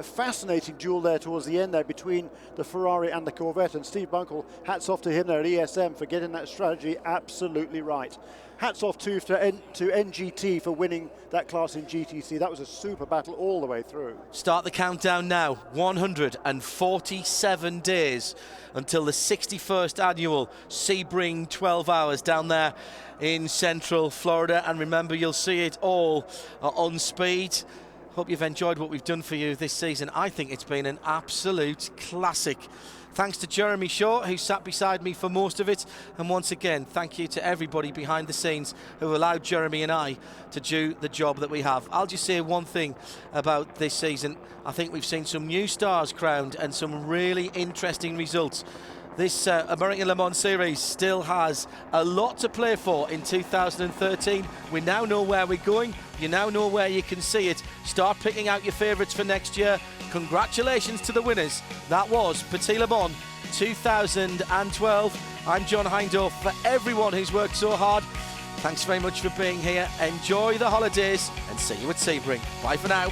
[SPEAKER 10] Fascinating duel there towards the end there between the Ferrari and the Corvette, and Steve Bunkle, hats off to him there at ESM for getting that strategy absolutely right. Hats off to NGT for winning that class in GTC. That was a super battle all the way through.
[SPEAKER 1] Start the countdown now. 147 days until the 61st annual Sebring 12 Hours down there in Central Florida. And remember, you'll see it all on speed. Hope you've enjoyed what we've done for you this season. I think it's been an absolute classic. Thanks to Jeremy Shaw, who sat beside me for most of it. And once again, thank you to everybody behind the scenes who allowed Jeremy and I to do the job that we have. I'll just say one thing about this season. I think we've seen some new stars crowned and some really interesting results. This American Le Mans Series still has a lot to play for in 2013. We now know where we're going. You now know where you can see it. Start picking out your favourites for next year. Congratulations to the winners. That was Petit Le Mans 2012. I'm John Hindorf. For everyone who's worked so hard, thanks very much for being here. Enjoy the holidays and see you at Sebring. Bye for now.